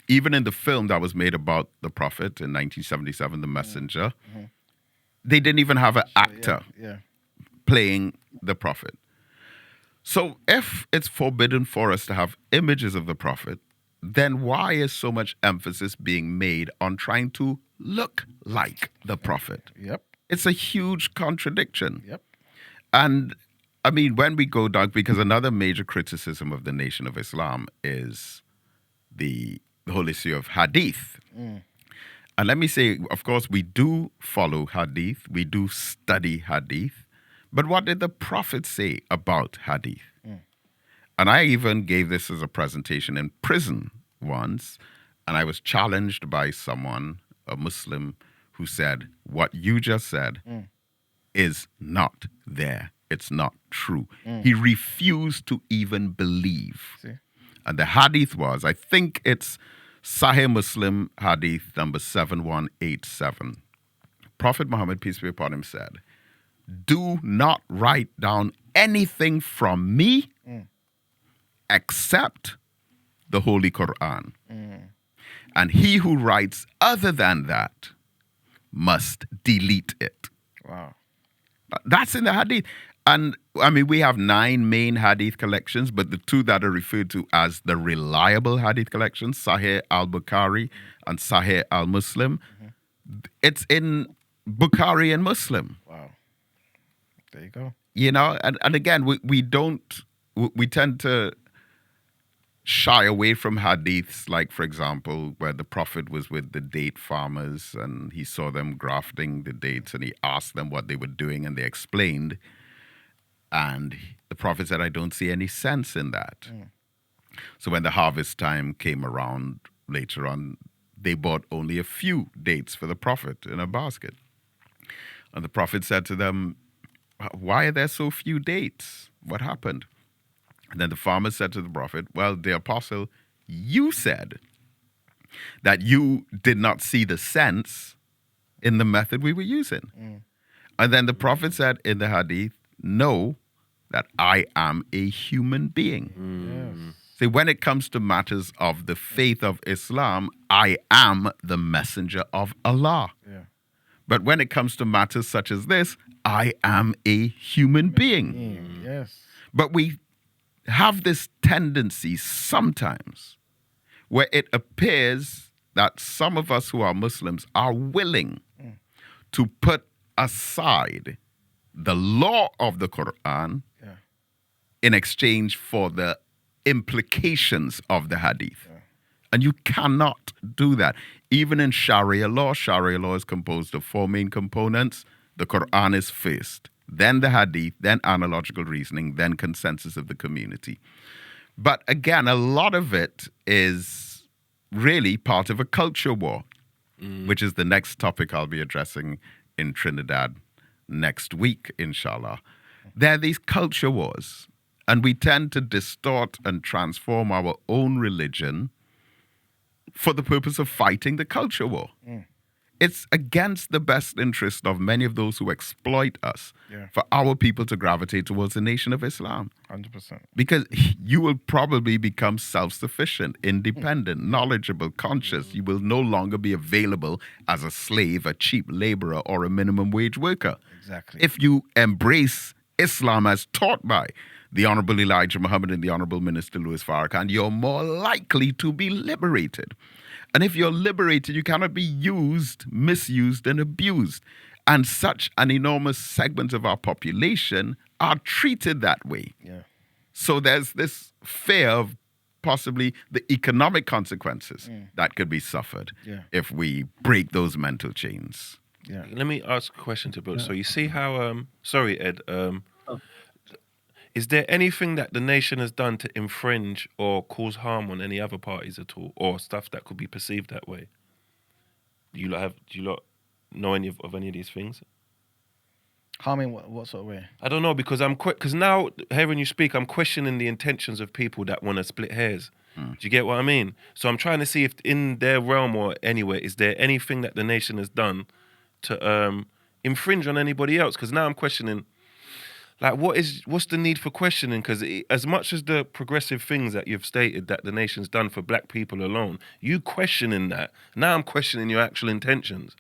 Even in the film that was made about the Prophet in 1977, The Messenger, they didn't even have an actor playing the Prophet. So if it's forbidden for us to have images of the Prophet, then why is so much emphasis being made on trying to look like the Prophet? It's a huge contradiction. And I mean, when we go down, because another major criticism of the Nation of Islam is the whole issue of hadith. And let me say, of course, we do follow hadith, we do study hadith, but what did the Prophet say about hadith? And I even gave this as a presentation in prison once, and I was challenged by someone, a Muslim, who said, what you just said is not there. It's not true. He refused to even believe. And the hadith was, I think it's Sahih Muslim hadith number 7187. Prophet Muhammad, peace be upon him, said, do not write down anything from me except the Holy Quran. And he who writes other than that must delete it. Wow. That's in the hadith. And I mean, we have 9 main hadith collections, but the 2 that are referred to as the reliable hadith collections, Sahih al-Bukhari and Sahih al-Muslim, it's in Bukhari and Muslim. Wow. There you go. You know, and again, we tend to shy away from hadiths, like, for example, where the Prophet was with the date farmers and he saw them grafting the dates and he asked them what they were doing and they explained. And the Prophet said, I don't see any sense in that. So when the harvest time came around later on, they bought only a few dates for the Prophet in a basket. And the Prophet said to them, why are there so few dates? What happened? And then the farmer said to the Prophet, well, the apostle, you said that you did not see the sense in the method we were using. And then the Prophet said in the hadith, know that I am a human being. Yes. See, when it comes to matters of the faith of Islam, I am the messenger of Allah. Yeah. But when it comes to matters such as this, I am a human being. Yes. But we have this tendency sometimes where it appears that some of us who are Muslims are willing to put aside the law of the Quran in exchange for the implications of the hadith. And you cannot do that. Even in Sharia law is composed of 4 main components. The Quran is first, then the hadith, then analogical reasoning, then consensus of the community. But again, a lot of it is really part of a culture war, which is the next topic I'll be addressing in Trinidad next week, inshallah. There are these culture wars, and we tend to distort and transform our own religion for the purpose of fighting the culture war. It's against the best interest of many of those who exploit us for our people to gravitate towards the nation of Islam. 100%. Because you will probably become self-sufficient, independent, knowledgeable, conscious. You will no longer be available as a slave, a cheap laborer, or a minimum wage worker. Exactly. If you embrace Islam as taught by the Honorable Elijah Muhammad and the Honorable Minister Louis Farrakhan, you're more likely to be liberated. And if you're liberated, you cannot be used, misused, and abused. And such an enormous segment of our population are treated that way. Yeah. So there's this fear of possibly the economic consequences that could be suffered if we break those mental chains. Yeah. Let me ask a question to Bill. So you see how, sorry, Ed, is there anything that the nation has done to infringe or cause harm on any other parties at all, or stuff that could be perceived that way? Do you lot know any of any of these things? Harming what sort of way? I don't know, because because now hearing you speak, I'm questioning the intentions of people that want to split hairs. Do you get what I mean? So I'm trying to see if in their realm or anywhere, is there anything that the nation has done to infringe on anybody else? Because now I'm questioning, like, what's the need for questioning? Because as much as the progressive things that you've stated that the nation's done for black people alone, you questioning that. Now I'm questioning your actual intentions.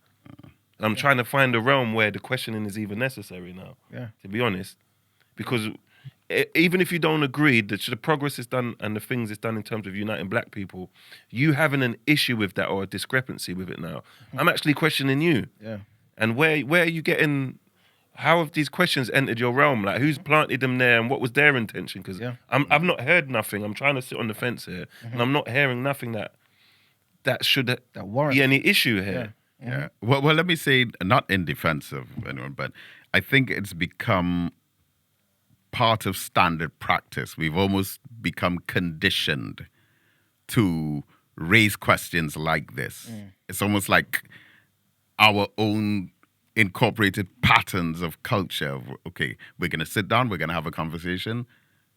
I'm trying to find a realm where the questioning is even necessary now, to be honest. Because even if you don't agree that the progress is done and the things it's done in terms of uniting black people, you having an issue with that or a discrepancy with it now, I'm actually questioning you. Yeah. And where are you getting... How have these questions entered your realm? Like, who's planted them there and what was their intention? Because I've not heard nothing. I'm trying to sit on the fence here, and I'm not hearing nothing that should be any issue here. Yeah. Well, let me say, not in defense of anyone, but I think it's become part of standard practice. We've almost become conditioned to raise questions like this. It's almost like our own incorporated patterns of culture. Okay, we're going to sit down, we're going to have a conversation.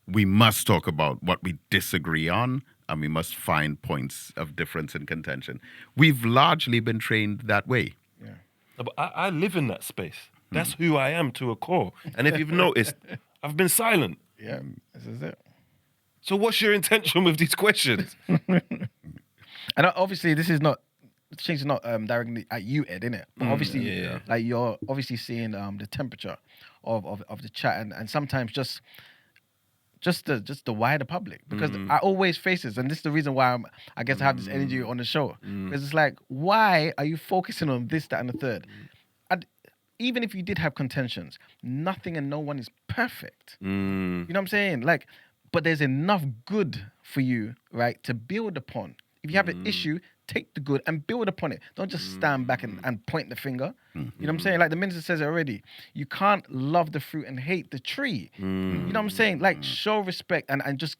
We must talk about what we disagree on, and we must find points of difference and contention. We've largely been trained that way. Yeah. No, but I live in that space. That's who I am to a core. And if you've noticed, I've been silent. Yeah, this is it. So what's your intention with these questions? And obviously, this is not change is not directly at you, Ed, innit? But obviously, like you're obviously seeing the temperature of the chat, and sometimes just the wider public, because I always face this, and this is the reason why I guess I have this energy on the show, because it's like, why are you focusing on this, that, and the third? And even if you did have contentions, nothing and no one is perfect. You know what I'm saying? Like, but there's enough good for you, right, to build upon. If you have an issue, take the good and build upon it. Don't just stand back and point the finger. You know what I'm saying? Like the minister says it already. You can't love the fruit and hate the tree. You know what I'm saying? Like, show respect and just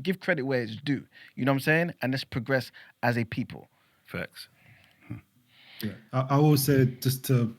give credit where it's due. You know what I'm saying? And let's progress as a people. Facts. Yeah, I always say, just to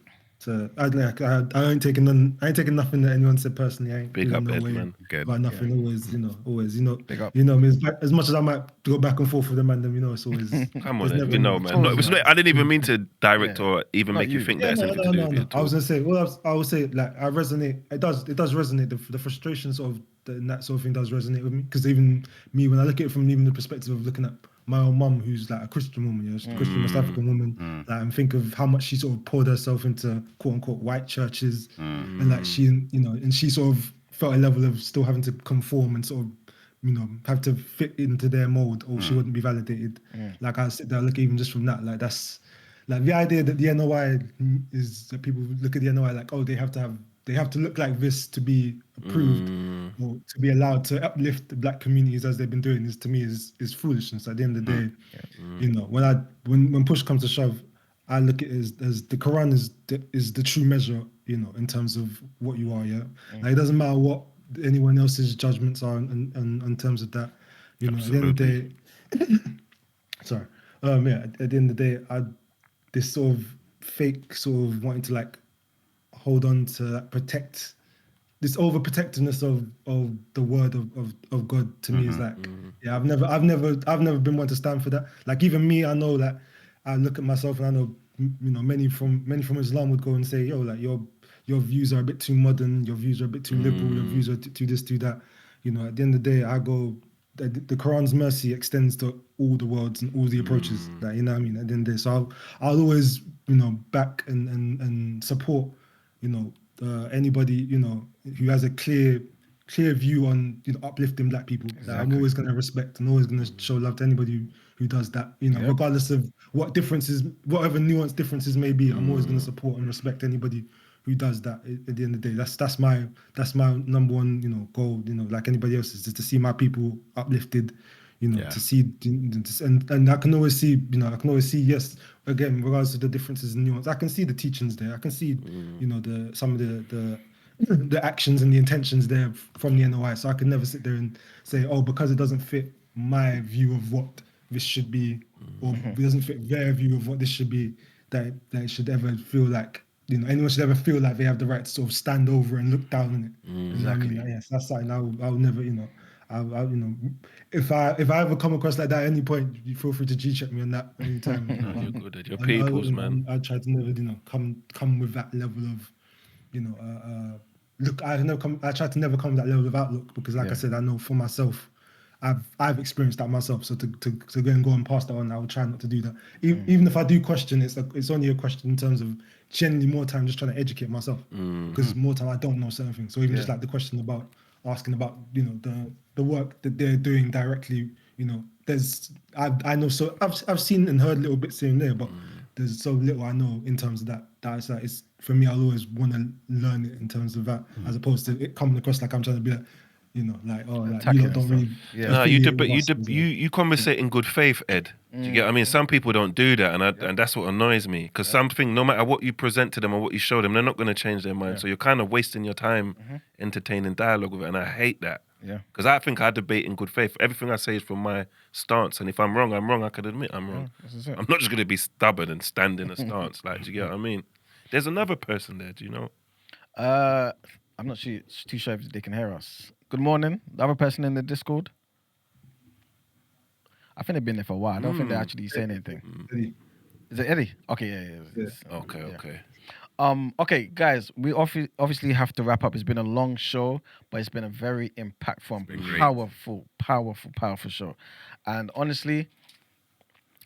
I ain't taking nothing that anyone said personally. I ain't Big up, no Ed, way man. about nothing. Always, Big up. I mean, as much as I might go back and forth with them, and them, it's always. Come on, there's Ed, never we know, enough. man. No, I didn't even mean to direct or even Not make you you. think Yeah, that has anything to do with you. I was gonna say, well, I would say, like, I resonate. It does resonate. The frustration sort of that sort of thing does resonate with me, because even me, when I look at it from even the perspective of looking at my own mum, who's like a Christian woman, she's a Christian West African woman, like, and think of how much she sort of poured herself into quote unquote white churches, and like she, and she sort of felt a level of still having to conform and sort of, have to fit into their mold, or she wouldn't be validated. Like, I sit there, look, even just from that, like, that's like the idea that the NOI is, that people look at the NOI like, oh, they have to look like this to be approved or to be allowed to uplift the black communities as they've been doing, is, to me, is foolishness. At the end of the day, when push comes to shove, I look at it as the Quran is the true measure, in terms of what you are. Like, it doesn't matter what anyone else's judgments are in terms of that. At the end of the day, sorry. At the end of the day, this sort of fake sort of wanting to, like, hold on to, like, protect this overprotectiveness of the word of God, to me, is like, I've never been one to stand for that. Like, even me, I know that I look at myself and I know, many from Islam would go and say, yo, like, your views are a bit too modern, your views are a bit too liberal, your views are too this, too that. At the end of the day, I go, the Quran's mercy extends to all the worlds and all the approaches. That, what I mean, at the end of the day. So I'll always, back and support, anybody, who has a clear view on, uplifting black people. Exactly. That I'm always going to respect and always going to show love to anybody who does that. Regardless of what differences, whatever nuanced differences may be, I'm always going to support and respect anybody who does that. At the end of the day, that's my number one, goal. Like anybody else's, is to see my people uplifted. To see, and I can always see, yes, again, regardless of the differences in nuance, I can see the teachings there. I can see, some of the actions and the intentions there from the NOI. So I can never sit there and say, oh, because it doesn't fit my view of what this should be, or it doesn't fit their view of what this should be, that it should ever feel like, anyone should ever feel like they have the right to sort of stand over and look down on it. Exactly. Like, yes, that's something I'll never, if I ever come across like that at any point, you feel free to G-check me on that anytime. You're good at your peoples, man. I try to never, come with that level of, look. I try to never come with that level of outlook, because, like I said, I know for myself, I've experienced that myself. So to go and pass that on, I will try not to do that. Even if I do question, it's only a question in terms of generally more time just trying to educate myself, because more time I don't know certain things. So even just like the question about asking about, the work that they're doing directly, I know, so I've seen and heard little bits here and there, but there's so little I know in terms of that it's like, it's, for me, I'll always want to learn it in terms of that, as opposed to it coming across like I'm trying to be like, like, oh, like, you don't really. No, you conversate in good faith, Ed. Do you get what I mean? Some people don't do that, and that's what annoys me. Because something, no matter what you present to them or what you show them, they're not going to change their mind. So you're kind of wasting your time entertaining dialogue with it, and I hate that. Yeah. Because I think I debate in good faith. Everything I say is from my stance, and if I'm wrong, I'm wrong. I could admit I'm wrong. I'm not just going to be stubborn and stand in a stance. Like, do you get what I mean? There's another person there. Do you know? I'm not too sure if they can hear us. Good morning. The other person in the Discord. I think they've been there for a while. I don't think they're actually saying anything. Eddie. Is it Eddie? Okay, yeah. Okay. Okay, guys, we obviously have to wrap up. It's been a long show, but it's been a very impactful and powerful show. And honestly,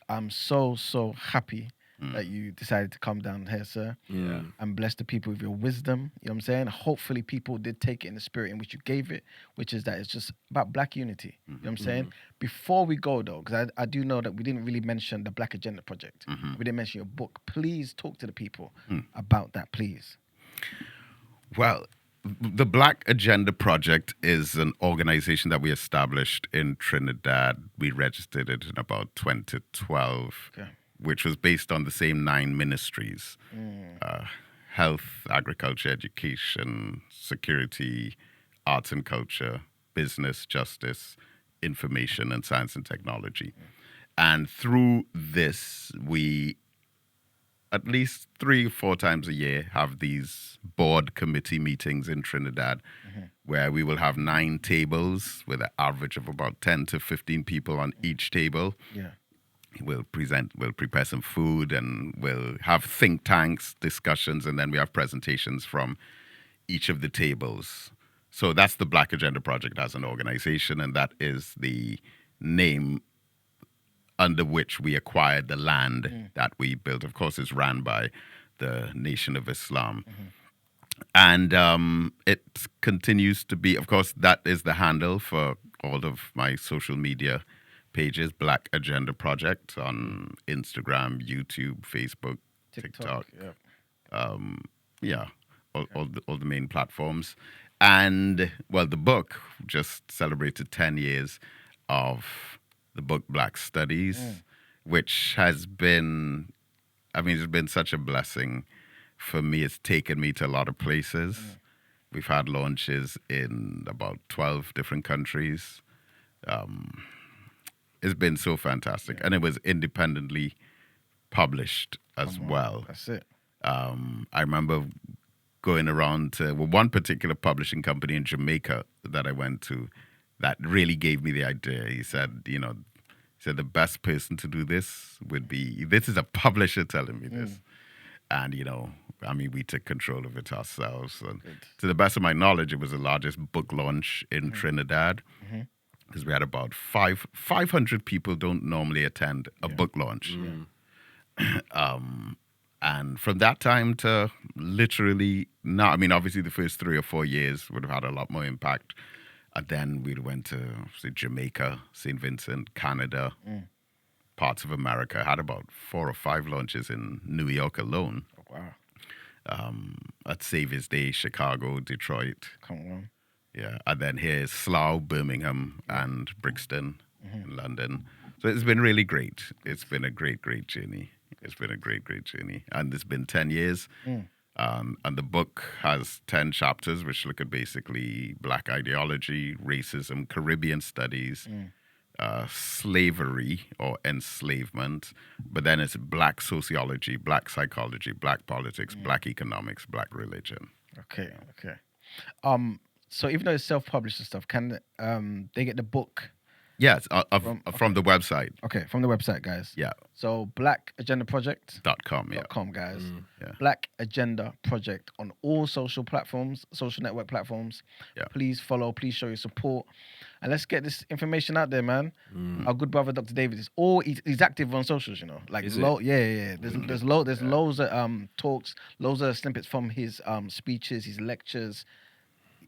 I'm so happy that you decided to come down here, sir. Yeah. And bless the people with your wisdom. You know what I'm saying? Hopefully people did take it in the spirit in which you gave it, which is that it's just about black unity. You know what I'm saying? Before we go though, because I do know that we didn't really mention the Black Agenda Project. We didn't mention your book. Please talk to the people about that, please. Well, the Black Agenda Project is an organization that we established in Trinidad. We registered it in about 2012, which was based on the same 9 ministries: health, agriculture, education, security, arts and culture, business, justice, information, and science and technology. And through this, we at least 3 or 4 times a year have these board committee meetings in Trinidad where we will have 9 tables with an average of about 10 to 15 people on each table. We'll prepare some food, and we'll have think tanks, discussions, and then we have presentations from each of the tables. So that's the Black Agenda Project as an organization, and that is the name under which we acquired the land that we built. Of course, it's ran by the Nation of Islam. And it continues to be, of course, that is the handle for all of my social media pages, Black Agenda Project on Instagram, YouTube, Facebook, TikTok. All the main platforms. And, well, the book just celebrated 10 years of the book Black Studies, which has been, it's been such a blessing for me. It's taken me to a lot of places. We've had launches in about 12 different countries. It's been so fantastic. And it was independently published as well. That's it. I remember going around to one particular publishing company in Jamaica that I went to that really gave me the idea. He said, the best person to do this would be, this is a publisher telling me this. And, we took control of it ourselves. And to the best of my knowledge, it was the largest book launch in Trinidad. Because we had about 500 people don't normally attend a book launch. And from that time to literally now, obviously the first 3 or 4 years would have had a lot more impact. And then we went to, say, Jamaica, St. Vincent, Canada, parts of America. Had about 4 or 5 launches in New York alone. Oh, wow. At Savior's Day, Chicago, Detroit. Come on. Yeah, and then here's Slough, Birmingham, and Brixton in London. So it's been really great. It's been a great journey. It's been a great journey. And it's been 10 years. And the book has 10 chapters, which look at basically Black ideology, racism, Caribbean studies, slavery or enslavement. But then it's Black sociology, Black psychology, Black politics, Black economics, Black religion. Okay. So even though it's self-published and stuff, can they get the book? Yes, from the website. Okay, from the website, guys. Yeah. So blackagendaproject.com, .com, guys. Yeah. Black Agenda Project on all social platforms, social network platforms. Yeah. Please follow, please show your support. And let's get this information out there, man. Our good brother, Dr. David, he's active on socials, Like, yeah. There's loads of talks, loads of snippets from his speeches, his lectures.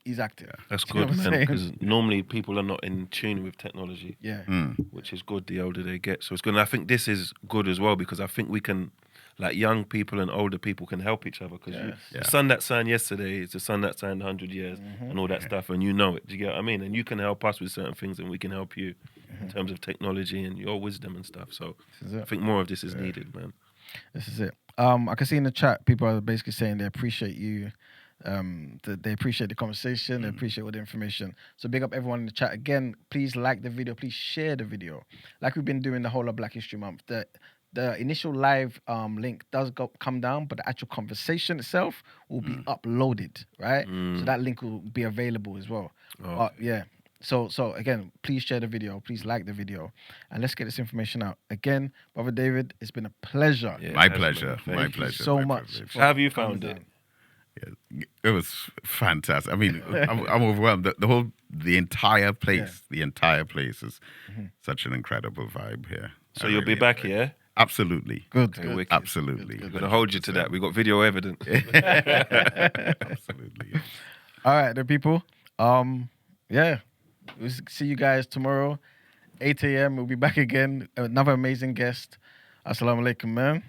He's active. That's good, man, because normally people are not in tune with technology. Yeah. Which is good the older they get. So it's good. And I think this is good as well because I think we can, like young people and older people can help each other because the sun that shined yesterday is the sun that shined 100 years and all that stuff, and you know it. Do you get what I mean? And you can help us with certain things and we can help you in terms of technology and your wisdom and stuff. So I think more of this is needed, man. This is it. I can see in the chat people are basically saying they appreciate you. They appreciate the conversation, they appreciate all the information. So big up everyone in the chat. Again, please like the video, please share the video. Like we've been doing the whole of Black History Month. The initial live link does come down, but the actual conversation itself will be uploaded, right? So that link will be available as well. So again, please share the video, please like the video, and let's get this information out. Again, Brother David, it's been a pleasure. Yeah, my pleasure. Thank you so much. How have you found it? Yeah, it was fantastic. I'm overwhelmed. The entire place, is such an incredible vibe here. So you'll be back here? Absolutely. Good. Okay, wicked. Absolutely. We're going to hold you to that. We got video evidence. Absolutely. All right, the people. Yeah. We'll see you guys tomorrow, 8 a.m. We'll be back again. Another amazing guest. Assalamu alaikum, man.